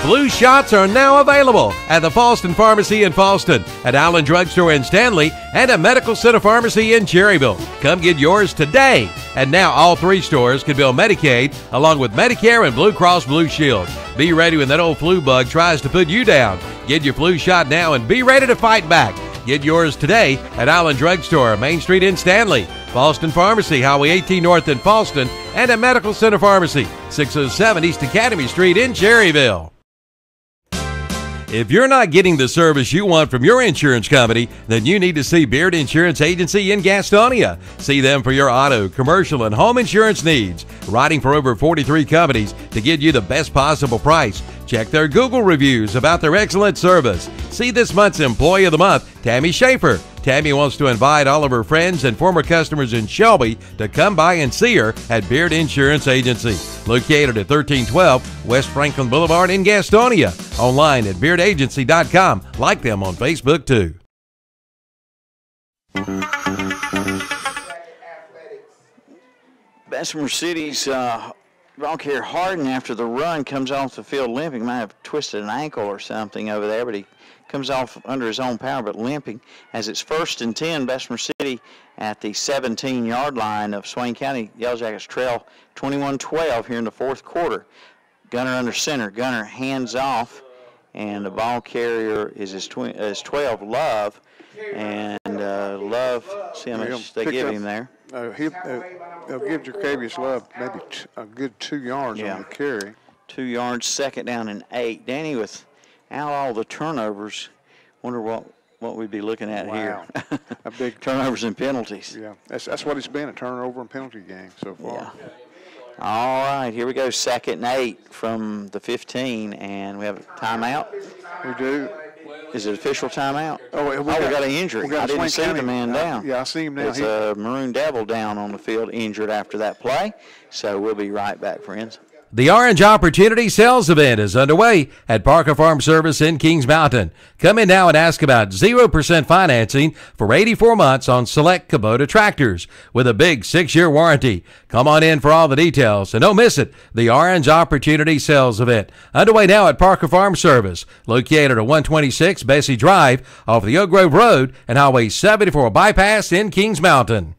S3: Flu shots are now available at the Falston Pharmacy in Falston, at Allen Drugstore in Stanley, and at Medical Center Pharmacy in Cherryville. Come get yours today. And now all 3 stores can bill Medicaid along with Medicare and Blue Cross Blue Shield. Be ready when that old flu bug tries to put you down. Get your flu shot now and be ready to fight back. Get yours today at Allen Drugstore, Main Street in Stanley, Falston Pharmacy, Highway 18 North in Falston, and at Medical Center Pharmacy, 607 East Academy Street in Cherryville. If you're not getting the service you want from your insurance company, then you need to see Beard Insurance Agency in Gastonia. See them for your auto, commercial, and home insurance needs. Writing for over 43 companies to get you the best possible price. Check their Google reviews about their excellent service. See this month's Employee of the Month, Tammy Schaefer. Tammy wants to invite all of her friends and former customers in Shelby to come by and see her at Beard Insurance Agency, located at 1312 West Franklin Boulevard in Gastonia. Online at beardagency.com. Like them on Facebook, too.
S1: Bessemer City's Valkyrie Harden, after the run, comes off the field limping. Might have twisted an ankle or something over there, but he comes off under his own power, but limping. As it's 1st and 10, Bessemer City at the 17-yard line of Swain County. Yellow Jackets trail 21-12 here in the 4th quarter. Gunner under center. Gunner hands off, and the ball carrier is his 12, Love. And Love, see how much they give him there.
S2: They'll give Jacavius Love maybe a good 2 yards on the carry.
S1: 2 yards, 2nd down and 8. Danny, without all the turnovers, wonder what we'd be looking at here.
S2: A big
S1: turnovers and penalties.
S2: Yeah, that's what it's been, a turnover and penalty game so far.
S1: Yeah. All right, here we go, 2nd and 8 from the 15, and we have a timeout.
S2: We do.
S1: Is it official timeout?
S2: Oh, we
S1: got an injury. I didn't see the man down.
S2: Yeah, I see him now.
S1: It's a Maroon Devil down on the field, injured after that play. So we'll be right back, friends.
S3: The Orange Opportunity Sales Event is underway at Parker Farm Service in Kings Mountain. Come in now and ask about 0% financing for 84 months on select Kubota tractors with a big 6-year warranty. Come on in for all the details and don't miss it. The Orange Opportunity Sales Event underway now at Parker Farm Service, located at 126 Bessie Drive off the Oak Grove Road and Highway 74 bypass in Kings Mountain.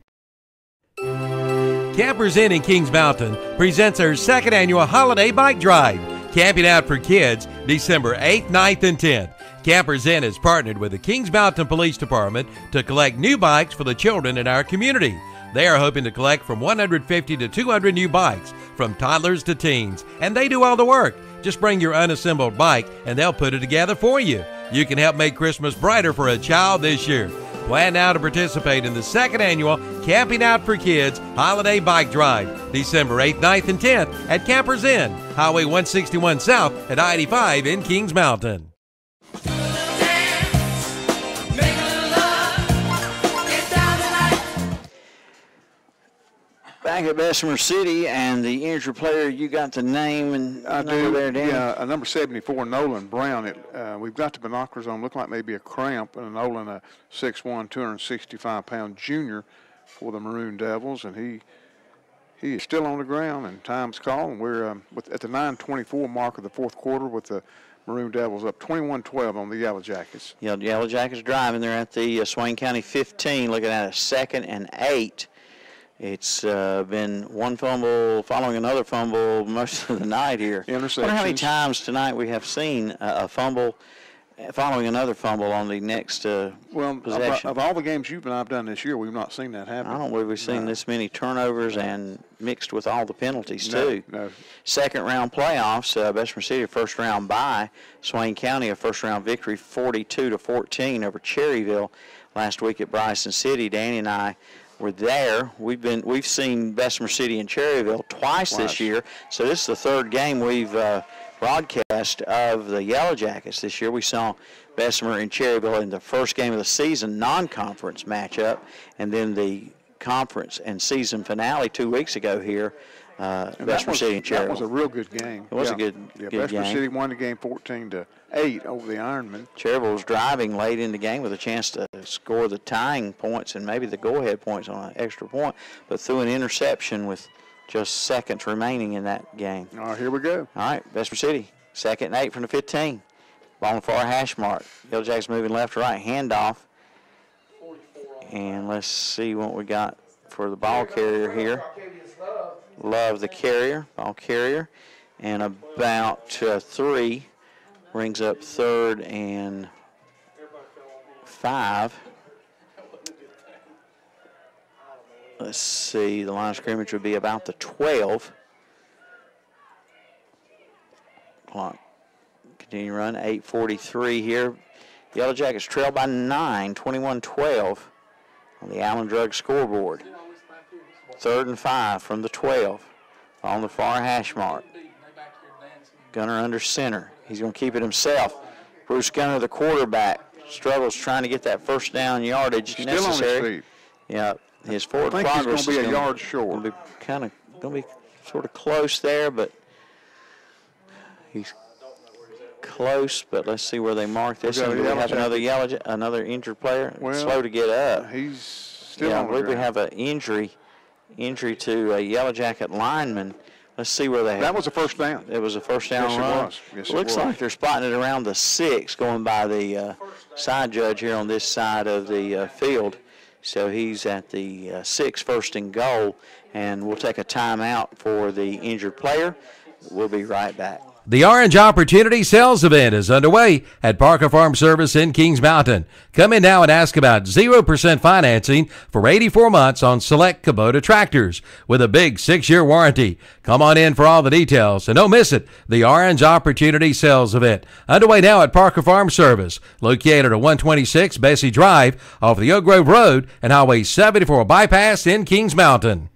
S3: Campers Inn in Kings Mountain presents our 2nd annual holiday bike drive. Camping out for kids, December 8th, 9th, and 10th. Campers Inn has partnered with the Kings Mountain Police Department to collect new bikes for the children in our community. They are hoping to collect from 150 to 200 new bikes, from toddlers to teens, and they do all the work. Just bring your unassembled bike and they'll put it together for you. You can help make Christmas brighter for a child this year. Plan now to participate in the 2nd annual Camping Out for Kids Holiday Bike Drive, December 8th, 9th, and 10th at Campers Inn, Highway 161 South at I-85 in Kings Mountain.
S1: Back at Bessemer City, and the injured player, you got the name and number there, Danny?
S2: Yeah, number 74, Nolan Brown. We've got the binoculars on, look like maybe a cramp, and Nolan, a 6'1", 265-pound junior for the Maroon Devils, and he is still on the ground, and time's calling. We're at the 9:24 mark of the 4th quarter with the Maroon Devils up 21-12 on the Yellow Jackets.
S1: Yeah, the Yellow Jackets driving. They're at the Swain County 15, looking at a 2nd and 8. It's been one fumble following another fumble most of the night here.
S2: Interceptions.
S1: I wonder how many times tonight we have seen a fumble following another fumble on the next possession.
S2: Of all the games you and I've done this year, we've not seen that happen.
S1: I don't believe we've seen this many turnovers and mixed with all the penalties, too.
S2: No.
S1: 2nd round playoffs, Bessemer City, 1st round bye. Swain County, a 1st round victory, 42-14 over Cherryville last week at Bryson City. Danny and I were there. We've seen Bessemer City and Cherryville twice this year, so this is the 3rd game we've broadcast of the Yellow Jackets this year. We saw Bessemer and Cherryville in the first game of the season non-conference matchup, and then the conference and season finale 2 weeks ago here. Bessemer City and Cherryville.
S2: That was a real good game.
S1: It was a good
S2: Bessemer
S1: game.
S2: City won the game 14-8 over the Ironmen.
S1: Cherryville was driving late in the game with a chance to score the tying points and maybe the go-ahead points on an extra point, but threw an interception with just seconds remaining in that game.
S2: All right, here we go.
S1: All right, Bessemer City, 2nd and 8 from the 15. Ball on the far hash mark. Yellow Jackets moving left to right, handoff. And let's see what we got for the ball carrier here. Love the carrier, ball carrier. And about 3 brings up 3rd and 5. Let's see, the line of scrimmage would be about the 12. Clock Continue run, 8:43 here. Yellow Jackets trail by 9, 21-12 on the Allen Drug scoreboard. 3rd and 5 from the 12 on the far hash mark. Gunner under center. He's going to keep it himself. Bruce Gunner, the quarterback, struggles trying to get that first down yardage
S2: Still
S1: necessary.
S2: on his feet.
S1: Yeah, his forward
S2: I think
S1: progress
S2: he's going to be a
S1: is
S2: yard short.
S1: Going to be sort of close there, but he's close. But let's see where they mark this. Do we have another injured player?
S2: Well,
S1: slow to get up.
S2: He's still
S1: yeah,
S2: on
S1: I believe
S2: the
S1: we
S2: ground.
S1: have an injury to a Yellow Jacket lineman. Let's see where they have.
S2: That was a first down.
S1: It was a first down
S2: Yes,
S1: run.
S2: it was. Yes, it
S1: Looks
S2: was.
S1: like they're spotting it around the 6, going by the side judge here on this side of the field. So he's at the 6, 1st and goal, and we'll take a timeout for the injured player. We'll be right back.
S3: The Orange Opportunity Sales Event is underway at Parker Farm Service in Kings Mountain. Come in now and ask about 0% financing for 84 months on select Kubota tractors with a big 6-year warranty. Come on in for all the details and don't miss it. The Orange Opportunity Sales Event underway now at Parker Farm Service, located at 126 Bessie Drive off the Oak Grove Road and Highway 74 bypass in Kings Mountain.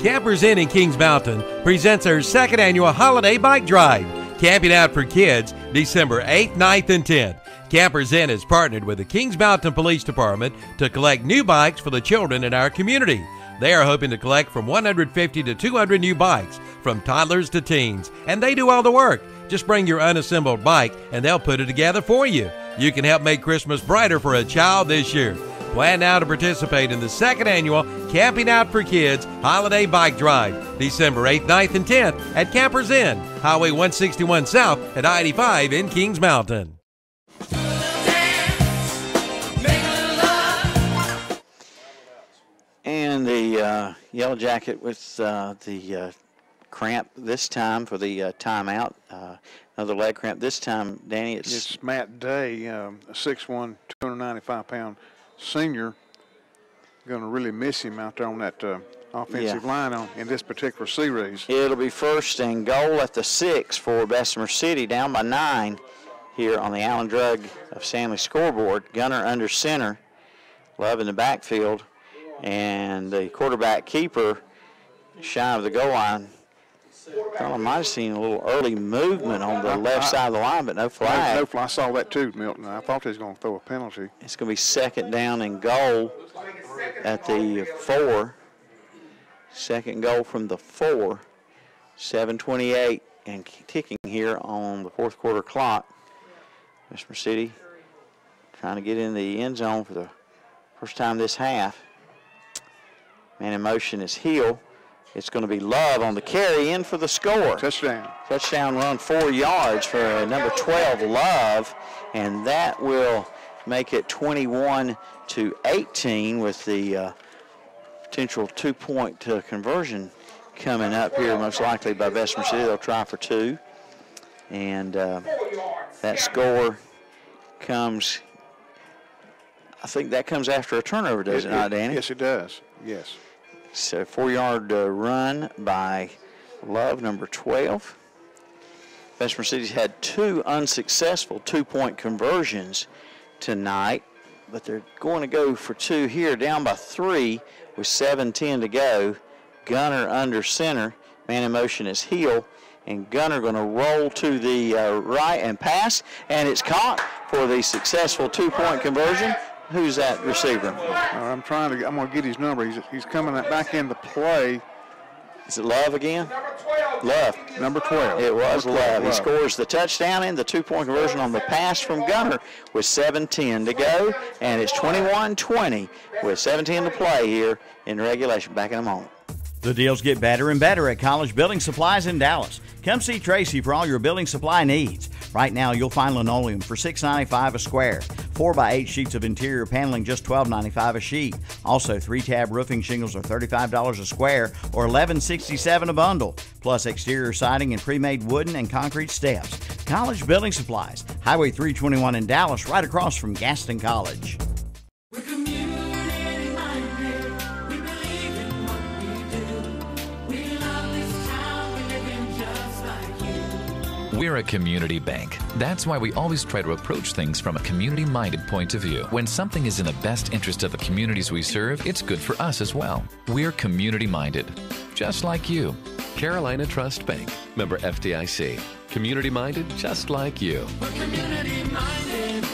S3: Campers Inn in Kings Mountain presents their 2nd annual holiday bike drive. Camping out for kids December 8th, 9th, and 10th. Campers Inn has partnered with the Kings Mountain Police Department to collect new bikes for the children in our community. They are hoping to collect from 150 to 200 new bikes, from toddlers to teens, and they do all the work. Just bring your unassembled bike and they'll put it together for you. You can help make Christmas brighter for a child this year. Plan now to participate in the 2nd annual Camping Out for Kids Holiday Bike Drive, December 8th, 9th, and 10th at Campers Inn, Highway 161 South at I-85 in Kings Mountain.
S1: And the Yellow Jacket with the cramp this time for the timeout. Another leg cramp this time, Danny.
S2: It's Matt Day, a 6'1", 295-pound senior. Going to really miss him out there on that offensive line in this particular series.
S1: It'll be 1st and goal at the 6 for Bessemer City, down by 9 here on the Allen Drug of Stanley scoreboard. Gunner under center, Love in the backfield, and the quarterback keeper shy of the goal line. Thought I might have seen a little early movement on the left side of the line, but no flag.
S2: No flag. I saw that too, Milton. I thought they was going to throw a penalty.
S1: It's going to be 2nd down and goal at the 4. 2nd goal from the 4. 7:28 and ticking here on the 4th quarter clock. Bessemer City trying to get in the end zone for the first time this half. Man in motion is Hill. It's going to be Love on the carry in for the score.
S2: Touchdown.
S1: Touchdown run, 4 yards for number 12, Love, and that will make it 21-18 with the potential 2-point conversion coming up here, most likely by Bessemer City. They'll try for 2, and that score comes, I think that comes after a turnover, does it not, Danny?
S2: Yes, it does. Yes.
S1: So 4-yard run by Love, number 12. Bessemer City's had 2 unsuccessful 2-point conversions tonight, but they're going to go for 2 here, down by 3 with 7:10 to go. Gunner under center. Man in motion is Hill, and Gunner going to roll to the right and pass, and it's caught for the successful 2-point conversion. Who's that receiver?
S2: I'm going to get his number. He's coming back into play.
S1: Is it Love again? Love.
S2: Number 12.
S1: It was
S2: Number 12,
S1: Love. He scores the touchdown and the 2-point conversion on the pass from Gunner with 7:10 to go, and it's 21-20 with 7:10 to play here in regulation. Back in a moment.
S4: The deals get better and better at College Building Supplies in Dallas. Come see Tracy for all your building supply needs. Right now, you'll find linoleum for $6.95 a square. 4x8 sheets of interior paneling, just $12.95 a sheet. Also, 3-tab roofing shingles are $35 a square or $11.67 a bundle. Plus, exterior siding and pre-made wooden and concrete steps. College Building Supplies, Highway 321 in Dallas, right across from Gaston College.
S6: We're a community bank. That's why we always try to approach things from a community-minded point of view. When something is in the best interest of the communities we serve, it's good for us as well. We're community-minded, just like you.
S7: Carolina Trust Bank, member FDIC. Community-minded, just like you.
S5: Community-minded,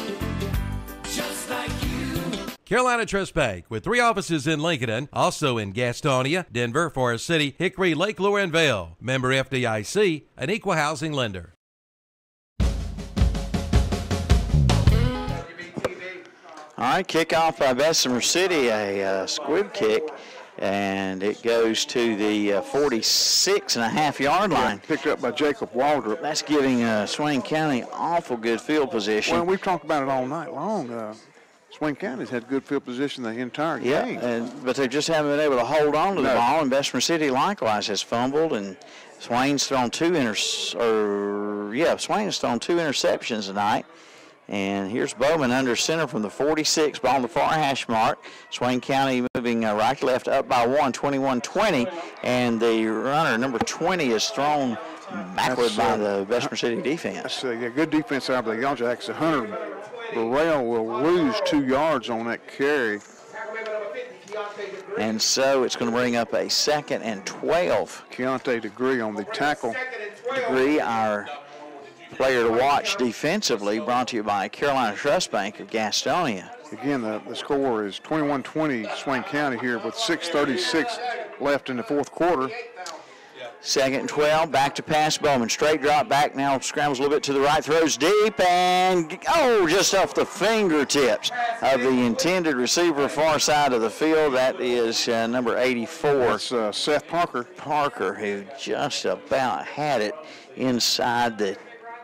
S5: just like you.
S3: Carolina Trust Bank, with 3 offices in Lincoln, also in Gastonia, Denver, Forest City, Hickory, Lake Lure, and Vail. Member FDIC, an equal housing lender.
S1: All right, kickoff by Bessemer City, a squib kick, and it goes to the 46.5-yard line.
S2: Picked up by Jacob Waldrop.
S1: That's giving Swain County awful good field position.
S2: Well, we've talked about it all night long. Swain County's had good field position the entire game.
S1: But they just haven't been able to hold on to the ball, and Bessemer City likewise has fumbled, and Swain's thrown two interceptions tonight. And here's Bowman under center from the 46, ball on the far hash mark. Swain County moving right to left up by 1, 21-20. And the runner, number 20, is thrown backward by the Bessemer City defense.
S2: That's good defense out of the Yellow Jackets. Hunter Burrell will lose 2 yards on that carry.
S1: And so it's going to bring up a 2nd and 12.
S2: Keontae Degree on the tackle.
S1: Degree, our player to watch defensively, brought to you by Carolina Trust Bank of Gastonia.
S2: Again, the score is 21-20 Swain County here with 6:36 left in the fourth quarter.
S1: 2nd and 12, back to pass Bowman. Straight drop back, now scrambles a little bit to the right, throws deep, and just off the fingertips of the intended receiver far side of the field. That is number 84.
S2: That's Seth Parker.
S1: Parker, who just about had it inside the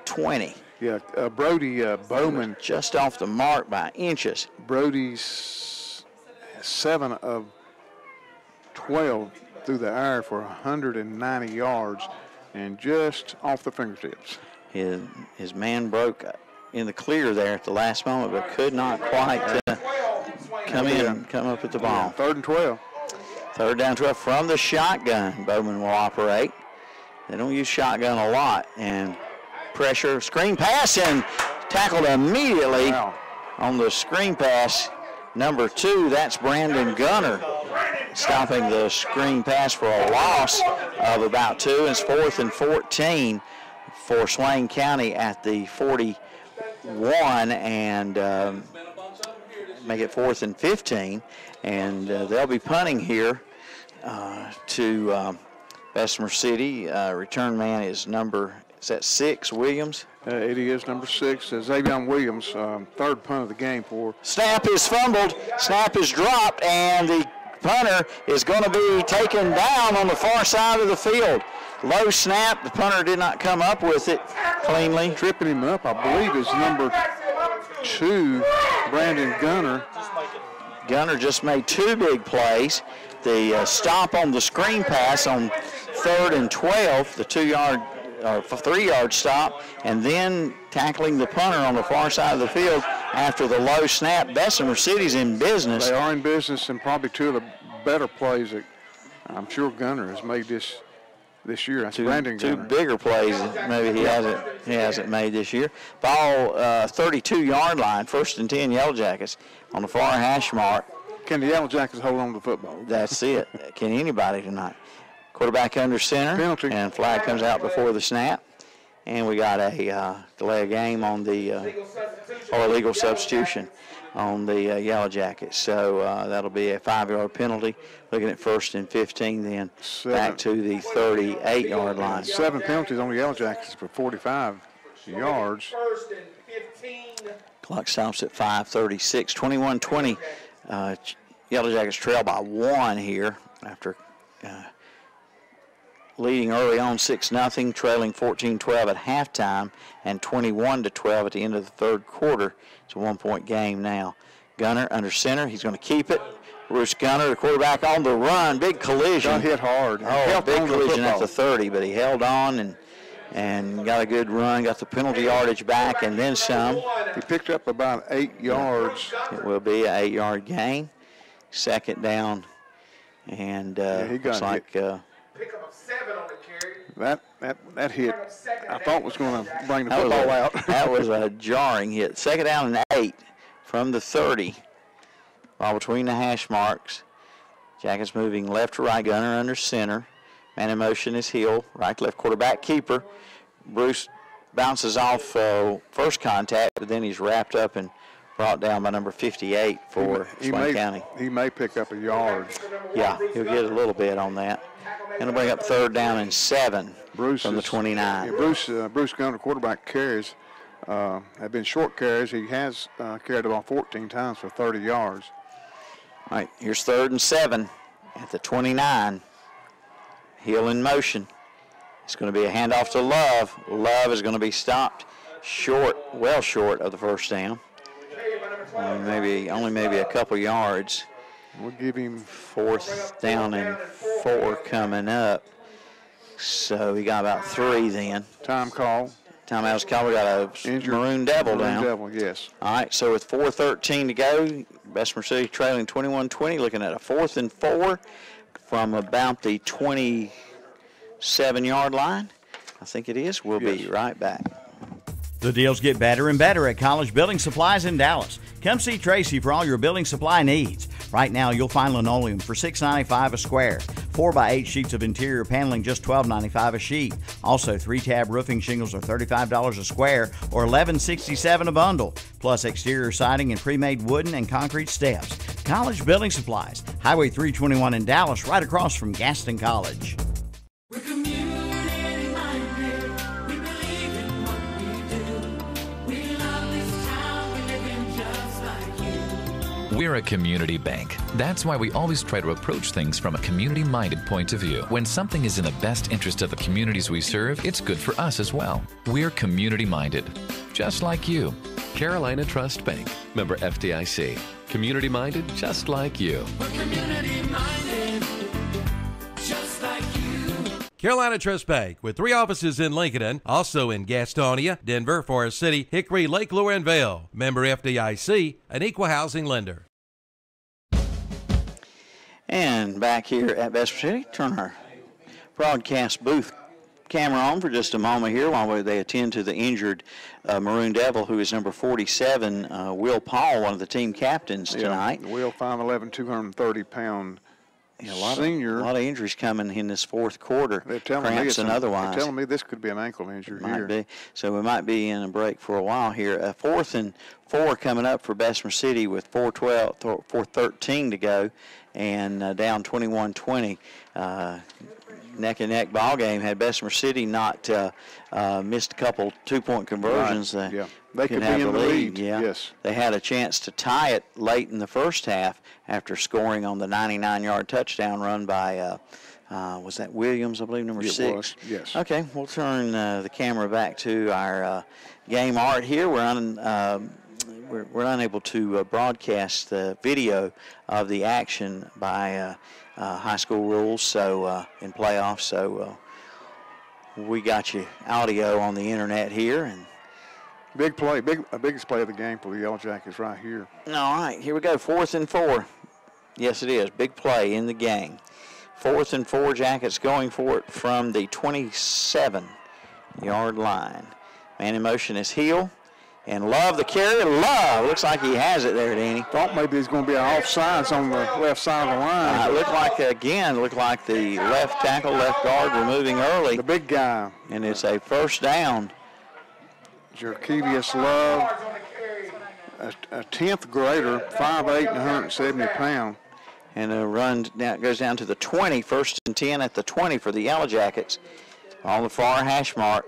S1: 20.
S2: Yeah, Brody Bowman.
S1: Just off the mark by inches.
S2: Brody's 7 of 12 through the air for 190 yards and just off the fingertips.
S1: His man broke in the clear there at the last moment, but could not quite come up with the ball.
S2: 3rd and 12.
S1: 3rd down 12 from the shotgun. Bowman will operate. They don't use shotgun a lot. And pressure, screen pass, and tackled immediately on the screen pass. Number 2, that's Brandon Gunner, stopping the screen pass for a loss of about 2. It's 4th and 14 for Swain County at the 41, and make it 4th and 15. And they'll be punting here to Bessemer City. Return man is that 6, Williams?
S2: It is number 6, Xavier Williams, 3rd punt of the game for.
S1: Snap is fumbled, snap is dropped, and the punter is going to be taken down on the far side of the field. Low snap, the punter did not come up with it cleanly.
S2: Tripping him up, I believe, is number 2, Brandon Gunner.
S1: Gunner just made 2 big plays. The stop on the screen pass on 3rd and 12, the 3-yard stop, and then tackling the punter on the far side of the field after the low snap. Bessemer City's in business.
S2: They are in business, and probably 2 of the better plays that I'm sure Gunner has made this year. That's Brandon Gunner.
S1: 2 bigger plays that maybe he hasn't made this year. Ball 32-yard line, 1st and 10 Yellow Jackets on the far hash mark.
S2: Can the Yellow Jackets hold on to the football?
S1: That's it. Can anybody tonight? Quarterback under center.
S2: Penalty.
S1: And flag comes out before the snap. And we got a delay of game on the, or illegal substitution on the Yellow Jackets. So that'll be a 5-yard penalty. Looking at 1st and 15 then, back to the 38-yard line.
S2: 7 penalties on the Yellow Jackets for 45 yards.
S1: Clock stops at 5:36, 21-20. Yellow Jackets trail by 1 here after leading early on 6-0, trailing 14-12 at halftime, and 21-12 at the end of the 3rd quarter. It's a 1-point game now. Gunner under center. He's going to keep it. Bruce Gunner, the quarterback, on the run. Big collision.
S2: Got hit hard.
S1: Big collision at the 30, but he held on and got a good run, got the penalty yardage back, and then some.
S2: He picked up about 8 yards.
S1: It will be an 8-yard gain. 2nd down, and
S2: he got
S1: looks like
S2: That hit, I thought was going to bring the football out.
S1: That was a jarring hit. Second down and 8 from the 30. Ball between the hash marks. Jackets moving left to right. Gunner under center. Man in motion is Hill. Right to left quarterback keeper. Bruce bounces off first contact, but then he's wrapped up and brought down by number 58 for Swain County.
S2: He may pick up a yard.
S1: Yeah, he'll get a little bit on that. Going to bring up third down and 7 from the 29.
S2: Yeah, Bruce Gunner, quarterback carries have been short carries. He has carried the ball 14 times for 30 yards.
S1: All right, here's third and 7 at the 29. Hill in motion. It's going to be a handoff to Love. Love is going to be stopped short, well short of the first down. Maybe a couple yards.
S2: We'll give him
S1: fourth down and 4 coming up. So he got about 3 then.
S2: Time call.
S1: Timeout was called. We got a Maroon Devil down.
S2: Maroon Devil, yes.
S1: All right, so with 4:13 to go, Bessemer City trailing 21-20, looking at a 4th and 4 from about the 27-yard line. I think it is. We'll be right back.
S4: The deals get better and better at College Building Supplies in Dallas. Come see Tracy for all your building supply needs. Right now, you'll find linoleum for $6.95 a square. 4x8 sheets of interior paneling, just $12.95 a sheet. Also, 3-tab roofing shingles are $35 a square or $11.67 a bundle. Plus, exterior siding and pre-made wooden and concrete steps. College Building Supplies, Highway 321 in Dallas, right across from Gaston College.
S5: We're community-minded. We believe in what we do. We love this town. We live in just like you.
S6: We're a community bank. That's why we always try to approach things from a community-minded point of view. When something is in the best interest of the communities we serve, it's good for us as well. We're community-minded, just like you.
S7: Carolina Trust Bank, member FDIC. Community-minded, just like you.
S5: We're community-minded, just like you.
S3: Carolina Trust Bank, with 3 offices in Lincoln, also in Gastonia, Denver, Forest City, Hickory, Lake Lure, and Vail. Member FDIC, an equal housing lender.
S1: And back here at Bessemer City, turn our broadcast booth camera on for just a moment here while they attend to the injured Maroon Devil, who is number 47, Will Paul, one of the team captains tonight.
S2: Yeah, Will, 5'11", 230-pound senior.
S1: A lot of injuries coming in this fourth quarter, cramps and otherwise.
S2: They're telling me this could be an ankle injury
S1: here. Be. So we might be in a break for a while here. 4th and 4 coming up for Bessemer City with 4:13 to go, and down 21-20. Neck-and-neck ball game. Had Bessemer City not missed a couple 2-point conversions,
S2: right. They could be in the lead.
S1: Yeah.
S2: Yes.
S1: They had a chance to tie it late in the first half after scoring on the 99-yard touchdown run by, was that Williams, I believe, number 6?
S2: It was, yes.
S1: Okay, we'll turn the camera back to our game art here. We're unable to broadcast the video of the action by high school rules, so in playoffs. So we got you audio on the internet here, and
S2: big play, biggest play of the game for the Yellow Jackets right here.
S1: All right, here we go. 4th and 4. Yes, it is. Big play in the game. 4th and 4. Jackets going for it from the 27-yard line. Man in motion is Hill. And Love the carry. Love looks like he has it there, Danny.
S2: Thought maybe there's going to be an offsides on the left side of the line.
S1: It looked like the left tackle, left guard were moving early.
S2: The big guy.
S1: And it's a first down.
S2: Jerkevius Love, a 10th grader, 5'8" and 170 pounds.
S1: And a run goes down to the 20, 1st and 10 at the 20 for the Yellow Jackets. On the far hash mark.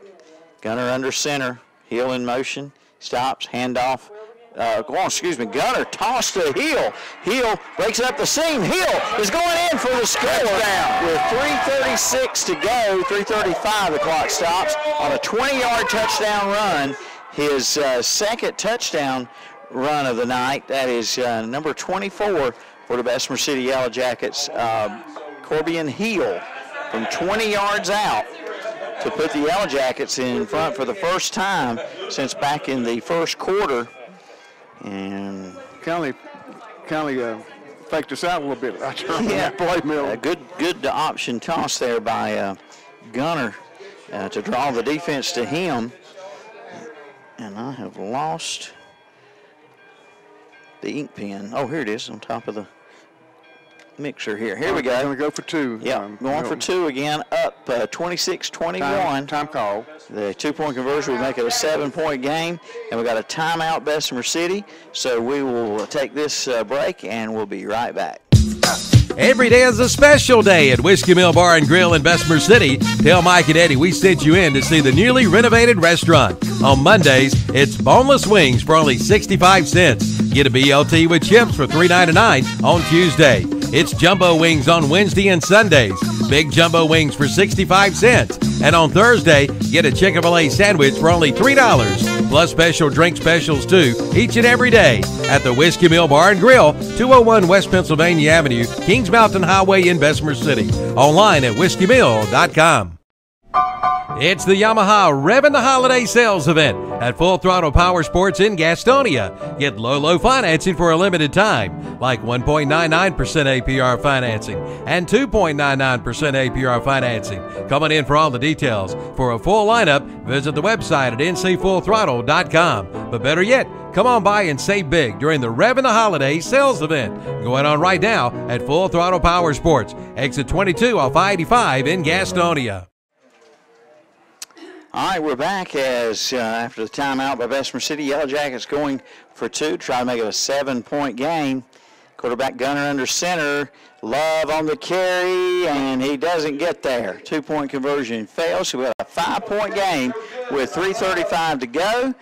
S1: Gunner under center. Hill in motion. Stops, handoff. Gunner tossed to Hill. Hill breaks up the seam. Hill is going in for the score. With 3:36 to go, 3:35 the clock stops on a 20-yard touchdown run. His second touchdown run of the night. That is number 24 for the Bessemer City Yellow Jackets, Corbian Hill, from 20 yards out to put the Yellow Jackets in front for the first time since back in the first quarter. And
S2: Conley faked us out a little bit. A good
S1: option toss there by Gunner. to draw the defense to him. And I have lost the ink pen. Oh, here it is on top of the mixer here. Here we go.
S2: Going to go for two.
S1: Yeah, going for two again, up 26-21.
S2: Time call.
S1: The 2-point conversion will make it a 7-point game, and we got a timeout, Bessemer City. So we will take this break, and we'll be right back.
S3: Every day is a special day at Whiskey Mill Bar and Grill in Bessemer City. Tell Mike and Eddie we sent you in to see the newly renovated restaurant. On Mondays, it's boneless wings for only 65 cents. Get a BLT with chips for $3.99 on Tuesday. It's jumbo wings on Wednesday and Sundays. Big jumbo wings for 65 cents. And on Thursday, get a Chick-fil-A sandwich for only $3. Plus special drink specials too, each and every day at the Whiskey Mill Bar and Grill, 201 West Pennsylvania Avenue, Kings Mountain Highway in Bessemer City. Online at whiskeymill.com. It's the Yamaha Revvin' the Holiday Sales Event at Full Throttle Power Sports in Gastonia. Get low financing for a limited time, like 1.99% APR financing and 2.99% APR financing. Coming in for all the details. For a full lineup, visit the website at ncfullthrottle.com. But better yet, come on by and save big during the Revvin' the Holiday Sales Event. Going on right now at Full Throttle Power Sports, exit 22 off I-85 in Gastonia.
S1: All right, we're back as after the timeout by Bessemer City. Yellow Jackets going for two, try to make it a 7-point game. Quarterback Gunner under center. Love on the carry, and he doesn't get there. 2-point conversion fails, so we got a 5-point game with 3:35 to go.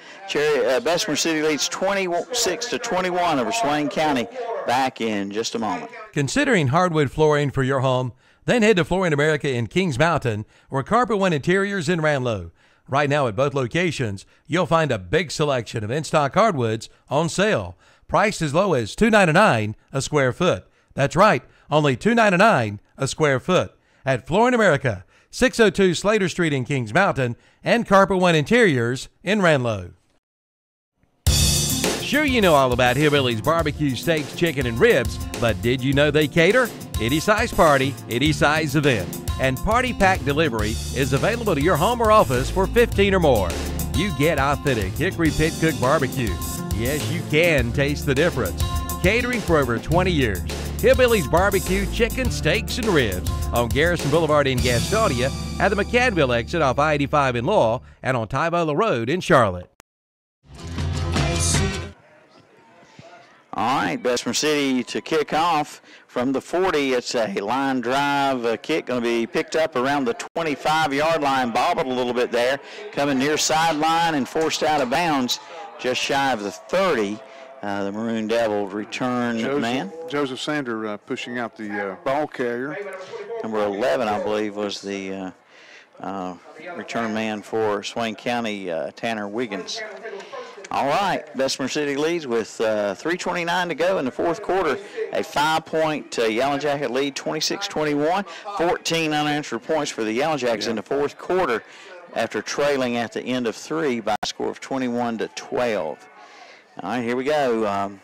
S1: Bessemer City leads 26-21 over Swain County. Back in just a moment.
S3: Considering hardwood flooring for your home, then head to Flooring America in Kings Mountain or Carpet One Interiors in Ranlow. Right now at both locations, you'll find a big selection of in-stock hardwoods on sale, priced as low as $2.99 a square foot. That's right, only $2.99 a square foot at Flooring America, 602 Slater Street in Kings Mountain, and Carpet One Interiors in Ranlow. Sure, you know all about Hillbilly's barbecue, steaks, chicken, and ribs, but did you know they cater? Any size party, any size event. And Party Pack Delivery is available to your home or office for $15 or more. You get authentic Hickory Pit Cook barbecue. Yes, you can taste the difference. Catering for over 20 years. Hillbilly's barbecue, chicken, steaks, and ribs on Garrison Boulevard in Gastonia, at the McCadville exit off I-85 in Lowell, and on Tybola Road in Charlotte.
S1: All right, Bessemer City to kick off from the 40. It's a line drive kick, going to be picked up around the 25-yard line, bobbled a little bit there, coming near sideline and forced out of bounds just shy of the 30. The Maroon Devils return man.
S2: Joseph Sander pushing out the ball carrier.
S1: Number 11, I believe, was the return man for Swain County, Tanner Wiggins. All right, Bessemer City leads with 3:29 to go in the fourth quarter. A 5-point Yellow Jacket lead, 26-21. 14 unanswered points for the Yellow Jackets in the fourth quarter after trailing at the end of 3 by a score of 21-12. All right, here we go.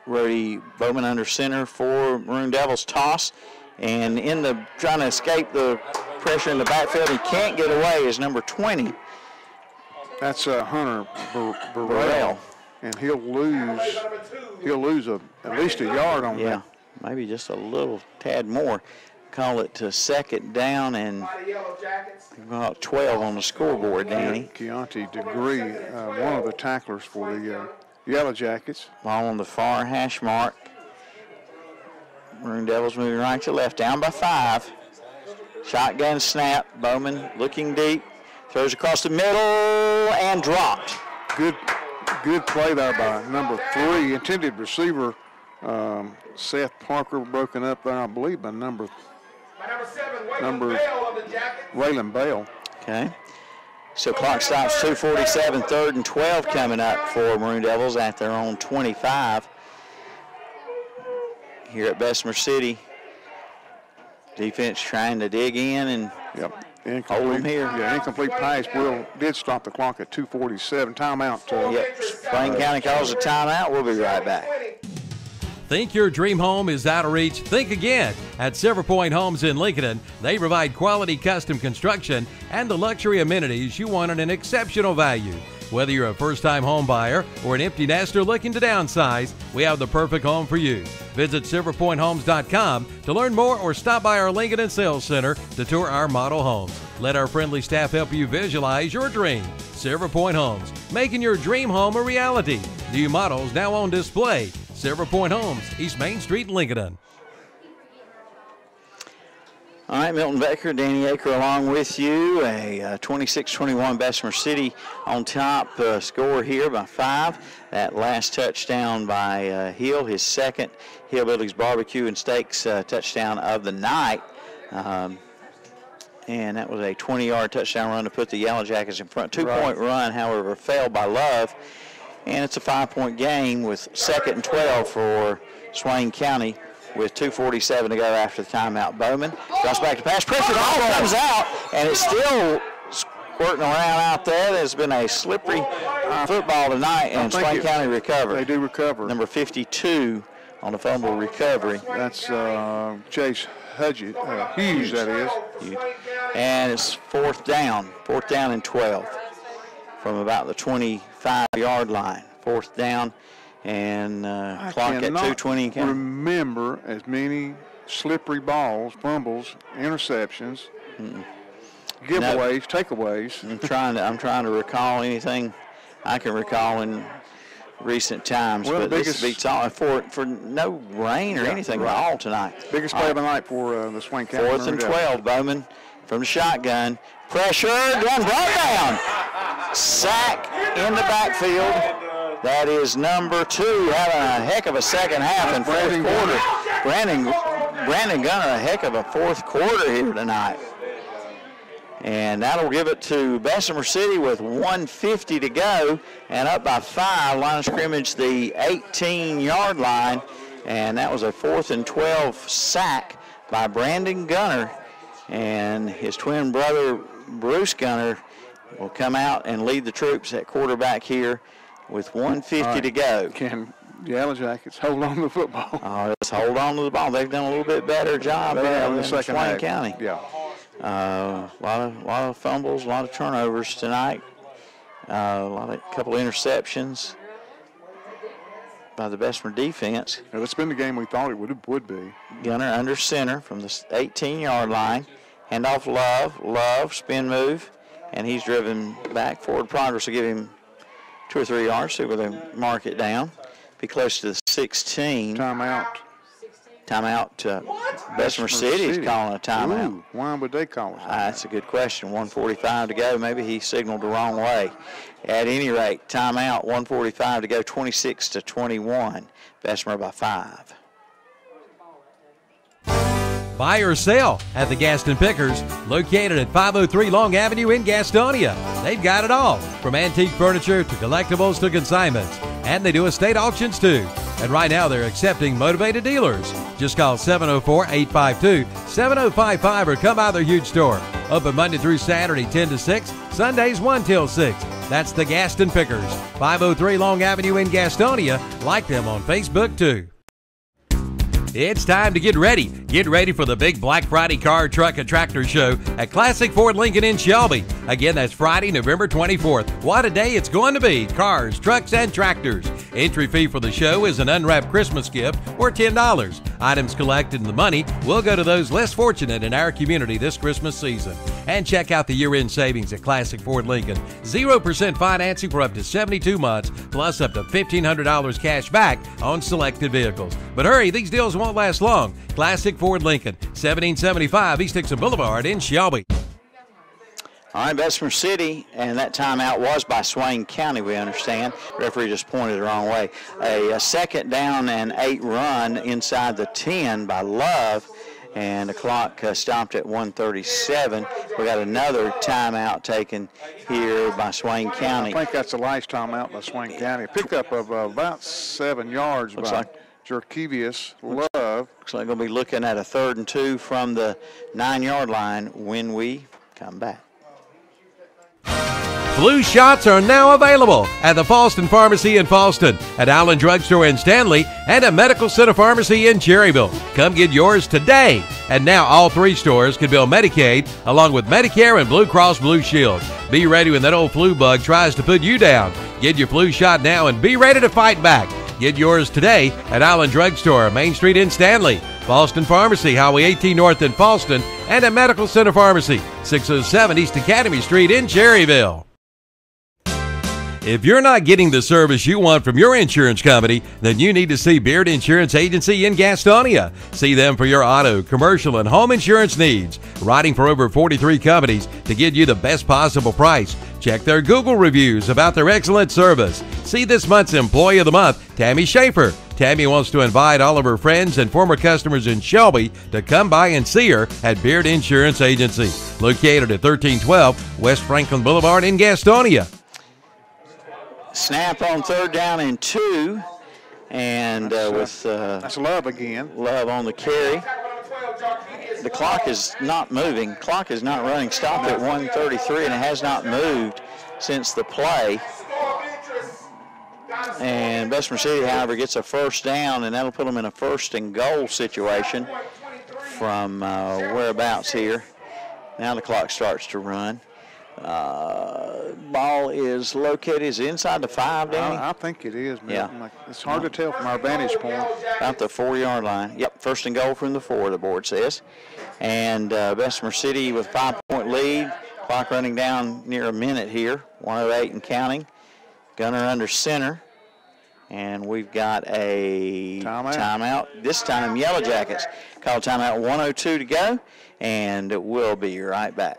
S1: Brody Bowman under center for Maroon Devils toss. And trying to escape the pressure in the backfield, he can't get away, is number 20.
S2: That's Hunter Burrell, and he'll lose at least a yard on that.
S1: Yeah, maybe just a little tad more. Call it to second down and about 12 on the scoreboard, Danny.
S2: Keontae Degree, one of the tacklers for the Yellow Jackets.
S1: Ball on the far hash mark. Maroon Devils moving right to left, down by 5. Shotgun snap, Bowman looking deep. Throws across the middle and dropped.
S2: Good play there by number 3. Intended receiver Seth Parker, broken up there, I believe, by number Waylon Bell.
S1: Okay. So clock stops, 2:47, 3rd and 12 coming up for Maroon Devils at their own 25. Here at Bessemer City. Defense trying to dig in and hold them here.
S2: Yeah, incomplete pass did stop the clock at 2:47. Timeout.
S1: Swain County calls a timeout. We'll be right back.
S3: Think your dream home is out of reach? Think again. At Silver Point Homes in Lincoln, they provide quality custom construction and the luxury amenities you want at an exceptional value. Whether you're a first-time home buyer or an empty nester looking to downsize, we have the perfect home for you. Visit silverpointhomes.com to learn more or stop by our Lincoln and Sales Center to tour our model homes. Let our friendly staff help you visualize your dream. Silver Point Homes, making your dream home a reality. New models now on display. Silver Point Homes, East Main Street, Lincoln.
S1: All right, Milton Baker, Danny Aker along with you. A 26-21 Bessemer City on top, score here by 5. That last touchdown by Hill, his second Hillbillies Barbecue and Steaks touchdown of the night. And that was a 20-yard touchdown run to put the Yellow Jackets in front. Two-point run, however, failed by Love. And it's a 5-point game with 2nd and 12 for Swain County, with 2:47 to go after the timeout. Bowman drops back to pass. Pressure all comes out, and it's still squirting around out there. There's been a slippery football tonight, and Swain County recovered.
S2: They do recover.
S1: Number 52 on the fumble recovery.
S2: That's Chase Hughes, that is.
S1: Hughes. And it's fourth down and 12 from about the 25-yard line. Fourth down. And clock at 2:20 count.
S2: Remember as many slippery balls, fumbles, interceptions, giveaways, takeaways.
S1: I'm trying to recall anything I can recall in recent times,
S2: well,
S1: but this beats all for no rain or anything at all tonight.
S2: Biggest play of the night for the Swain County.
S1: 4th and 12. Bowman from the shotgun. Pressure, gun brought down. Sack in the backfield. That is number 2, having a heck of a second half and fourth quarter. Brandon Gunner, a heck of a fourth quarter here tonight. And that'll give it to Bessemer City with 1:50 to go and up by 5. Line of scrimmage, the 18-yard line. And that was a 4th and 12 sack by Brandon Gunner. And his twin brother, Bruce Gunner, will come out and lead the troops at quarterback here with 1:50 to go.
S2: Can Yellow Jackets hold on to the football?
S1: Let's hold on to the ball. They've done a little bit better job in Swain County.
S2: Yeah.
S1: A lot of fumbles, a lot of turnovers tonight. Couple interceptions by the Bessemer defense.
S2: Yeah, that's been the game we thought it would be.
S1: Gunner under center from the 18-yard line. Handoff Love, spin move, and he's driven back. Forward progress will give him 2 or 3 yards. See where they mark it down. Be close to the 16.
S2: Timeout.
S1: Bessemer City is calling a timeout.
S2: Ooh, why would they call it?
S1: That's a good question. 1:45 to go. Maybe he signaled the wrong way. At any rate, timeout, 1:45 to go, 26-21. Bessemer by 5.
S3: Buy or sell at the Gaston Pickers, located at 503 Long Avenue in Gastonia. They've got it all, from antique furniture to collectibles to consignments. And they do estate auctions too. And right now they're accepting motivated dealers. Just call 704-852-7055 or come by their huge store. Open Monday through Saturday 10 to 6, Sundays 1 till 6. That's the Gaston Pickers, 503 Long Avenue in Gastonia. Like them on Facebook too. It's time to get ready. Get ready for the big Black Friday car, truck, and tractor show at Classic Ford Lincoln in Shelby. Again, that's Friday, November 24th. What a day it's going to be. Cars, trucks, and tractors. Entry fee for the show is an unwrapped Christmas gift or $10. Items collected and the money will go to those less fortunate in our community this Christmas season. And check out the year-end savings at Classic Ford Lincoln. 0% financing for up to 72 months, plus up to $1,500 cash back on selected vehicles. But hurry, these deals won't last long. Classic Ford Lincoln, 1775 East Dixon Boulevard in Shelby.
S1: All right, Bessemer City, and that timeout was by Swain County, we understand. Referee just pointed the wrong way. A 2nd down and 8 run inside the 10 by Love, and the clock stopped at 1:37. We got another timeout taken here by Swain County.
S2: I think that's the last timeout by Swain County. A pickup of about 7 yards by Jerkevius Love.
S1: Looks like we'll be looking at a 3rd and 2 from the 9-yard line when we come back.
S3: Flu shots are now available at the Falston Pharmacy in Falston, at Allen Drug Store in Stanley, and at Medical Center Pharmacy in Cherryville. Come get yours today. And now all 3 stores can bill Medicaid along with Medicare and Blue Cross Blue Shield. Be ready when that old flu bug tries to put you down. Get your flu shot now and be ready to fight back. Get yours today at Allen Drug Store, Main Street in Stanley, Falston Pharmacy, Highway 18 North in Falston, and at Medical Center Pharmacy, 607 East Academy Street in Cherryville. If you're not getting the service you want from your insurance company, then you need to see Beard Insurance Agency in Gastonia. See them for your auto, commercial, and home insurance needs. Writing for over 43 companies to get you the best possible price. Check their Google reviews about their excellent service. See this month's Employee of the Month, Tammy Schaefer. Tammy wants to invite all of her friends and former customers in Shelby to come by and see her at Beard Insurance Agency, located at 1312 West Franklin Boulevard in Gastonia.
S1: Snap on 3rd down and 2, and
S2: that's Love again.
S1: Love on the carry. The clock is not moving. Clock is not running. Stopped at 1:33, and it has not moved since the play. And Bessemer City, however, gets a 1st down, and that'll put them in a 1st and goal situation from whereabouts here. Now the clock starts to run. Ball is located, is it inside the 5, Danny?
S2: I think it is, man.
S1: Yeah.
S2: It's hard to tell from our vantage point.
S1: About the 4-yard line. Yep, 1st and goal from the 4, the board says. And Bessemer City with 5-point lead. Clock running down near a minute here, 1:08 and counting. Gunner under center. And we've got a timeout. This time, Yellow Jackets call timeout, 1:02 to go, and we'll be right back.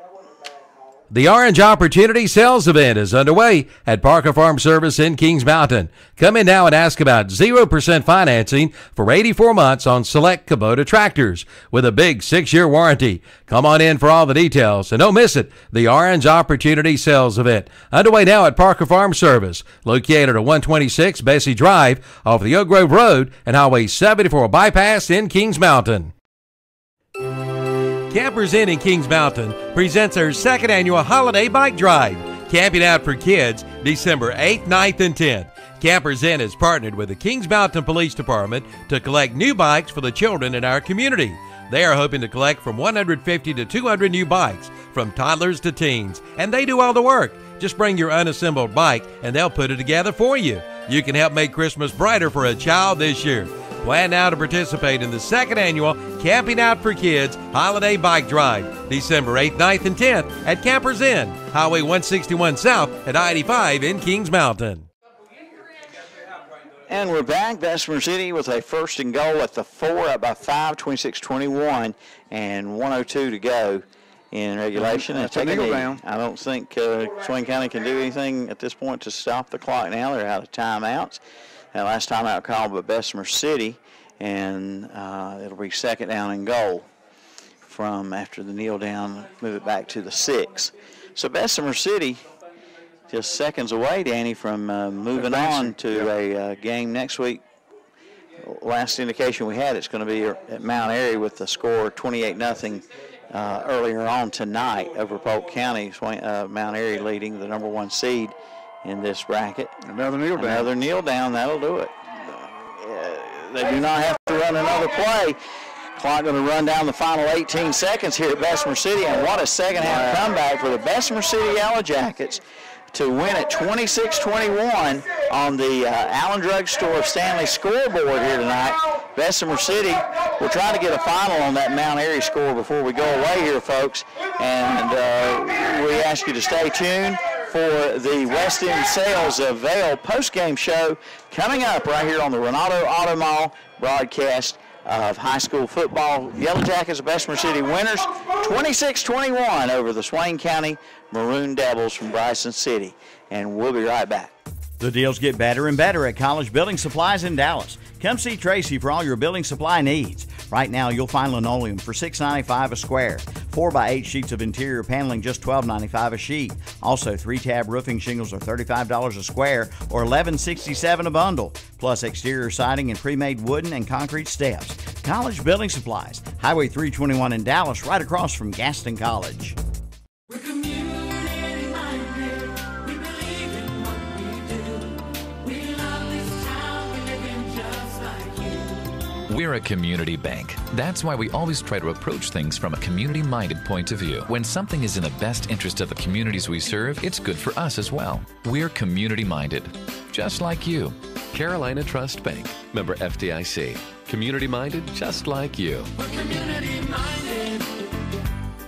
S3: The Orange Opportunity Sales Event is underway at Parker Farm Service in Kings Mountain. Come in now and ask about 0% financing for 84 months on select Kubota tractors with a big 6-year warranty. Come on in for all the details and don't miss it. The Orange Opportunity Sales Event underway now at Parker Farm Service, located at 126 Bessie Drive off the Oak Grove Road and Highway 74 bypass in Kings Mountain. Campers Inn in Kings Mountain presents their 2nd annual holiday bike drive. Camping out for kids, December 8th, 9th, and 10th. Campers Inn has partnered with the Kings Mountain Police Department to collect new bikes for the children in our community. They are hoping to collect from 150 to 200 new bikes, from toddlers to teens, and they do all the work. Just bring your unassembled bike and they'll put it together for you. You can help make Christmas brighter for a child this year. Plan now to participate in the 2nd annual Camping Out for Kids Holiday Bike Drive, December 8th, 9th, and 10th at Campers Inn, Highway 161 South at I-85 in Kings Mountain.
S1: And we're back. Bessemer City with a 1st and goal at the 4, up by 5, 26-21, and 1:02 to go in regulation.
S2: That's a kneel down.
S1: I don't think Swain County can do anything at this point to stop the clock now. They're out of timeouts. That last timeout called by Bessemer City, and it'll be 2nd down and goal from after the kneel down, move it back to the 6. So Bessemer City just seconds away, Danny, from moving on to a game next week. Last indication we had, it's going to be at Mount Airy with the score 28-0 earlier on tonight over Polk County. Mount Airy leading the number 1 seed in this bracket.
S2: Another kneel down.
S1: Another kneel down, that'll do it. They do not have to run another play. Clock going to run down the final 18 seconds here at Bessemer City, and what a second-half comeback for the Bessemer City Yellow Jackets to win at 26-21 on the Allen Drug Store Stanley scoreboard here tonight. Bessemer City will try to get a final on that Mount Airy score before we go away here, folks, and we ask you to stay tuned for the West End Sales of Vale postgame show coming up right here on the Renato Auto Mall broadcast of high school football. Yellow Jackets of Bessemer City winners 26-21 over the Swain County Maroon Devils from Bryson City. And we'll be right back.
S4: The deals get better and better at College Building Supplies in Dallas. Come see Tracy for all your building supply needs. Right now, you'll find linoleum for $6.95 a square. 4x8 sheets of interior paneling, just $12.95 a sheet. Also, 3-tab roofing shingles are $35 a square or $11.67 a bundle. Plus exterior siding and pre-made wooden and concrete steps. College Building Supplies, Highway 321 in Dallas, right across from Gaston College.
S5: We're community minded. We
S6: We're a community bank. That's why we always try to approach things from a community-minded point of view. When something is in the best interest of the communities we serve, it's good for us as well. We're community-minded, just like you.
S7: Carolina Trust Bank, member FDIC. Community-minded, just like you.
S5: We're community-minded,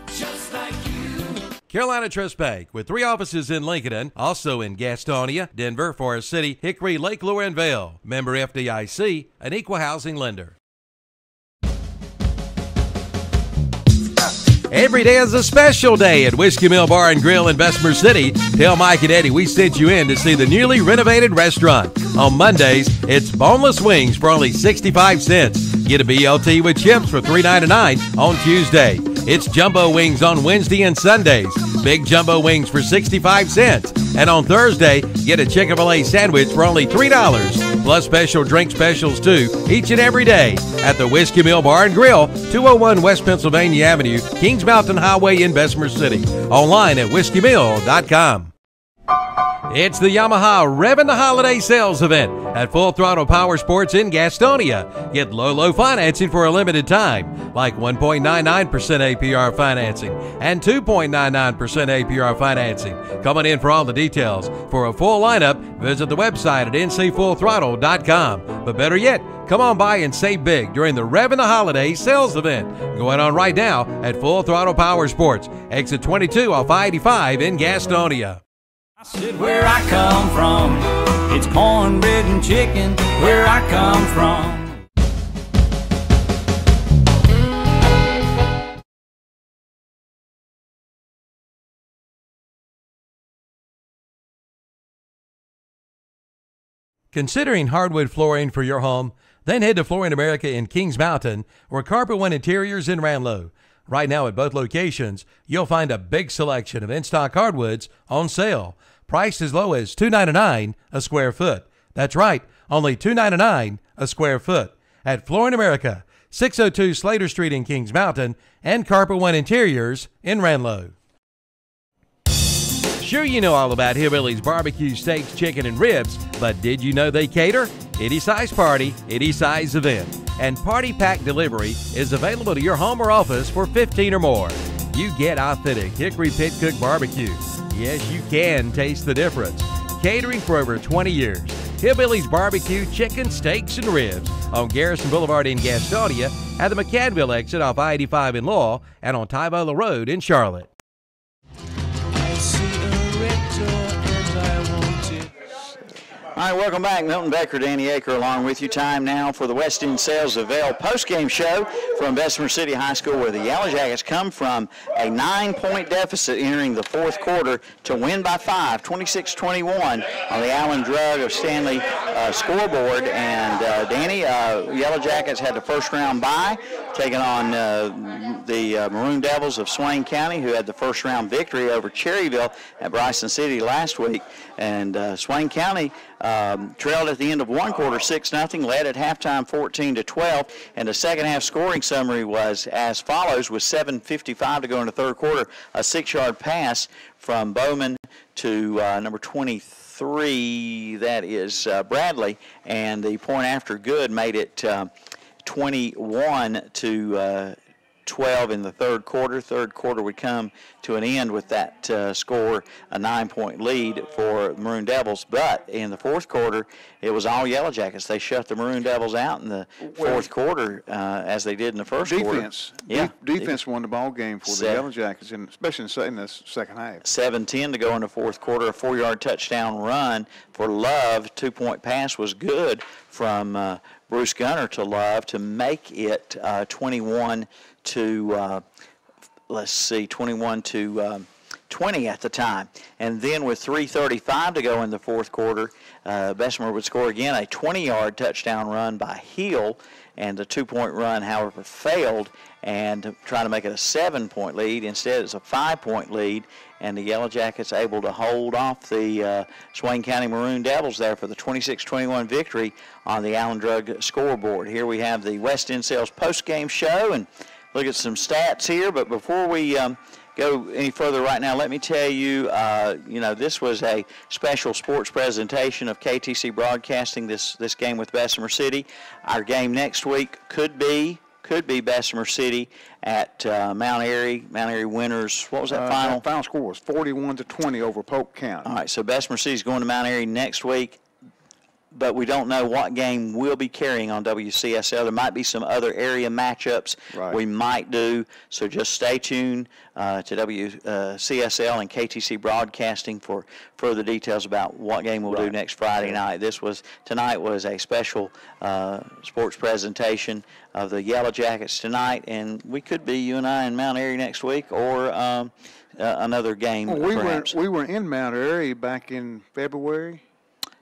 S5: just like you.
S3: Carolina Trust Bank, with 3 offices in Lincoln, also in Gastonia, Denver, Forest City, Hickory, Lake Lure, and Vail. Member FDIC, an equal housing lender. Every day is a special day at Whiskey Mill Bar and Grill in Bessemer City. Tell Mike and Eddie we sent you in to see the newly renovated restaurant. On Mondays, it's boneless wings for only 65 cents. Get a BLT with chips for $3.99 on Tuesday. It's jumbo wings on Wednesday and Sundays. Big jumbo wings for 65 cents. And on Thursday, get a Chick-fil-A sandwich for only $3. Plus special drink specials too, each and every day at the Whiskey Mill Bar and Grill, 201 West Pennsylvania Avenue, Kings Mountain Highway in Bessemer City. Online at whiskeymill.com. It's the Yamaha Revvin' the Holiday Sales Event at Full Throttle Power Sports in Gastonia. Get low financing for a limited time, like 1.99% APR financing and 2.99% APR financing. Coming in for all the details. For a full lineup, visit the website at ncfullthrottle.com. But better yet, come on by and save big during the Revvin' the Holiday Sales Event going on right now at Full Throttle Power Sports, exit 22 off I-85 in Gastonia.
S12: I said where I come from, it's cornbread and chicken, where I come from.
S3: Considering hardwood flooring for your home? Then head to Flooring America in Kings Mountain or Carpet One Interiors in Ranlow. Right now at both locations, you'll find a big selection of in-stock hardwoods on sale. Priced as low as $2.99 a square foot. That's right, only $2.99 a square foot. At Flooring America, 602 Slater Street in Kings Mountain and Carpet One Interiors in Ranlow. Sure, you know all about Hillbilly's barbecue, steaks, chicken, and ribs, but did you know they cater? Any size party, any size event. And Party Pack Delivery is available to your home or office for 15 or more. You get authentic Hickory Pit Cook barbecue. Yes, you can taste the difference. Catering for over 20 years. Hillbilly's Barbecue, chicken, steaks, and ribs on Garrison Boulevard in Gastonia, at the McCadville exit off I-85 in Lowell, and on Tybola Road in Charlotte.
S1: All right, welcome back. Milton Becker, Danny Aker along with you. Time now for the West End Sales of Vail postgame show from Bessemer City High School, where the Yellow Jackets come from a 9-point deficit entering the fourth quarter to win by 5, 26-21 on the Allen Drug of Stanley scoreboard. And Danny, Yellow Jackets had the first round bye, taking on the Maroon Devils of Swain County, who had the first round victory over Cherryville at Bryson City last week. And Swain County trailed at the end of one quarter 6-0, led at halftime 14-12, and the second half scoring summary was as follows: with 7:55 to go in the third quarter, a 6-yard pass from Bowman to number 23, that is Bradley, and the point after good made it 21-12 in the third quarter. Third quarter would come to an end with that score, a 9-point lead for the Maroon Devils. But in the fourth quarter, it was all Yellow Jackets. They shut the Maroon Devils out in the fourth quarter, as they did in the first quarter.
S2: Defense won the ball game for the Yellow Jackets, and especially in the second half.
S1: 7:10 to go in the fourth quarter. A 4-yard touchdown run for Love. 2-point pass was good from Bruce Gunner to Love to make it 21 to 20 at the time. And then with 3:35 to go in the fourth quarter, Bessemer would score again, a 20-yard touchdown run by Hill, and the 2-point run, however, failed, and trying to make it a 7-point lead. Instead, it's a 5-point lead, and the Yellow Jackets able to hold off the Swain County Maroon Devils there for the 26-21 victory on the Allen Drug scoreboard. Here we have the West End Sales post-game show, and look at some stats here. But before we go any further right now, let me tell you, this was a special sports presentation of KTC Broadcasting, this game with Bessemer City. Our game next week could be Bessemer City at Mount Airy. Mount Airy winners, what was that final?
S2: That final score was 41-20 over Polk County.
S1: All right, so Bessemer City is going to Mount Airy next week, but we don't know what game we'll be carrying on WCSL. There might be some other area matchups we might do, so just stay tuned to WCSL and KTC Broadcasting for further details about what game we'll do next Friday night. Tonight was a special sports presentation of the Yellow Jackets tonight, and we could be, you and I, in Mount Airy next week, or another game perhaps.
S2: We were in Mount Airy back in February.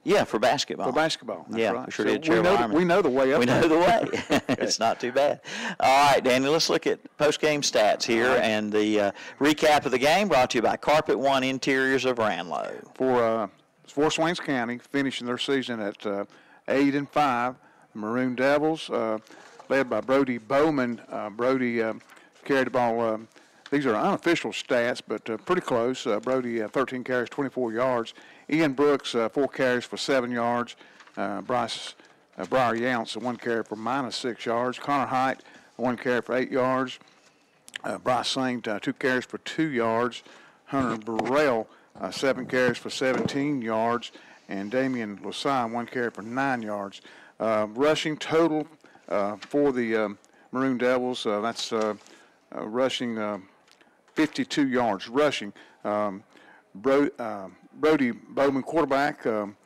S1: Yeah, for basketball.
S2: That's
S1: yeah,
S2: right.
S1: we sure
S2: So
S1: did.
S2: we know the way up.
S1: We know the way. It's not too bad. All right, Danny, let's look at post-game stats here and the recap of the game brought to you by Carpet One Interiors of Ranlow.
S2: For Swain County, finishing their season at 8-5, the Maroon Devils, led by Brody Bowman. Brody carried the ball. These are unofficial stats, but pretty close. Brody, 13 carries, 24 yards. Ian Brooks, 4 carries for 7 yards. Briar Younce, 1 carry for -6 yards. Connor Height, 1 carry for 8 yards. Bryce Saint, 2 carries for 2 yards. Hunter Burrell, 7 carries for 17 yards. And Damian Lasai, 1 carry for 9 yards. Rushing total for the Maroon Devils, that's rushing 52 yards rushing. Brody Bowman, quarterback,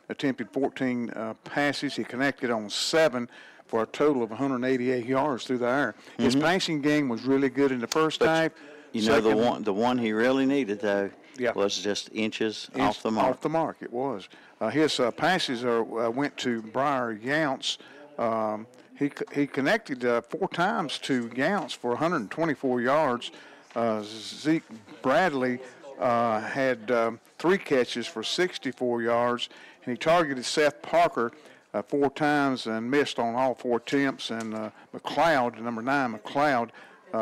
S2: attempted 14 passes. He connected on 7 for a total of 188 yards through the air. His passing game was really good in the first half.
S1: The one he really needed, though, was just inches off the mark.
S2: Off the mark, it was. His passes went to Briar Younce. He connected 4 times to Younce for 124 yards. Zeke Bradley had 3 catches for 64 yards, and he targeted Seth Parker 4 times and missed on all 4 attempts. And McLeod, number 9, McLeod,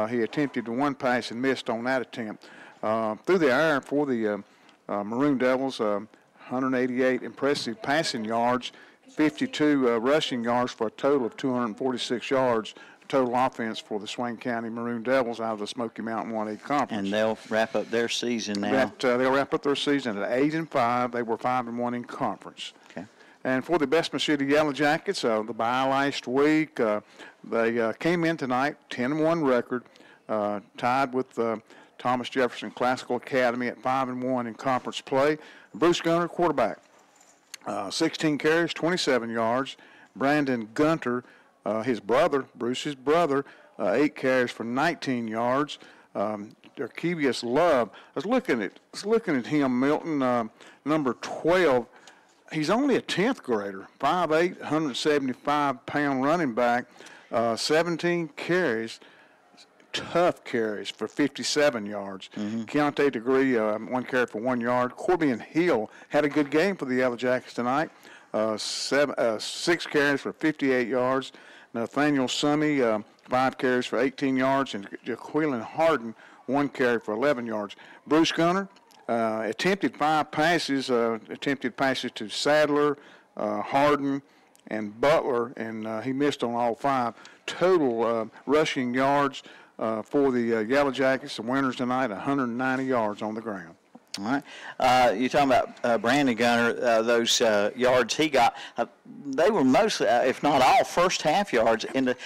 S2: he attempted 1 pass and missed on that attempt. Through the air for the Maroon Devils, 188 impressive passing yards, 52 rushing yards for a total of 246 yards. Total offense for the Swain County Maroon Devils out of the Smoky Mountain 1A Conference.
S1: And they'll wrap up their season now.
S2: They'll wrap up their season at 8-5. They were 5-1 in conference.
S1: Okay.
S2: And for the Bessemer City Yellow Jackets, the bye last week, they came in tonight 10-1 record, tied with Thomas Jefferson Classical Academy at 5-1 in conference play. Bruce Gunter, quarterback, 16 carries, 27 yards. Brandon Gunter, Bruce's brother, 8 carries for 19 yards. Arkevius Love, I was looking at him, Milton, number 12. He's only a 10th grader, 5'8", 175-pound running back, 17 carries, tough carries for 57 yards. Keontae Degree, 1 carry for 1 yard. Corbian Hill had a good game for the Yellow Jackets tonight, 6 carries for 58 yards. Nathaniel Summy, 5 carries for 18 yards, and Jaqueline Harden, 1 carry for 11 yards. Bruce Gunter attempted 5 passes, to Sadler, Harden, and Butler, and he missed on all 5. Total rushing yards for the Yellow Jackets, the winners tonight, 190 yards on the ground.
S1: All right. You're talking about Brandon Gunter, those yards he got. They were mostly, if not all, first half yards. It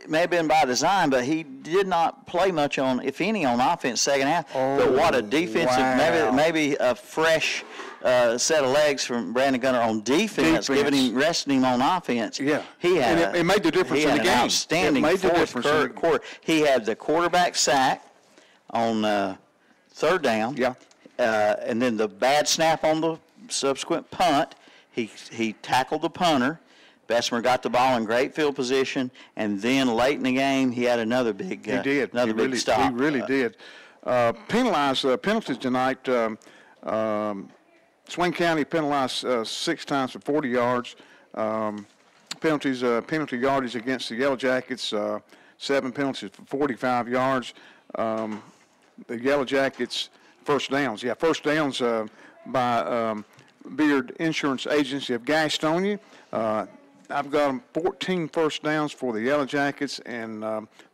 S1: may have been by design, but he did not play much on, if any, on offense second half. But what a defensive, maybe a fresh set of legs from Brandon Gunter on defense. Resting him on offense.
S2: Yeah.
S1: He had
S2: it made the difference in the game.
S1: Outstanding fourth quarter. He had the quarterback sack on third down.
S2: Yeah.
S1: And then the bad snap on the subsequent punt, he tackled the punter. Bessemer got the ball in great field position, and then late in the game, he had another big big stop.
S2: He really did. Penalties tonight. Swain County penalized 6 times for 40 yards. Penalty yardage against the Yellow Jackets, 7 penalties for 45 yards. the Yellow Jackets first downs. Yeah, first downs by Beard Insurance Agency of Gastonia. I've got them 14 first downs for the Yellow Jackets and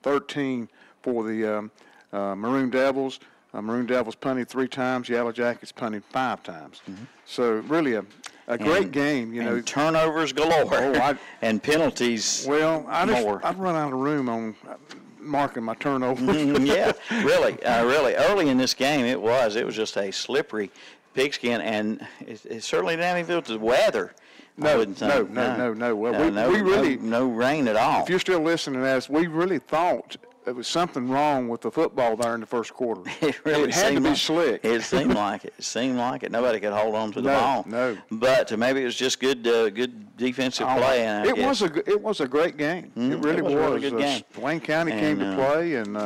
S2: 13 for the Maroon Devils. Maroon Devils punted 3 times. Yellow Jackets punted 5 times. So really a great game. You know,
S1: turnovers galore and penalties.
S2: Well, I'd run out of room on marking my turnovers.
S1: Yeah, really. Early in this game, it was just a slippery pigskin, and it certainly didn't have anything to do with the weather.
S2: No. Well, we really
S1: no rain at all.
S2: If you're still listening to us, we really thought there was something wrong with the football there in the first quarter.
S1: It really
S2: had to be slick.
S1: It seemed like it. It seemed like it. Nobody could hold on to the ball.
S2: No.
S1: But maybe it was just good defensive play. And
S2: it was a great game. It really was.
S1: A really good game.
S2: Swain County came to play, and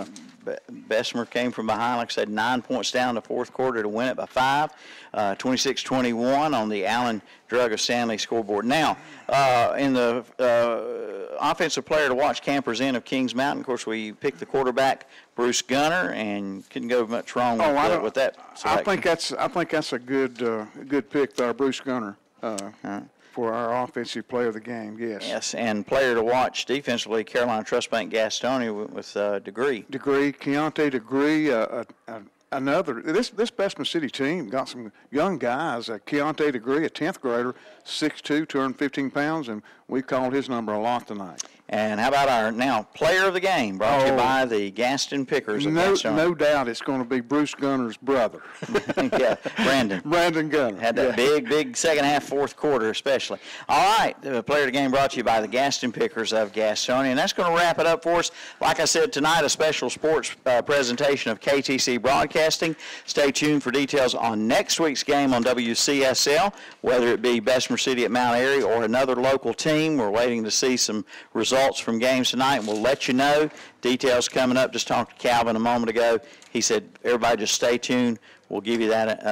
S1: Bessemer came from behind, like I said, 9 points down the fourth quarter to win it by 5, 26-21 on the Allen Drug of Stanley scoreboard. Now, in the offensive player to watch, campers in of Kings Mountain, of course, we picked the quarterback, Bruce Gunner, and couldn't go much wrong with that selection.
S2: I think that's a good pick there, Bruce Gunner. For our offensive player of the game, yes.
S1: Yes, and player to watch defensively, Carolina Trust Bank Gastonia with Degree.
S2: Keontae Degree, this Bessemer City team got some young guys. Keontae Degree, a 10th grader, 6'2", 215 pounds, and we called his number a lot tonight.
S1: And how about our now player of the game, brought to you by the Gaston Pickers of Gastonia?
S2: No doubt it's going to be Bruce Gunner's brother.
S1: Yeah, Brandon.
S2: Brandon Gunner.
S1: Had that big second half, fourth quarter especially. All right, the player of the game brought to you by the Gaston Pickers of Gastonia. And that's going to wrap it up for us. Like I said, tonight a special sports presentation of KTC Broadcasting. Stay tuned for details on next week's game on WCSL, whether it be Bessemer City at Mount Airy or another local team. We're waiting to see some results from games tonight, and we'll let you know. Details coming up. Just talked to Calvin a moment ago. He said, everybody just stay tuned. We'll give you that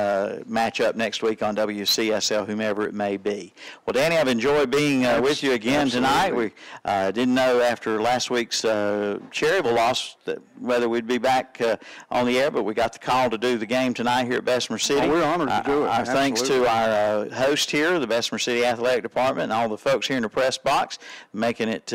S1: matchup next week on WCSL, whomever it may be. Well, Danny, I've enjoyed being with you again tonight. We didn't know after last week's Cherryville loss whether we'd be back on the air, but we got the call to do the game tonight here at Bessemer City.
S2: We're honored to do it.
S1: Our thanks to our host here, the Bessemer City Athletic Department, and all the folks here in the press box, making it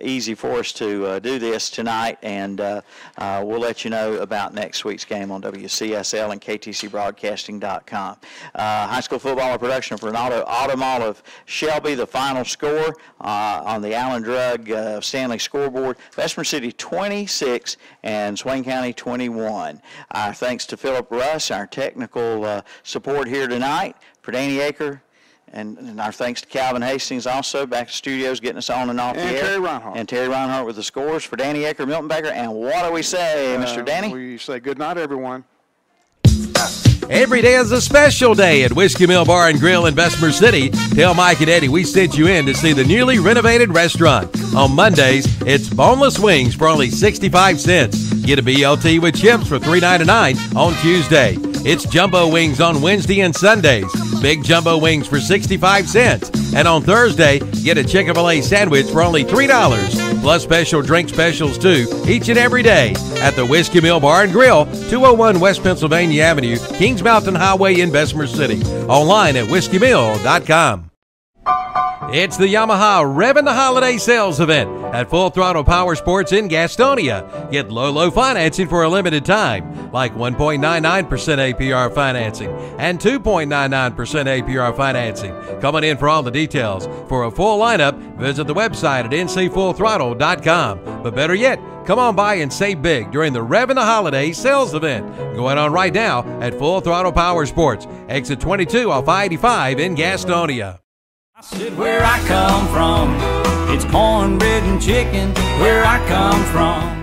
S1: easy for us to do this tonight. And we'll let you know about next week's game on WCSL and KTCBroadcasting.com. High school football production for Ronaldo Automall of Shelby. The final score on the Allen Drug Stanley scoreboard: Bessemer City 26 and Swain County 21. Our thanks to Philip Russ, our technical support here tonight. For Danny Aker, and our thanks to Calvin Hastings also, back to studios getting us on and off the air.
S2: Terry Reinhardt.
S1: And Terry Reinhardt with the scores. For Danny Aker, Milton Baker, and what do we say, Mr. Danny?
S2: We say good night, everyone.
S3: Every day is a special day at Whiskey Mill Bar and Grill in Bessemer City. Tell Mike and Eddie we sent you in to see the newly renovated restaurant. On Mondays, it's boneless wings for only 65 cents. Get a BLT with chips for $3.99 on Tuesday. It's jumbo wings on Wednesday and Sundays. Big jumbo wings for 65 cents. And on Thursday, get a Chick-fil-A sandwich for only $3. Plus special drink specials too, each and every day at the Whiskey Mill Bar and Grill, 201 West Pennsylvania Avenue, Kings Mountain Highway in Bessemer City. Online at whiskeymill.com. It's the Yamaha Revvin' the Holiday Sales Event at Full Throttle Power Sports in Gastonia. Get low financing for a limited time, like 1.99% APR financing and 2.99% APR financing. Coming in for all the details. For a full lineup, visit the website at ncfullthrottle.com. But better yet, come on by and save big during the Revvin' the Holiday Sales Event going on right now at Full Throttle Power Sports, exit 22 off I-85 in Gastonia.
S12: I said where I come from, it's cornbread and chicken where I come from.